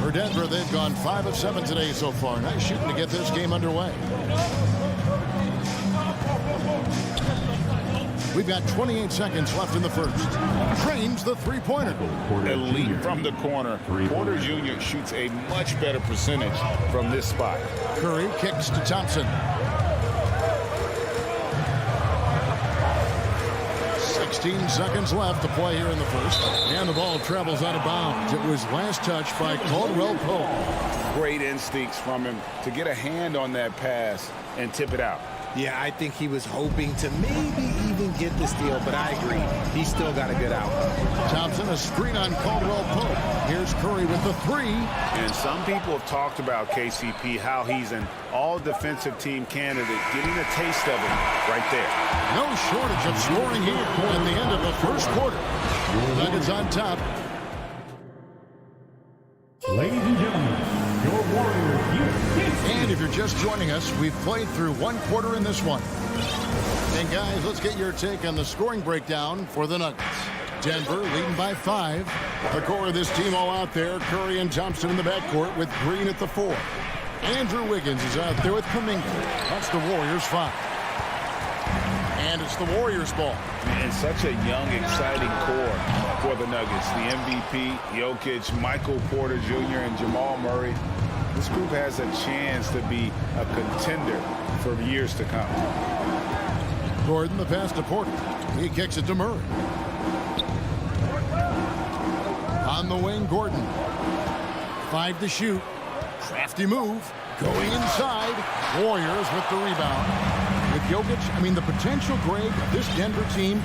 For Denver, they've gone 5 of 7 today so far. Nice shooting to get this game underway. We've got 28 seconds left in the first. Drains the three-pointer. Elite from the corner. Porter Jr. shoots a much better percentage from this spot. Curry kicks to Thompson. 16 seconds left to play here in the first. And the ball travels out of bounds. It was last touched by Caldwell Pope. Great instincts from him to get a hand on that pass and tip it out. Yeah, I think he was hoping to maybe even get the steal, but I agree. He's still got a good out. Thompson, a screen on Caldwell Pope. Here's Curry with the three. And some people have talked about KCP, how he's an all-defensive team candidate, getting a taste of it right there. No shortage of scoring here at the end of the first quarter. Nuggets on top. Ladies and gentlemen, your Warriors here. And if you're just joining us, we've played through one quarter in this one. And guys, let's get your take on the scoring breakdown for the Nuggets. Denver leading by 5. The core of this team all out there. Curry and Thompson in the backcourt with Green at the 4. Andrew Wiggins is out there with Kuminga. That's the Warriors 5. And it's the Warriors ball. And such a young, exciting core for the Nuggets. The MVP, Jokic, Michael Porter Jr., and Jamal Murray. This group has a chance to be a contender for years to come. Gordon, the pass to Porter. He kicks it to Murray. On the wing, Gordon. 5 to shoot. Crafty move. Going inside. Warriors with the rebound. With Jokic, the potential, Greg, of this Denver team,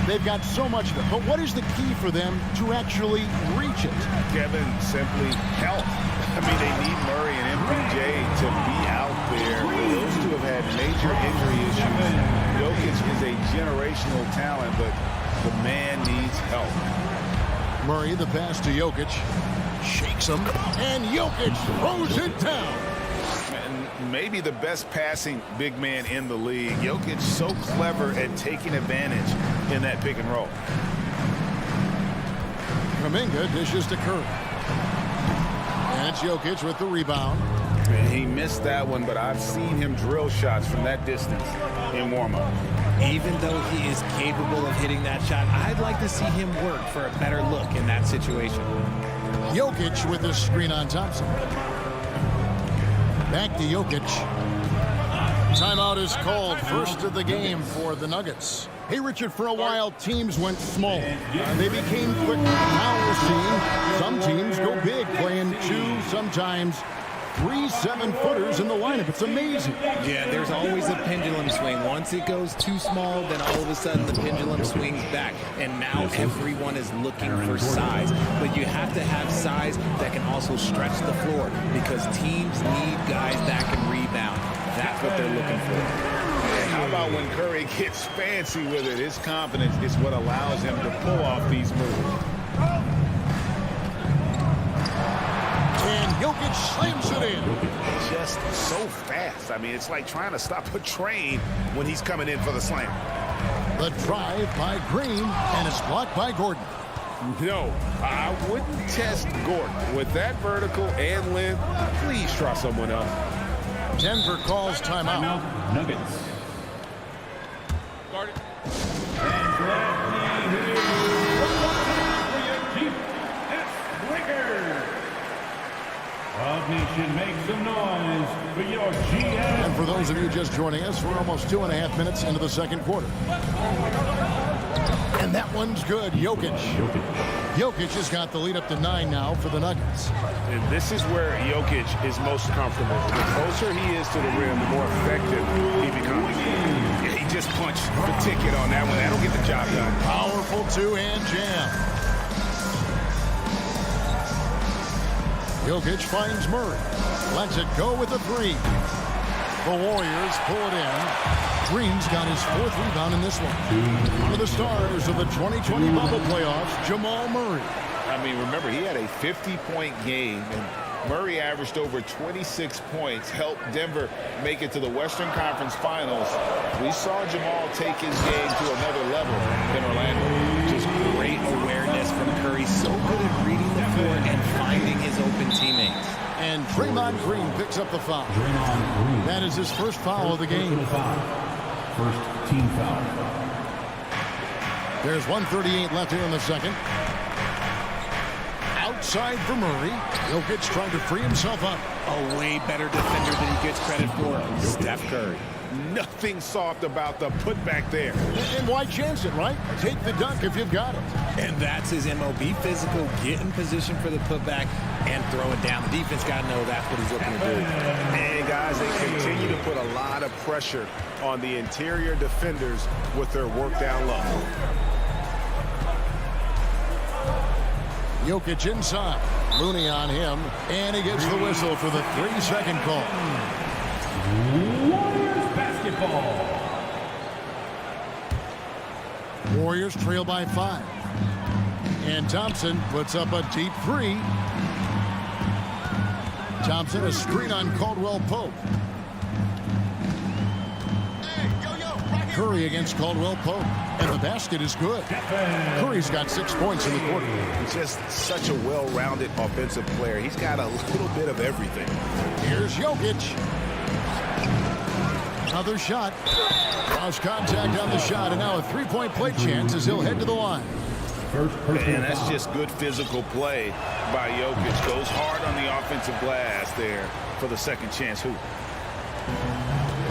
they've got so much of it. But what is the key for them to actually reach it? Kevin, simply health. They need Murray and MPJ to be out there. Those two have had major injury issues. Jokic is a generational talent, but the man needs help. Murray, the pass to Jokic. Shakes him, and Jokic throws it down. And maybe the best passing big man in the league. Jokic so clever at taking advantage in that pick and roll. Kuminga dishes to Curry. And it's Jokic with the rebound. And he missed that one, but I've seen him drill shots from that distance in warm-up. Even though he is capable of hitting that shot, I'd like to see him work for a better look in that situation. Jokic with the screen on Thompson. Back to Jokic. Timeout is called. First of the game for the Nuggets. Hey, Richard, for a while, teams went small. They became quick. Now we're seeing some teams go big, playing 2, sometimes 3 7-footers in the lineup. It's amazing. Yeah, there's always a pendulum swing. Once it goes too small, then all of a sudden the pendulum swings back. And now everyone is looking for size. But you have to have size that can also stretch the floor because teams need guys that can rebound. That's what they're looking for. How about when Curry gets fancy with it? His confidence is what allows him to pull off these moves. And Jokic slams it in. Just so fast. It's like trying to stop a train when he's coming in for the slam. The drive by Green, and it's blocked by Gordon. No, I wouldn't test Gordon. With that vertical and length, please try someone else. Denver calls timeout. Nuggets. Nation, make some noise for your GM. And for those of you just joining us, we're almost 2.5 minutes into the second quarter. And that one's good. Jokic has got the lead up to 9 now for the Nuggets. And this is where Jokic is most comfortable. The closer he is to the rim, the more effective he becomes. Yeah, he just punched the ticket on that one. That'll get the job done. Powerful two-hand jam. Jokic finds Murray. Lets it go with a 3. The Warriors pull it in. Green's got his 4th rebound in this one. One of the stars of the 2020 bubble playoffs, Jamal Murray. I mean, remember, he had a 50-point game, and Murray averaged over 26 points, helped Denver make it to the Western Conference Finals. We saw Jamal take his game to another level in Orlando. Just great awareness from Curry. So good at reading the floor and finding his open teammates. And Draymond Green picks up the foul. That is his first foul of the game. First team foul. There's 1:38 left here in the second. Outside for Murray. Jokic trying to free himself up. A way better defender than he gets credit for. Steph Curry. Nothing soft about the putback there. And why chance it, right? Take the dunk if you've got it. And that's his MO. Be physical, get in position for the putback, and throw it down. The defense got to know that's what he's looking to do. And guys, they continue to put a lot of pressure on the interior defenders with their work down low. Jokic inside. Looney on him, and he gets the whistle for the 3-second call. Warriors basketball. Warriors trail by 5. And Thompson puts up a deep 3. Thompson, a screen on Caldwell Pope. Curry against Caldwell Pope. And the basket is good. Curry's got 6 points in the quarter. He's just such a well-rounded offensive player. He's got a little bit of everything. Here's Jokic. Another shot. Lost contact on the shot, and now a 3-point play chance as he'll head to the line. And that's just good physical play by Jokic. Goes hard on the offensive glass there for the second chance hoop.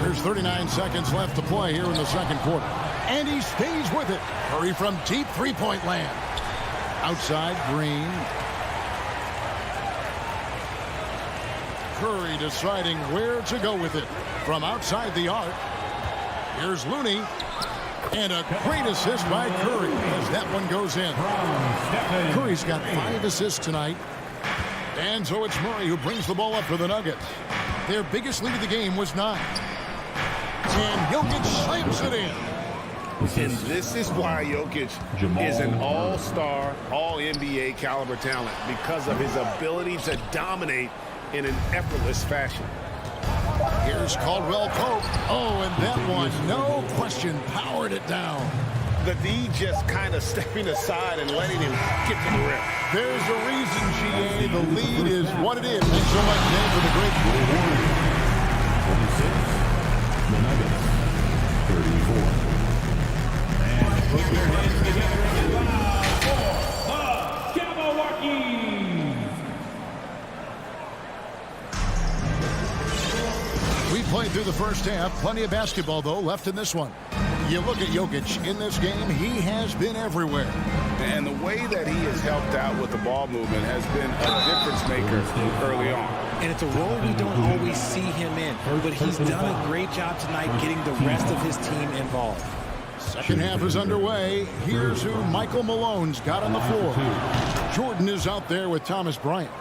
There's 39 seconds left to play here in the second quarter. And he stays with it. Curry from deep 3-point land. Outside, Green. Curry deciding where to go with it. From outside the arc. Here's Looney. And a great assist by Curry as that one goes in. Curry's got 5 assists tonight. And so it's Murray who brings the ball up for the Nuggets. Their biggest lead of the game was 9. And Jokic slams it in. And this is why Jokic is an all-star, all-NBA caliber talent, because of his ability to dominate in an effortless fashion. Here's Caldwell Pope. Oh, and that one, no question, powered it down. The D just kind of stepping aside and letting him get to the rim. There's a reason, GA. The lead is what it is. Thanks so much, Dave, for the great goal. 26. The Nuggets. 34. And put your hands together and loud for the Jabberwockies. We played through the first half. Plenty of basketball, though, left in this one. You look at Jokic in this game, he has been everywhere. And the way that he has helped out with the ball movement has been a difference maker early on. And it's a role we don't always see him in, but he's done a great job tonight getting the rest of his team involved. Second half is underway. Here's who Michael Malone's got on the floor. Jordan is out there with Thomas Bryant.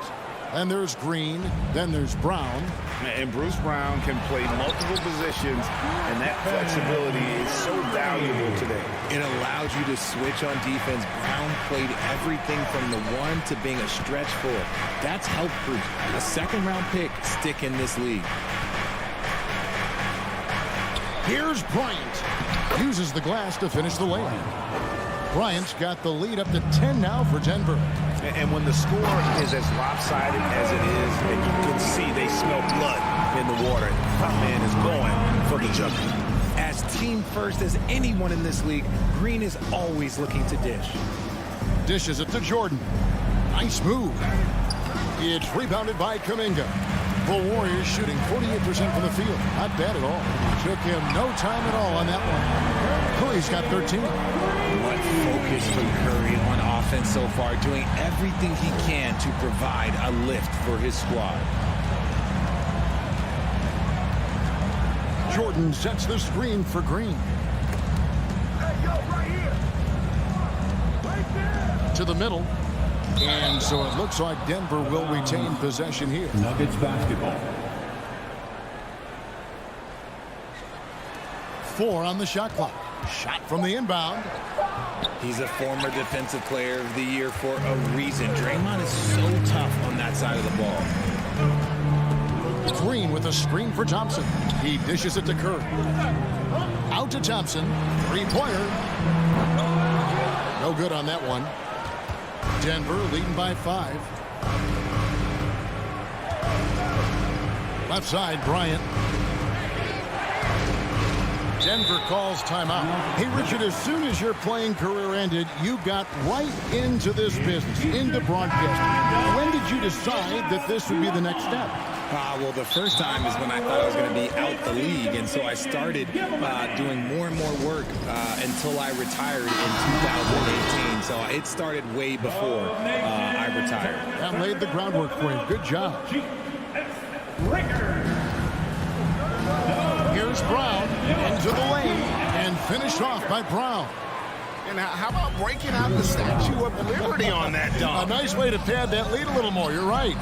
Then there's Green. Then there's Brown. And Bruce Brown can play multiple positions, and that flexibility is so valuable today. It allows you to switch on defense. Brown played everything from the 1 to being a stretch 4. That's helped Bruce, a second-round pick, stick in this league. Here's Bryant. Uses the glass to finish the layup. Bryant's got the lead up to 10 now for Denver. And when the score is as lopsided as it is, and you can see they smell blood in the water, the front man is going for the jumper. As team first as anyone in this league, Green is always looking to dish. Dishes it to Jordan. Nice move. It's rebounded by Kuminga. The Warriors shooting 48% from the field. Not bad at all. Took him no time at all on that one. Curry's got 13. What focus from Curry on offense so far, doing everything he can to provide a lift for his squad. Jordan sets the screen for Green. To the middle. And so it looks like Denver will retain possession here. Nuggets basketball. 4 on the shot clock. Shot from the inbound. He's a former Defensive Player of the Year for a reason. Draymond is so tough on that side of the ball. Green with a screen for Thompson. He dishes it to Curry. Out to Thompson. Three-pointer. No good on that one. Denver leading by 5. Left side, Bryant. Denver calls timeout. Hey, Richard, as soon as your playing career ended, you got right into this business, into broadcasting. When did you decide that this would be the next step? Well, the first time is when I thought I was going to be out the league, and so I started doing more and more work until I retired in 2018. So it started way before I retired. That laid the groundwork for you. Good job. Here's Brown into the lane and finished off by Brown. And how about breaking out the Statue of Liberty on that dunk? A nice way to pad that lead a little more. You're right.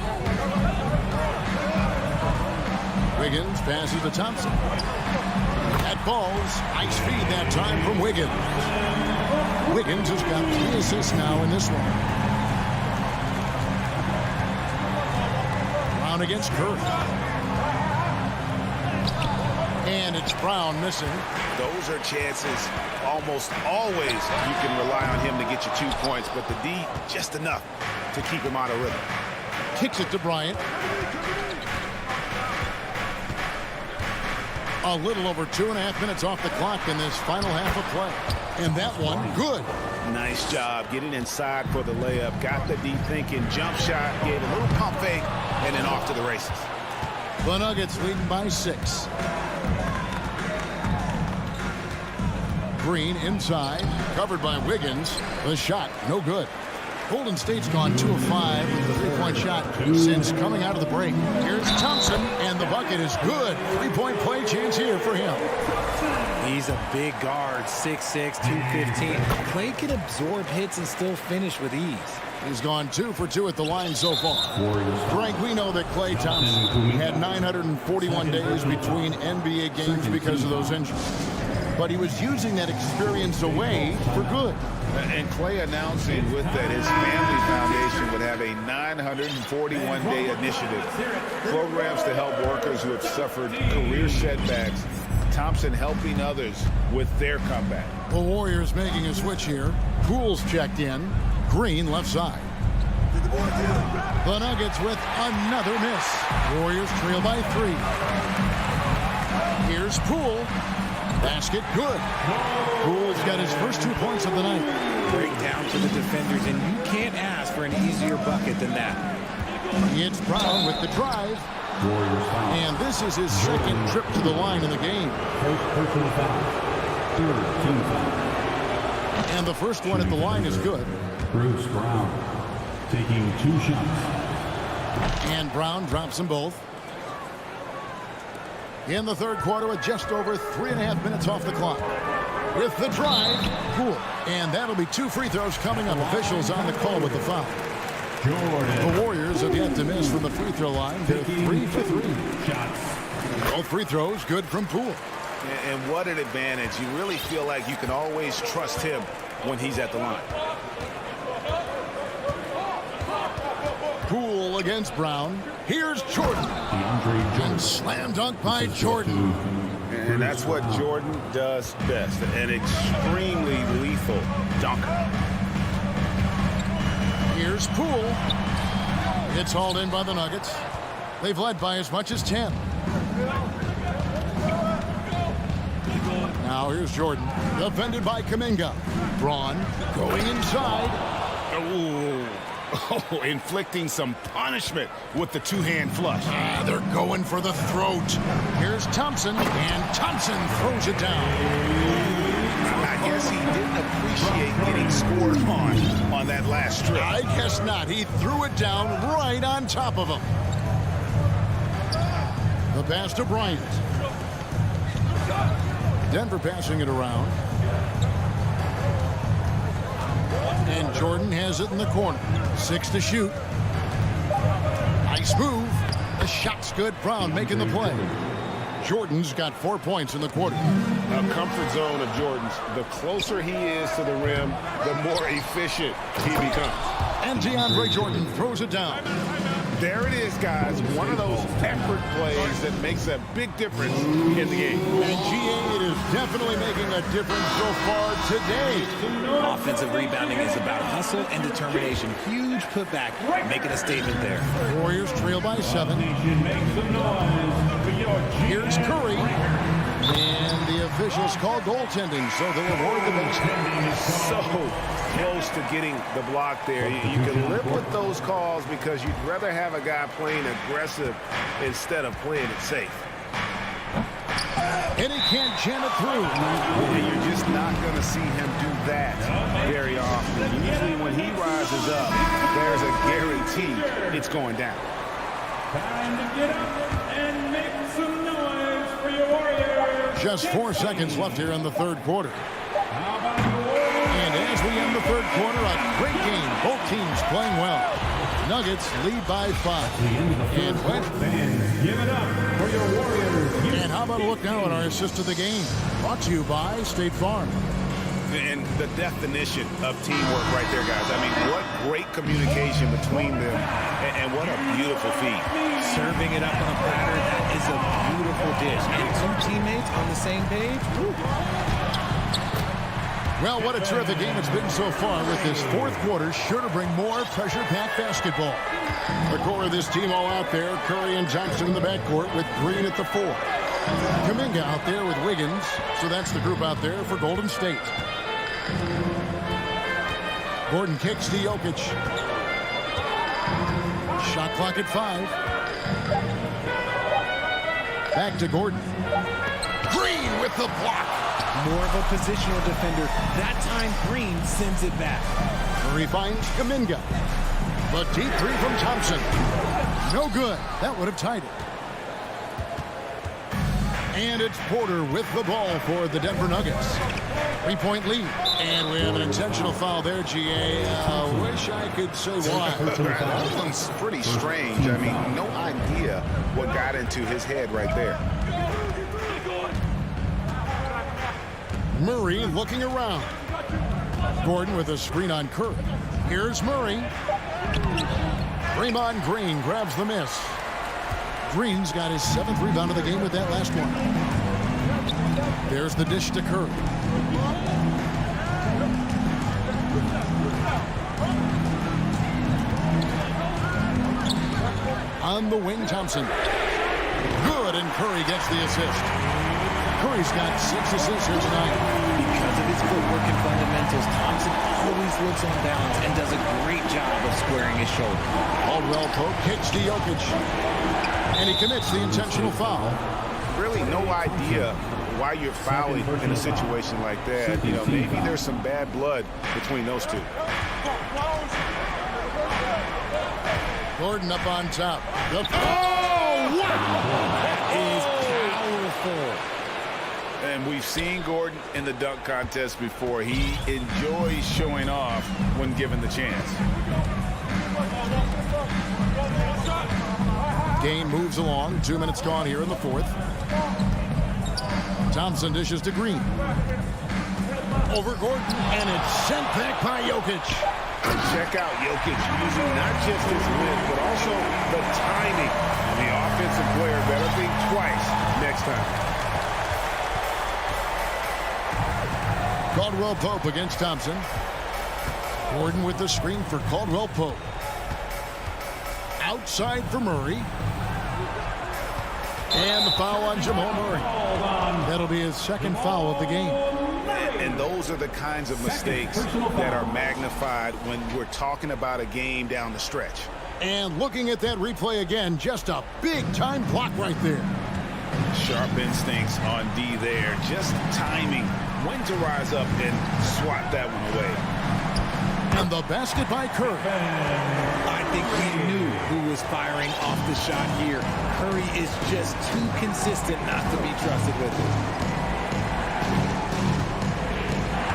Wiggins passes to Thompson. That ball's ice feed that time from Wiggins. Wiggins has got 3 assists now in this one. Brown against Curry. And it's Brown missing. Those are chances almost always you can rely on him to get you 2 points, but the D just enough to keep him out of rhythm. Kicks it to Bryant. A little over 2.5 minutes off the clock in this final half of play. And that one, good. Nice job getting inside for the layup. Got the D thinking, jump shot, gave a little pump fake, and then off to the races. The Nuggets leading by 6. Green inside, covered by Wiggins. The shot, no good. Golden State's gone 2 of 5 with the 3-point shot since coming out of the break. Here's Thompson, and the bucket is good. 3-point play chance here for him. He's a big guard, 6'6", 215. Clay can absorb hits and still finish with ease. He's gone 2 for 2 at the line so far. Frank, we know that Klay Thompson had 941 days between NBA games because of those injuries. But he was using that experience away for good. And Klay announcing with that his family foundation would have a 941-day initiative. Programs to help workers who have suffered career setbacks. Thompson helping others with their comeback. The Warriors making a switch here. Poole's checked in. Green left side. The Nuggets with another miss. Warriors trail by 3. Here's Poole. Basket good. Poole's got his first 2 points of the night. Break down to the defenders, and you can't ask for an easier bucket than that. It's Brown with the drive. And this is his second trip to the line in the game. And the first one at the line is good. Bruce Brown taking 2 shots. And Brown drops them both. In the third quarter with just over 3.5 minutes off the clock. With the drive, Poole. And that'll be 2 free throws coming up. Officials on the call with the foul. The Warriors have yet to miss from the free throw line. They're 3 for 3. Both free throws good from Poole. And what an advantage. You really feel like you can always trust him when he's at the line. Poole against Brown. Here's Jordan. And slam dunk by Jordan. And that's what Jordan does best. An extremely lethal dunker. Here's Poole. It's hauled in by the Nuggets. They've led by as much as 10. Now here's Jordan. Defended by Kuminga. Braun going inside. Oh, inflicting some punishment with the 2-hand flush. They're going for the throat. Here's Thompson, and Thompson throws it down. I guess he didn't appreciate getting scored on that last strip. I guess not. He threw it down right on top of him. The pass to Bryant. Denver passing it around. And Jordan has it in the corner. 6 to shoot. Nice move. The shot's good. Brown making the play. Jordan's got 4 points in the quarter. A comfort zone of Jordan's. The closer he is to the rim, the more efficient he becomes. And DeAndre Jordan throws it down. There it is, guys. One of those effort plays that makes a big difference in the game. And GA, it is definitely making a difference so far today. Offensive rebounding is about hustle and determination. Huge putback, making a statement there. Warriors trail by 7. Here's Curry. And the officials call goaltending, so they'll award the bench. So close to getting the block there. You can live with those calls because you'd rather have a guy playing aggressive instead of playing it safe. And he can't jam it through. And you're just not going to see him do that very often. Usually when he rises up, there's a guarantee it's going down. Time to get up and make some noise for your Warriors. Just 4 seconds left here in the third quarter. And as we end the third quarter, a great game. Both teams playing well. Nuggets lead by 5. And give it up for your Warriors. And how about a look now at our assist of the game? Brought to you by State Farm. And the definition of teamwork right there, guys. I mean, what great communication between them, and what a beautiful feed. Serving it up on a platter, that is a beautiful dish. And 2 teammates on the same page. Woo. Well, what a terrific game it's been so far, with this fourth quarter sure to bring more pressure-packed basketball. The core of this team all out there, Curry and Johnson in the backcourt with Green at the 4. Kuminga out there with Wiggins, so that's the group out there for Golden State. Gordon kicks to Jokic. Shot clock at 5. Back to Gordon. Green with the block. More of a positional defender. That time, Green sends it back. Murray finds Kuminga. The deep 3 from Thompson. No good. That would have tied it. And it's Porter with the ball for the Denver Nuggets. 3-point lead. And we have an intentional foul there, GA. Wish I could say why. That one's pretty strange. I mean, no idea what got into his head right there. Murray looking around. Gordon with a screen on Curry. Here's Murray. Draymond Green grabs the miss. Green's got his 7th rebound of the game with that last one. There's the dish to Curry. On the wing, Thompson. Good, and Curry gets the assist. Curry's got 6 assists here tonight. Because of his footwork and fundamentals, Thompson always looks on balance and does a great job of squaring his shoulder. Caldwell Pope kicks to Jokic. And he commits the intentional foul. Really no idea why you're fouling in a situation like that. You know, maybe there's some bad blood between those two. Gordon up on top. Oh, wow! That is powerful. And we've seen Gordon in the dunk contest before. He enjoys showing off when given the chance. Game moves along. 2 minutes gone here in the fourth. Thompson dishes to Green. Over Gordon, and it's sent back by Jokic. And check out Jokic using not just his width, but also the timing. The offensive player better think twice next time. Caldwell Pope against Thompson. Gordon with the screen for Caldwell Pope. Outside for Murray. And the foul on Jamal Murray. That'll be his 2nd foul of the game. And those are the kinds of mistakes that are magnified when we're talking about a game down the stretch. And looking at that replay again, just a big-time block right there. Sharp instincts on D there. Just timing when to rise up and swat that one away. And the basket by Curry. I think we knew who was firing off the shot here. Curry is just too consistent not to be trusted with it.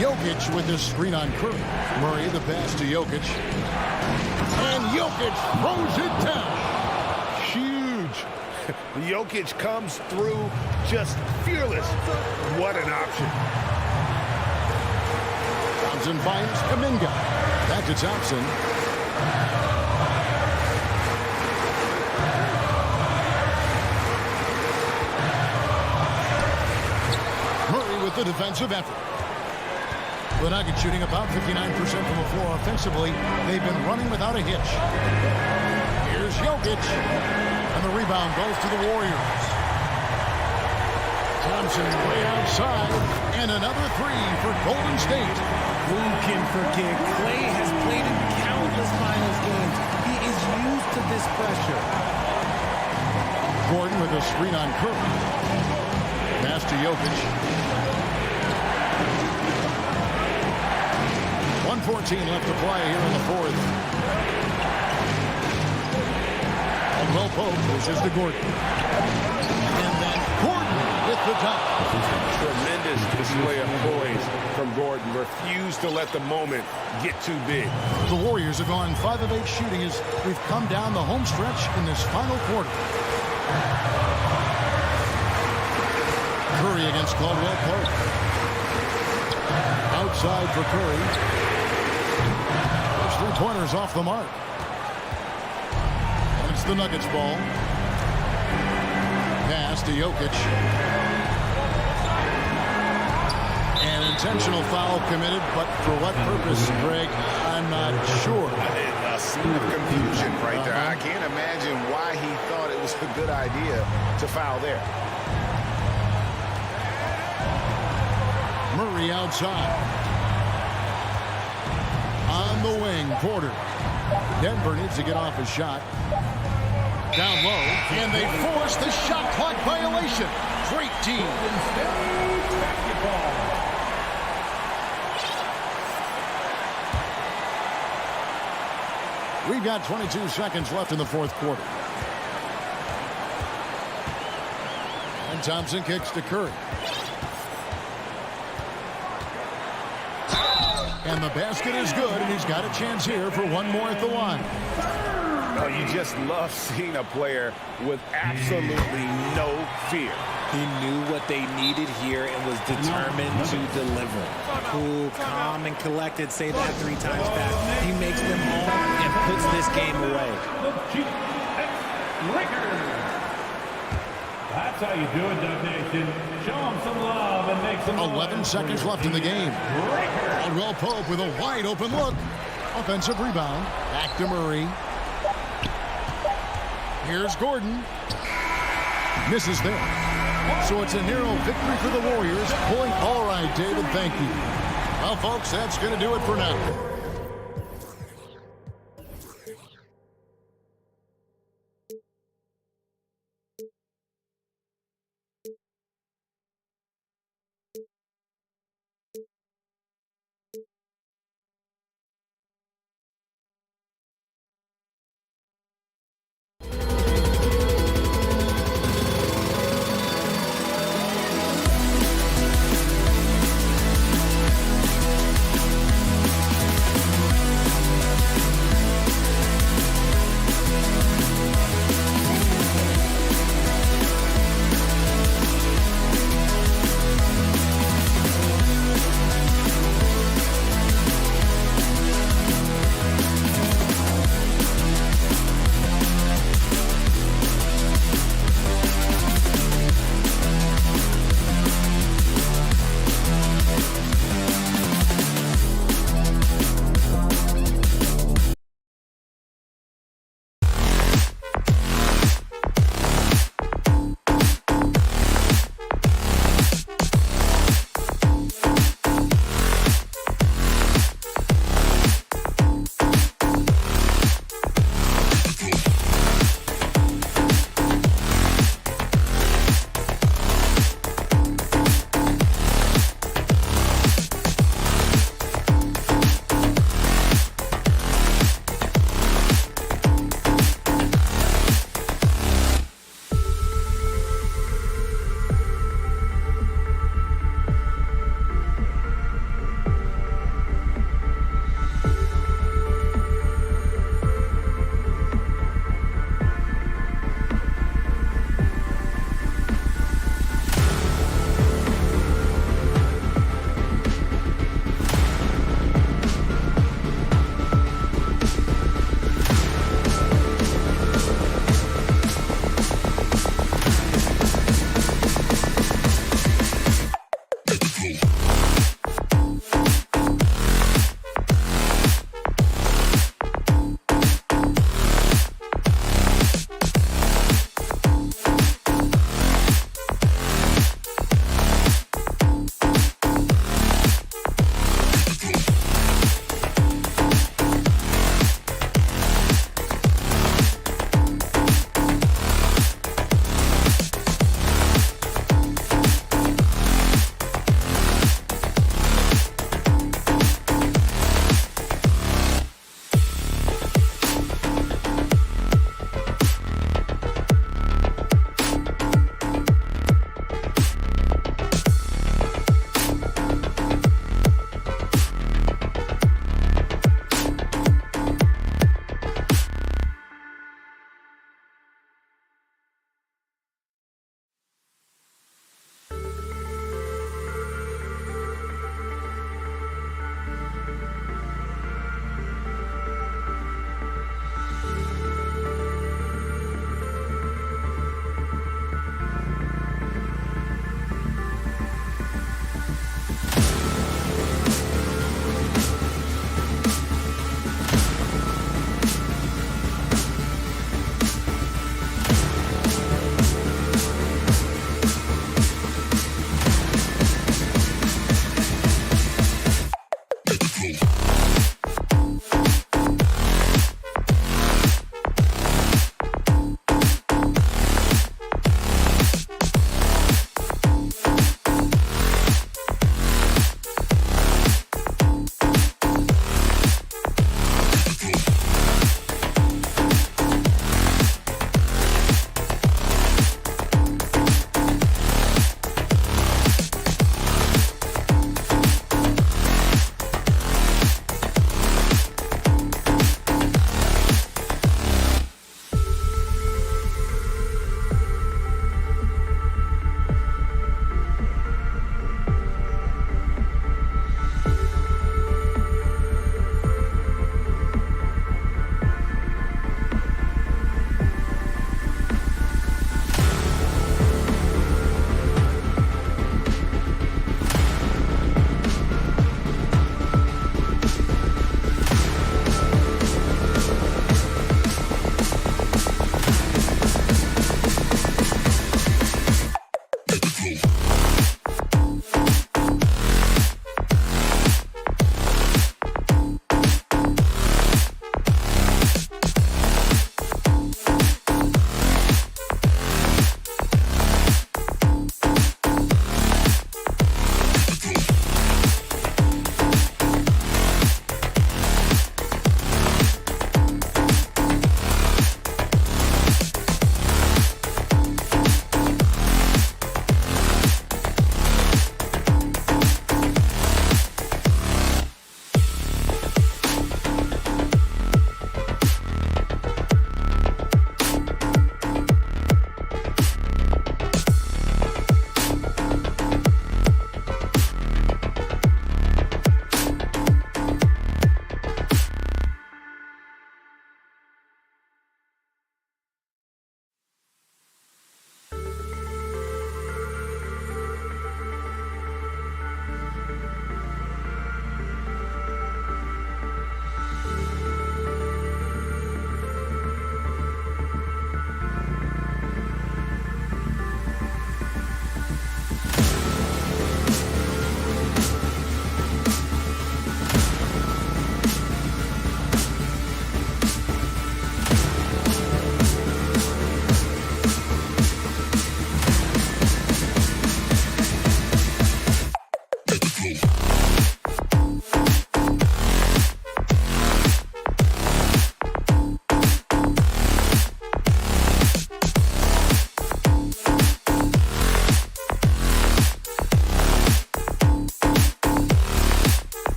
Jokic with his screen on Curry. Murray the pass to Jokic. And Jokic throws it down. Huge. Jokic comes through just fearless. What an option. Thompson finds Kuminga. Back to Thompson. Murray with the defensive effort. The Nuggets shooting about 59% from the floor offensively. They've been running without a hitch. Here's Jokic. And the rebound goes to the Warriors. Thompson way outside. And another three for Golden State. Who can forget? Clay has played in countless finals games. He is used to this pressure. Gordon with a screen on Curry. Pass to Jokic. 1:14 left to play here in the fourth. And Will Pope pushes to Gordon. And then Gordon with the dunk. Tremendous display of poise from Gordon. Refused to let the moment get too big. The Warriors have gone 5 of 8 shooting as we've come down the home stretch in this final quarter. Curry against Caldwell Pope. Outside for Curry. 3-pointers off the mark. And it's the Nuggets ball. Pass to Jokic. An intentional foul committed, but for what purpose, Greg? I'm not sure. A scene of confusion right there. I can't imagine why he thought it was a good idea to foul there. Murray outside. On the wing, Porter. Denver needs to get off his shot. Down low, and they force the shot clock violation. Great team. We've got 22 seconds left in the fourth quarter. And Thompson kicks to Curry. And the basket is good, and he's got a chance here for one more at the line. Oh, you just love seeing a player with absolutely no fear. He knew what they needed here and was determined to deliver. Cool, calm, and collected. Say that 3 times fast. He makes them home and puts this game away. That's how you do it, Dub Nation. Show him some love and make some 11 seconds left in the game. Caldwell Pope with a wide open look. Offensive rebound. Back to Murray. Here's Gordon. Misses there. So it's a narrow victory for the Warriors. Point. All right, David, thank you. Well, folks, that's going to do it for now.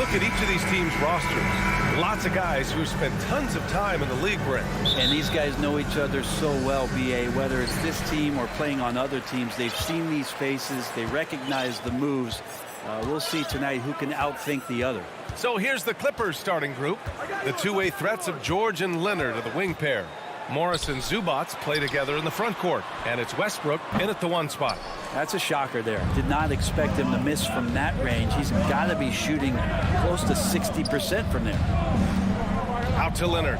look at each of these teams' rosters, lots of guys who spent tons of time in the league, Brent. And these guys know each other so well, B.A., whether it's this team or playing on other teams. They've seen these faces. They recognize the moves. We'll see tonight who can outthink the other. So here's the Clippers starting group. The two-way threats of George and Leonard are the wing pair. Morris and Zubats play together in the front court. And it's Westbrook in at the 1 spot. That's a shocker there. Did not expect him to miss from that range. He's got to be shooting close to 60% from there. Out to Leonard.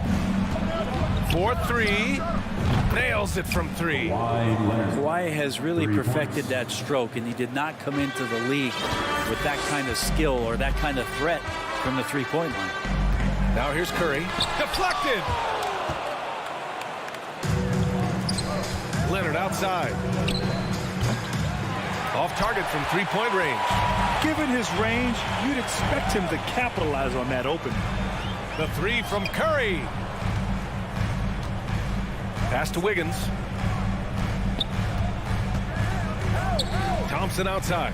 4-3. Nails it from 3. Kawhi has really perfected that stroke, and he did not come into the league with that kind of skill or that kind of threat from the three-point line. Now here's Curry. Deflected. Leonard outside. Off target from three-point range. Given his range, you'd expect him to capitalize on that opening. The 3 from Curry. Pass to Wiggins. Thompson outside.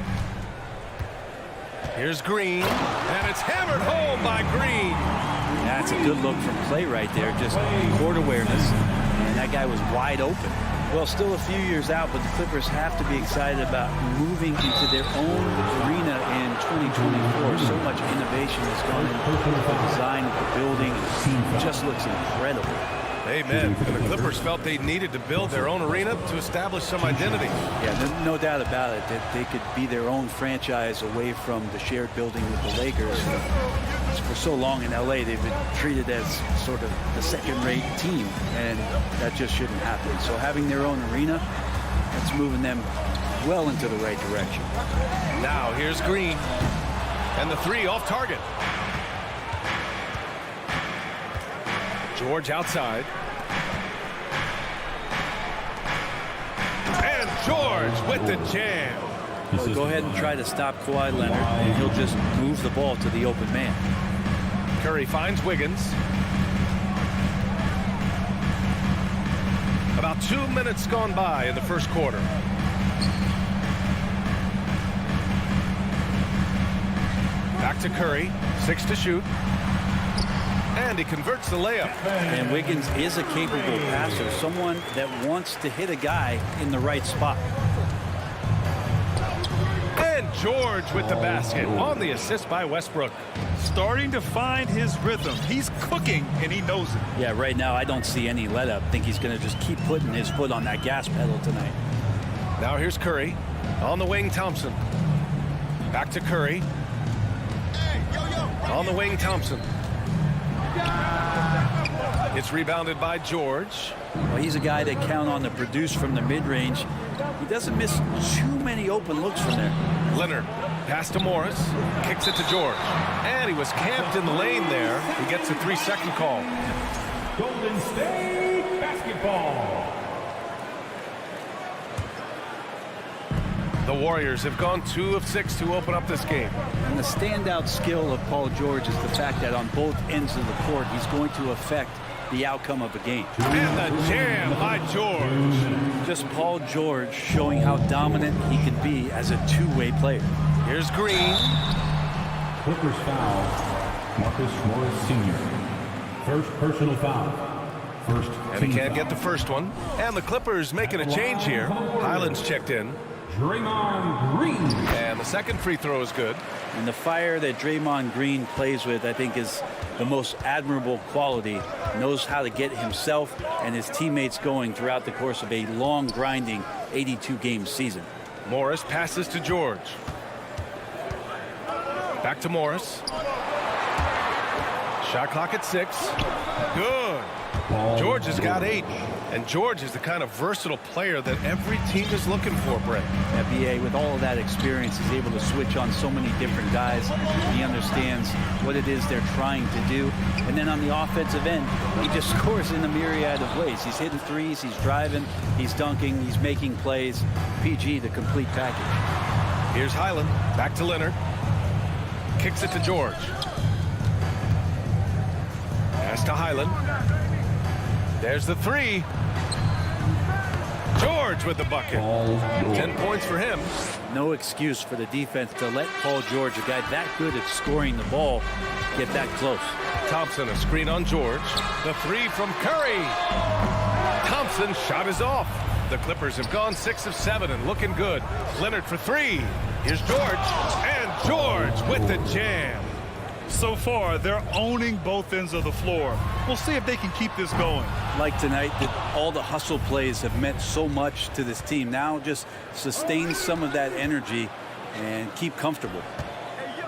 Here's Green, and it's hammered home by Green. That's a good look from Clay right there, just court awareness, and that guy was wide open. Well, still a few years out, but the Clippers have to be excited about moving into their own arena in 2024. So much innovation has gone into the design of the building. It just looks incredible. Amen. And the Clippers felt they needed to build their own arena to establish some identity. Yeah, no doubt about it that they could be their own franchise away from the shared building with the Lakers. For so long in LA, they've been treated as sort of the second-rate team, and that just shouldn't happen. So having their own arena, that's moving them well into the right direction. Now here's Green, and the 3 off target. George outside. And George with the jam. Well, go ahead and try to stop Kawhi Leonard, and he'll just move the ball to the open man. Curry finds Wiggins. About 2 minutes gone by in the first quarter. Back to Curry. 6 to shoot. And he converts the layup. And Wiggins is a capable passer, someone that wants to hit a guy in the right spot. And George with the basket on the assist by Westbrook. Starting to find his rhythm. He's cooking, and he knows it. Yeah, right now I don't see any let up. I think he's going to just keep putting his foot on that gas pedal tonight. Now here's Curry. On the wing, Thompson. Back to Curry. On the wing, Thompson. It's rebounded by George. Well, he's a guy that count on to produce from the mid-range. He doesn't miss too many open looks from there. Leonard, pass to Morris, kicks it to George. And he was camped in the lane there. He gets a 3-second call. Golden State basketball. The Warriors have gone 2 of 6 to open up this game. And the standout skill of Paul George is the fact that on both ends of the court, he's going to affect the outcome of a game. And the jam by George. Just Paul George showing how dominant he can be as a two-way player. Here's Green. Clippers foul. Marcus Morris Sr. First personal foul. First and he can't get the first one. And the Clippers making a change here. Highland's checked in. Draymond Green. And the second free throw is good. And the fire that Draymond Green plays with, I think, is the most admirable quality. Knows how to get himself and his teammates going throughout the course of a long, grinding 82-game season. Morris passes to George. Back to Morris. Shot clock at 6. Good. George has got 8. And George is the kind of versatile player that every team is looking for, Brett. NBA, with all of that experience, is able to switch on so many different guys. He understands what it is they're trying to do. And then on the offensive end, he just scores in a myriad of ways. He's hitting threes, he's driving, he's dunking, he's making plays. PG, the complete package. Here's Highland. Back to Leonard. Kicks it to George. Pass to Highland. There's the 3. George with the bucket. 10 points for him. No excuse for the defense to let Paul George, a guy that good at scoring the ball, get that close. Thompson, a screen on George. The three from Curry. Thompson's shot is off. The Clippers have gone 6 of 7 and looking good. Leonard for three. Here's George. And George with the jam. So far, they're owning both ends of the floor. We'll see if they can keep this going. Like tonight, all the hustle plays have meant so much to this team. Now just sustain some of that energy and keep comfortable.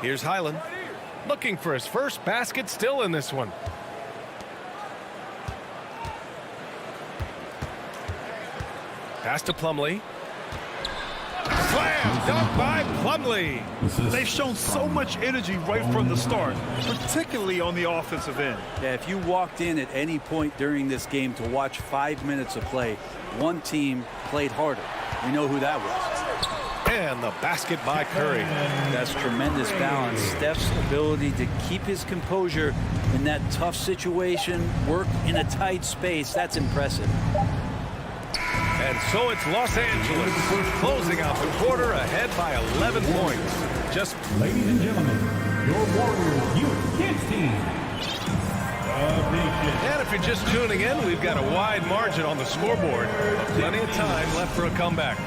Here's Highland, looking for his first basket, still in this one. Pass to Plumlee. Slam dunk by Plumlee. They've shown so much energy right from the start, particularly on the offensive end. Yeah, if you walked in at any point during this game to watch 5 minutes of play, one team played harder. We know who that was. And the basket by Curry. That's tremendous balance. Steph's ability to keep his composure in that tough situation, work in a tight space, that's impressive. And so it's Los Angeles closing out the quarter ahead by 11 points. Just Ladies and gentlemen, your Warriors Youth Kids team. And if you're just tuning in, we've got a wide margin on the scoreboard. Plenty of time left for a comeback.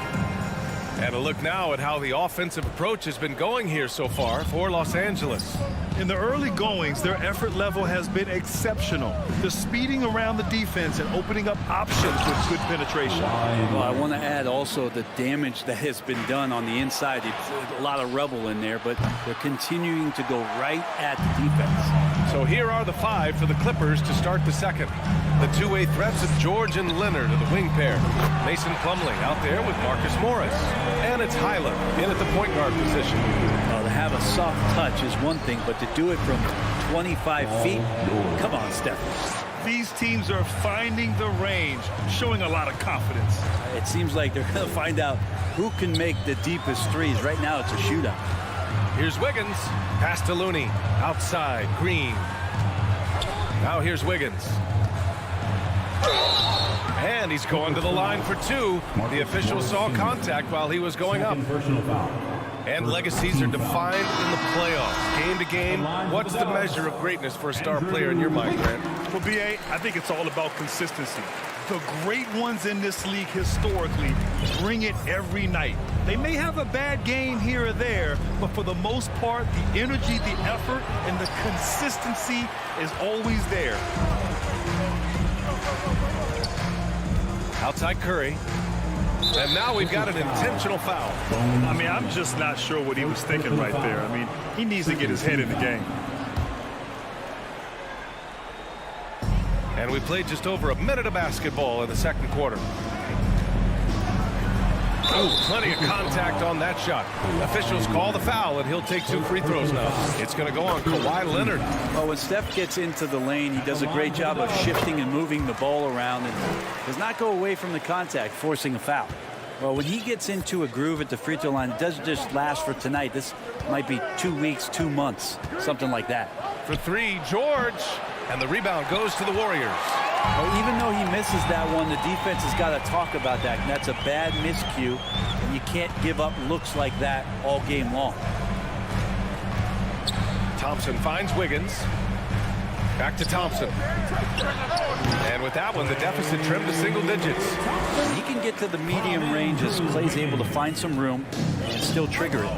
And a look now at how the offensive approach has been going here so far for Los Angeles. In the early goings, their effort level has been exceptional. They're speeding around the defense and opening up options with good penetration. Well, I want to add also the damage that has been done on the inside. It's a lot of rubble in there, but they're continuing to go right at the defense. So here are the five for the Clippers to start the second. The two-way threats of George and Leonard are the wing pair. Mason Plumlee out there with Marcus Morris. And it's Highland in at the point guard position. To have a soft touch is one thing, but to do it from 25 feet, come on, Steph. These teams are finding the range, showing a lot of confidence. It seems like they're going to find out who can make the deepest threes. Right now, it's a shootout. Here's Wiggins. Pass to Looney. Outside, Green. Now here's Wiggins. And he's going to the line for two. The official saw contact while he was going up. And legacies are defined in the playoffs. Game to game, what's the measure of greatness for a star player in your mind, Grant? Well, B.A., I think it's all about consistency. The great ones in this league historically bring it every night. They may have a bad game here or there, but for the most part, the energy, the effort, and the consistency is always there. Outside Curry. And now we've got an intentional foul. I mean, I'm just not sure what he was thinking right there. I mean, he needs to get his head in the game. And we played just over a minute of basketball in the second quarter. Oh, plenty of contact on that shot. Officials call the foul, and he'll take 2 free throws now. It's going to go on Kawhi Leonard. Well, when Steph gets into the lane, he does a great job of shifting and moving the ball around and does not go away from the contact, forcing a foul. Well, when he gets into a groove at the free throw line, it doesn't just last for tonight. This might be 2 weeks, 2 months, something like that. For three, George. And the rebound goes to the Warriors. Well, even though he misses that one, the defense has got to talk about that. And that's a bad miscue. And you can't give up looks like that all game long. Thompson finds Wiggins. Back to Thompson. And with that one, the deficit trimmed to single digits. He can get to the medium range as Clay's able to find some room and still trigger it.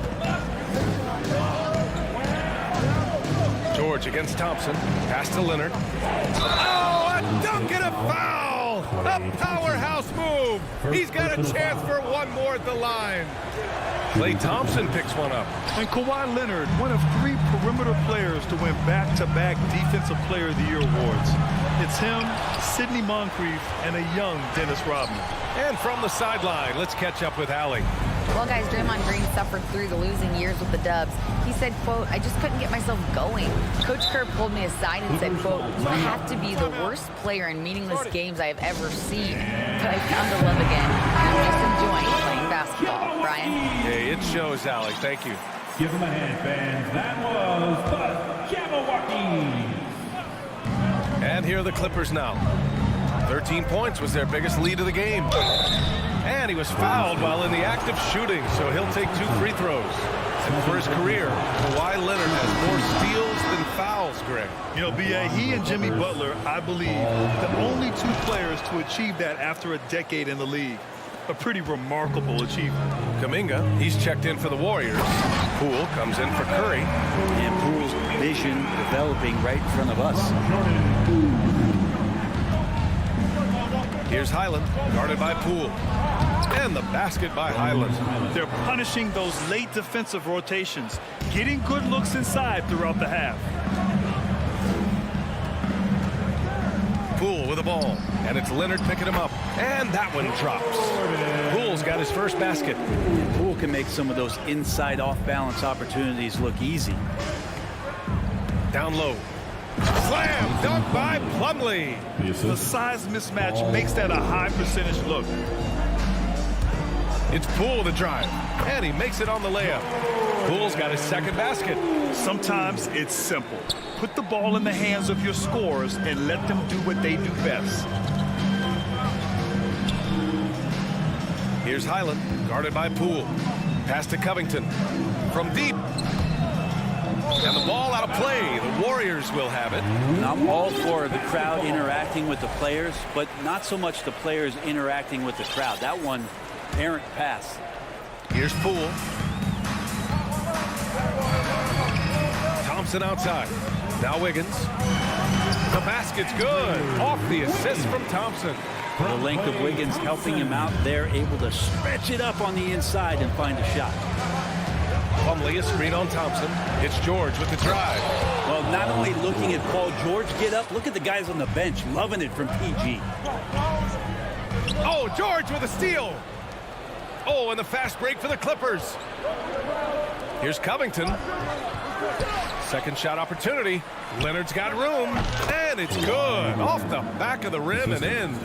George against Thompson. Pass to Leonard. Oh, a dunk and a foul! A powerhouse move! He's got a chance for one more at the line. Klay Thompson picks one up. And Kawhi Leonard, one of 3 perimeter players to win back-to-back Defensive Player of the Year awards. It's him, Sidney Moncrief, and a young Dennis Rodman. And from the sideline, let's catch up with Allie. Well, guys, Draymond Green suffered through the losing years with the Dubs. He said, quote, I just couldn't get myself going. Coach Kerr pulled me aside and said, quote, you have to be the worst player in meaningless games I have ever seen. But I found the love again. I'm just enjoying playing basketball. Brian? Hey, it shows, Allie. Thank you. Give him a hand, fans. That was the Jabberwocky. And here are the Clippers now. 13 points was their biggest lead of the game. And he was fouled while in the act of shooting, so he'll take 2 free throws. And for his career, Kawhi Leonard has more steals than fouls, Greg. You know, B.A., he and Jimmy Butler, I believe, the only 2 players to achieve that after a decade in the league. A pretty remarkable achievement. Kuminga, he's checked in for the Warriors. Poole comes in for Curry. And Poole's vision developing right in front of us. Here's Highland, guarded by Poole. And the basket by Highland. They're punishing those late defensive rotations, getting good looks inside throughout the half. Poole with the ball, and it's Leonard picking him up. And that one drops. Poole's got his first basket. Poole can make some of those inside off-balance opportunities look easy. Down low. Slam dunk by Plumlee. The size mismatch makes that a high percentage look. It's Poole the drive, and he makes it on the layup. Poole's got his second basket. Sometimes it's simple. Put the ball in the hands of your scorers and let them do what they do best. Here's Highland, guarded by Poole. Pass to Covington. From deep. And the ball out of play. The Warriors will have it. And I'm all for the crowd interacting with the players, but not so much the players interacting with the crowd. That one, errant pass. Here's Poole. Thompson outside. Now Wiggins. The basket's good. Off the assist from Thompson. The length of Wiggins helping him out. They're able to stretch it up on the inside and find a shot. Plumlee, a screen on Thompson. It's George with the drive. Well, not only looking at Paul George get up, look at the guys on the bench loving it from PG. Oh, George with a steal. Oh, and the fast break for the Clippers. Here's Covington. Second shot opportunity. Leonard's got room, and it's good. Off the back of the rim and in.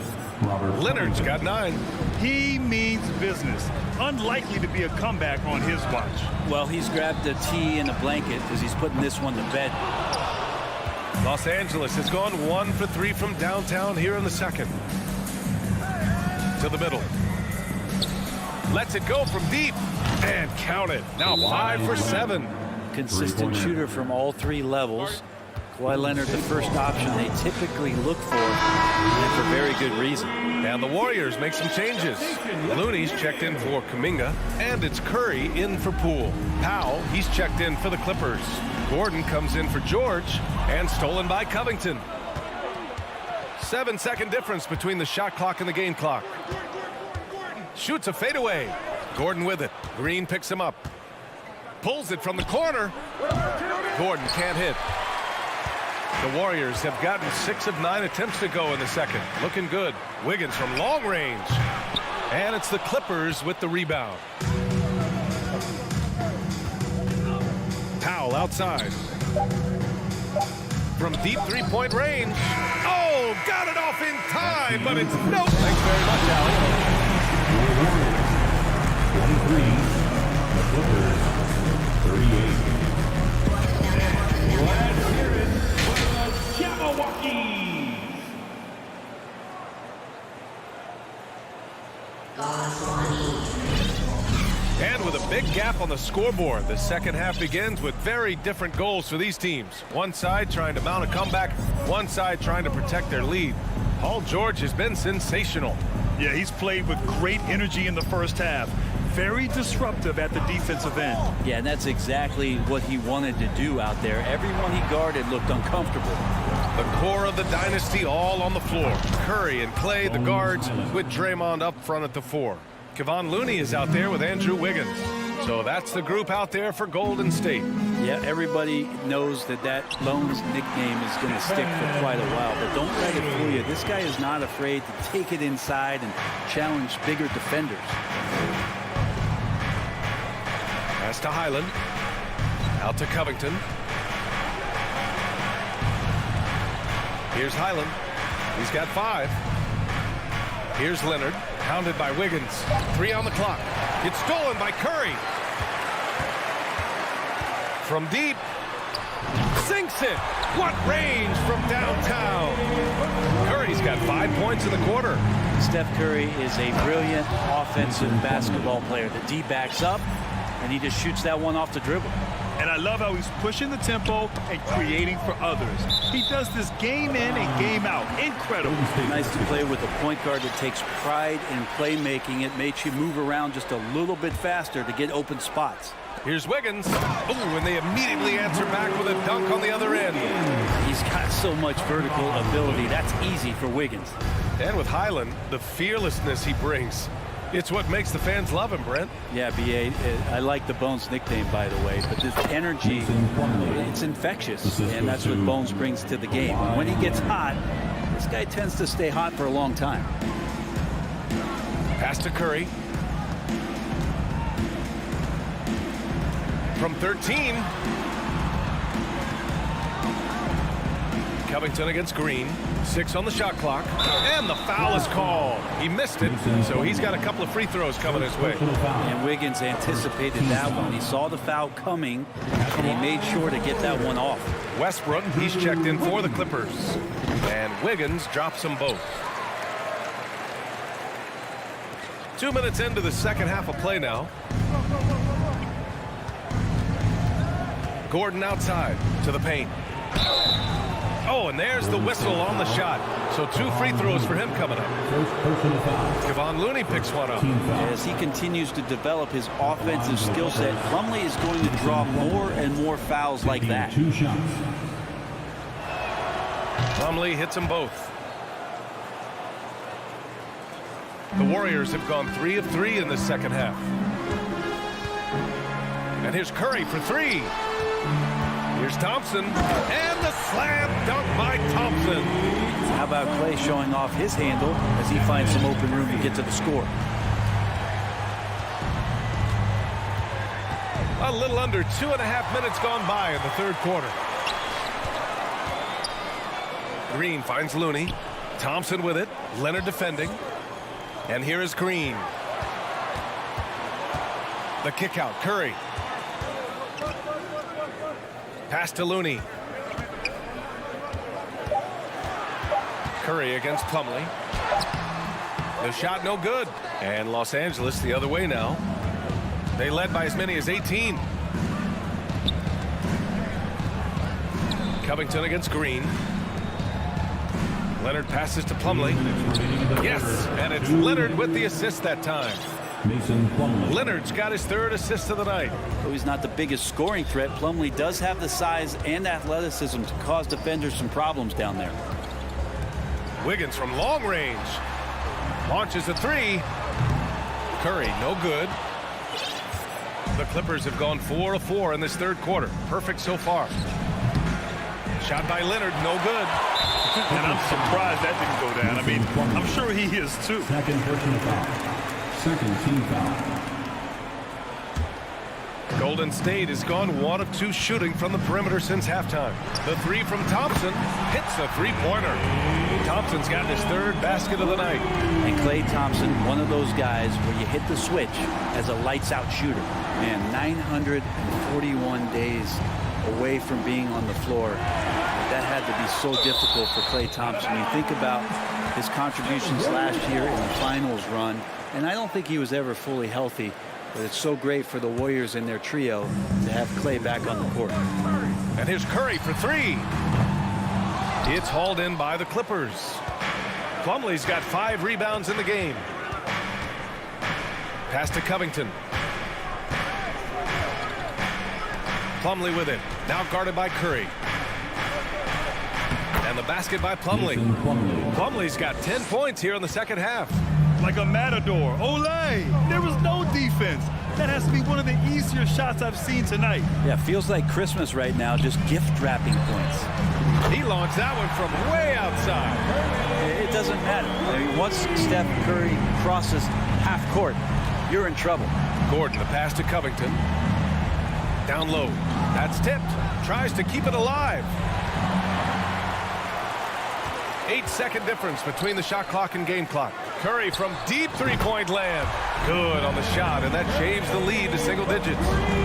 Leonard's got 9. He means business. Unlikely to be a comeback on his watch. Well, he's grabbed a tee and a blanket because he's putting this one to bed. Los Angeles has gone 1 for 3 from downtown here in the second. To the middle. Lets it go from deep. And count it. Now 5 for 7. Consistent shooter from all 3 levels. Kawhi Leonard, the first option they typically look for, and for very good reason. And the Warriors make some changes. Looney's checked in for Kuminga, and it's Curry in for Poole. Powell, he's checked in for the Clippers. Gordon comes in for George, and stolen by Covington. 7-second difference between the shot clock and the game clock. Shoots a fadeaway. Gordon with it. Green picks him up. Pulls it from the corner. Gordon can't hit. The Warriors have gotten 6 of 9 attempts to go in the second. Looking good. Wiggins from long range. And it's the Clippers with the rebound. Powell outside. From deep three-point range. Oh, got it off in time, but it's no. Thanks very much, Allie. 23, the Clippers, 38. Let's hear it for the Jabberwockies. And with a big gap on the scoreboard, the second half begins with very different goals for these teams. One side trying to mount a comeback, one side trying to protect their lead. Paul George has been sensational. Yeah, he's played with great energy in the first half. Very disruptive at the defensive end. Yeah, and that's exactly what he wanted to do out there. Everyone he guarded looked uncomfortable. The core of the dynasty all on the floor. Curry and Clay, the guards, with Draymond up front at the 4. Kevon Looney is out there with Andrew Wiggins. So that's the group out there for Golden State. Yeah, everybody knows that Bones nickname is going to stick for quite a while, but don't let it fool you. This guy is not afraid to take it inside and challenge bigger defenders. Pass to Highland. Out to Covington. Here's Highland. He's got 5. Here's Leonard. Pounded by Wiggins. 3 on the clock. It's stolen by Curry. From deep. Sinks it. What range from downtown. Curry's got 5 points in the quarter. Steph Curry is a brilliant offensive basketball player. The D backs up, and he just shoots that one off the dribble. And I love how he's pushing the tempo and creating for others. He does this game in and game out. Incredible. Nice to play with a point guard that takes pride in playmaking. It makes you move around just a little bit faster to get open spots. Here's Wiggins. Oh, and they immediately answer back with a dunk on the other end. He's got so much vertical ability. That's easy for Wiggins. And with Highland, the fearlessness he brings. It's what makes the fans love him, Brent. Yeah, B.A., I like the Bones nickname, by the way, but this energy, it's infectious, and that's what Bones brings to the game. And when he gets hot, this guy tends to stay hot for a long time. Pass to Curry. From 13. Covington against Green. 6 on the shot clock. And the foul is called. He missed it, so he's got a couple of free throws coming his way. And Wiggins anticipated that one. He saw the foul coming, and he made sure to get that one off. Westbrook, he's checked in for the Clippers. And Wiggins drops them both. 2 minutes into the second half of play now. Gordon outside to the paint. Oh, and there's the whistle on the shot. So 2 free throws for him coming up. Kevon Looney picks one up. As he continues to develop his offensive skill set, Plumlee is going to draw more and more fouls like that. Plumlee hits them both. The Warriors have gone 3 of 3 in the second half. And here's Curry for 3. Here's Thompson, and the slam dunk by Thompson. How about Clay showing off his handle as he finds some open room to get to the score? A little under 2.5 minutes gone by in the third quarter. Green finds Looney. Thompson with it. Leonard defending. And here is Green. The kick out. Curry. Pass to Looney. Curry against Plumlee. The shot no good. And Los Angeles the other way now. They led by as many as 18. Covington against Green. Leonard passes to Plumlee. Yes, and it's Leonard with the assist that time. Leonard's got his 3rd assist of the night. Though he's not the biggest scoring threat, Plumlee does have the size and athleticism to cause defenders some problems down there. Wiggins from long range. Launches a 3. Curry, no good. The Clippers have gone 4 of 4 in this third quarter. Perfect so far. Shot by Leonard, no good. And I'm surprised that didn't go down. I mean, I'm sure he is too. Second personal foul. Second team foul. Golden State has gone 1 of 2 shooting from the perimeter since halftime. The 3 from Thompson hits the 3-pointer. Thompson's got his 3rd basket of the night. And Klay Thompson, one of those guys where you hit the switch as a lights-out shooter. Man, 941 days away from being on the floor. That had to be so difficult for Klay Thompson. You think about his contributions last year in the finals run, and I don't think he was ever fully healthy, but it's so great for the Warriors in their trio to have Klay back on the court. And here's Curry for 3. It's hauled in by the Clippers. Plumlee's got 5 rebounds in the game. Pass to Covington. Plumlee with it. Now guarded by Curry. And the basket by Plumlee. Plumlee's got 10 points here in the second half. Like a matador. Olay! There was no defense. That has to be one of the easier shots I've seen tonight. Yeah, feels like Christmas right now, just gift wrapping points. He launched that one from way outside. It doesn't matter. I mean, once Steph Curry crosses half court, you're in trouble. Gordon, the pass to Covington. Down low. That's tipped. Tries to keep it alive. 8-second difference between the shot clock and game clock. Curry from deep 3-point land. Good on the shot, and that shaves the lead to single digits.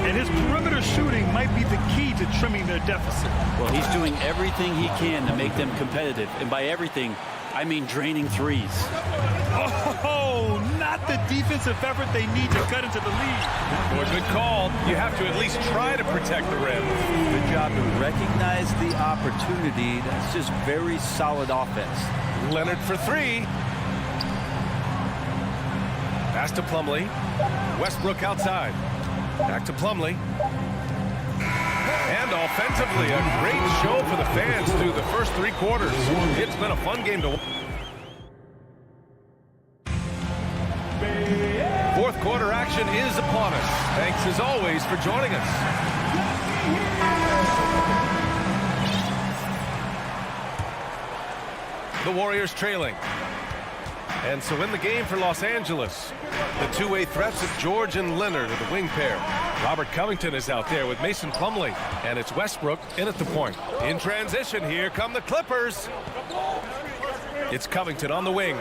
And his perimeter shooting might be the key to trimming their deficit. Well, he's doing everything he can to make them competitive. And by everything, I mean draining threes. Oh, not the defensive effort they need to cut into the lead. Boy, good call. You have to at least try to protect the rim. Good job to recognize the opportunity. That's just very solid offense. Leonard for three. Pass to Plumlee. Westbrook outside. Back to Plumlee. And offensively, a great show for the fans through the first 3 quarters. It's been a fun game to watch. Fourth quarter action is upon us. Thanks as always for joining us. The Warriors trailing. And so in the game for Los Angeles, the two-way threats of George and Leonard are the wing pair. Robert Covington is out there with Mason Plumlee, and it's Westbrook in at the point. In transition, here come the Clippers. It's Covington on the wing.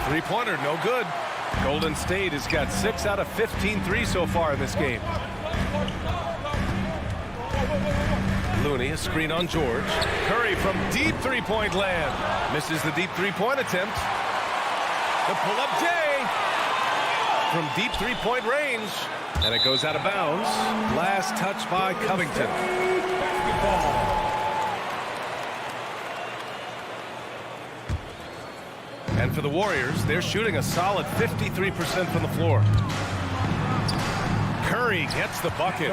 Three-pointer, no good. Golden State has got 6 out of 15 threes so far in this game. Looney, a screen on George. Curry from deep three-point land. Misses the deep three-point attempt. The pull-up J from deep three-point range. And it goes out of bounds. Last touch by Covington. And for the Warriors, they're shooting a solid 53% from the floor. Curry gets the bucket.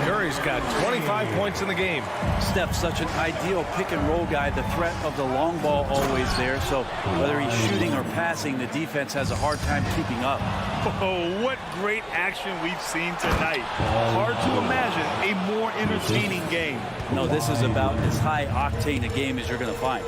Curry's got 25 points in the game. Steph's such an ideal pick-and-roll guy. The threat of the long ball always there. So whether he's shooting or passing, the defense has a hard time keeping up. Oh, what great action we've seen tonight. Hard to imagine a more entertaining game. No, this is about as high-octane a game as you're going to find.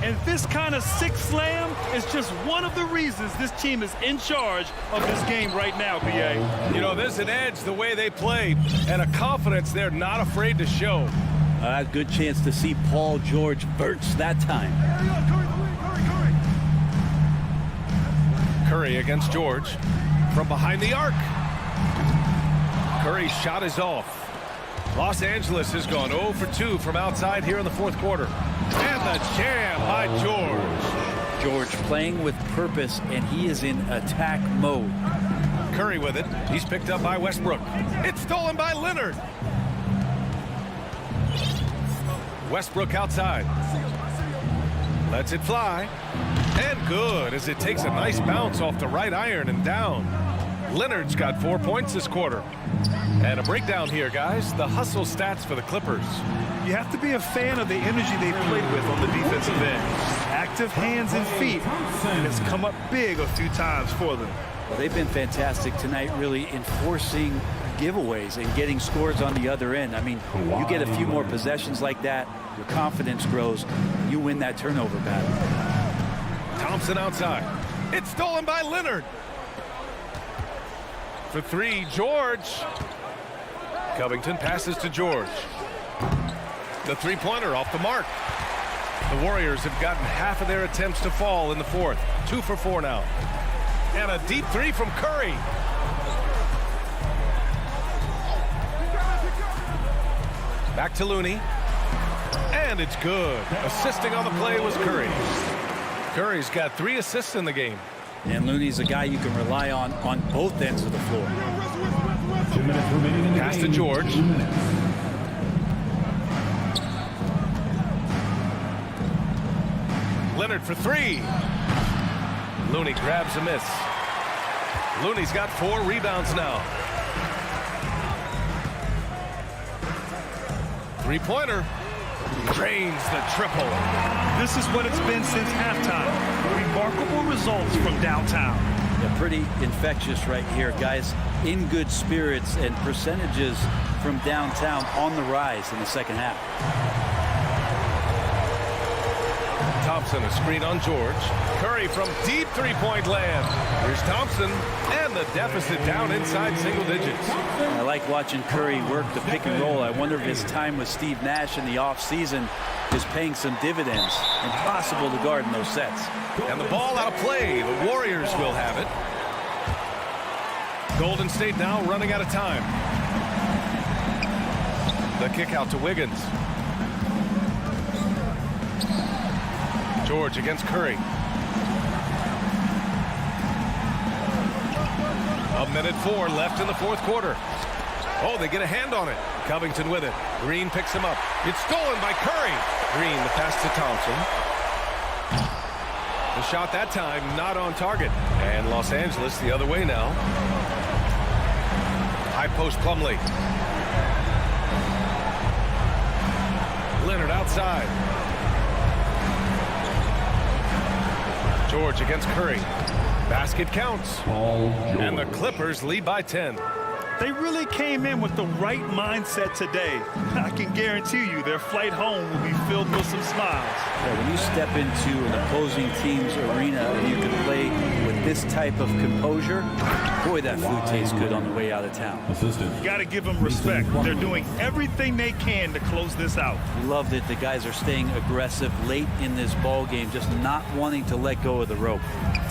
And this kind of six slam is just one of the reasons this team is in charge of this game right now, PA. You know, there's an edge the way they play and a confidence they're not afraid to show. A good chance to see Paul George burst that time. Curry against George from behind the arc. Curry's shot is off. Los Angeles has gone 0 for 2 from outside here in the fourth quarter. And the jam by George. George playing with purpose, and he is in attack mode. Curry with it. He's picked up by Westbrook. It's stolen by Leonard. Westbrook outside. Lets it fly. And good as it takes a nice bounce off the right iron and down. Leonard's got 4 points this quarter. And a breakdown here, guys. The hustle stats for the Clippers. You have to be a fan of the energy they played with on the defensive end. Active hands and feet, and it's come up big a few times for them. Well, they've been fantastic tonight, really enforcing giveaways and getting scores on the other end. I mean, you get a few more possessions like that, your confidence grows, you win that turnover battle. Thompson outside. It's stolen by Leonard. For three, George. Covington passes to George. The three-pointer off the mark. The Warriors have gotten half of their attempts to fall in the fourth. 2 for 4 now. And a deep three from Curry. Back to Looney. And it's good. Assisting on the play was Curry. Curry's got 3 assists in the game. And Looney's a guy you can rely on both ends of the floor. 2 minutes remaining in the Pass game. to George. 2 minutes. Leonard for 3. Looney grabs a miss. Looney's got 4 rebounds now. Three-pointer. Drains the triple. This is what it's been since halftime. Remarkable results from downtown. Yeah, pretty infectious right here, guys. In good spirits and percentages from downtown on the rise in the second half. Thompson, a screen on George. Curry from deep three-point land. Here's Thompson, and the deficit down inside single digits. I like watching Curry work the pick and roll. I wonder if his time with Steve Nash in the offseason is paying some dividends. Impossible to guard in those sets. And the ball out of play. The Warriors will have it. Golden State now running out of time. The kick out to Wiggins. George against Curry. A minute 4 left in the fourth quarter. Oh, they get a hand on it. Covington with it. Green picks him up. It's stolen by Curry. Green, the pass to Thompson. The shot that time not on target. And Los Angeles the other way now. High post Plumlee. Leonard outside. George against Curry. Basket counts. And the Clippers lead by 10. They really came in with the right mindset today. I can guarantee you their flight home will be filled with some smiles. Yeah, when you step into an opposing team's arena and you can play with this type of composure, boy, that food tastes good on the way out of town. You got to give them respect. They're doing everything they can to close this out. We love that the guys are staying aggressive late in this ball game, just not wanting to let go of the rope.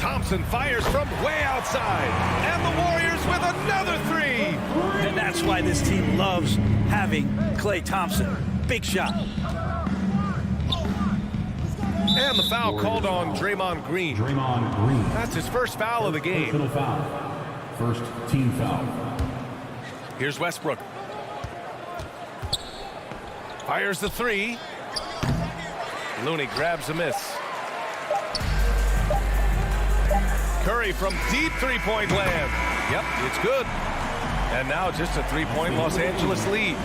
Thompson fires from way outside. And the Warriors with another 3. And that's why this team loves having Klay Thompson. Big shot. And the foul called on Draymond Green. That's his first foul of the game. First team foul. Here's Westbrook. Fires the 3. Looney grabs a miss. Curry from deep three-point land. Yep, it's good. And now just a 3-point Los Angeles lead.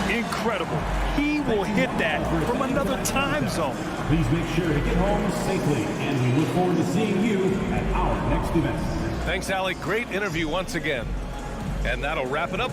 Incredible. He will hit that from another time zone. Please make sure to get home safely, and we look forward to seeing you at our next event. Thanks, Alec. Great interview once again. And that'll wrap it up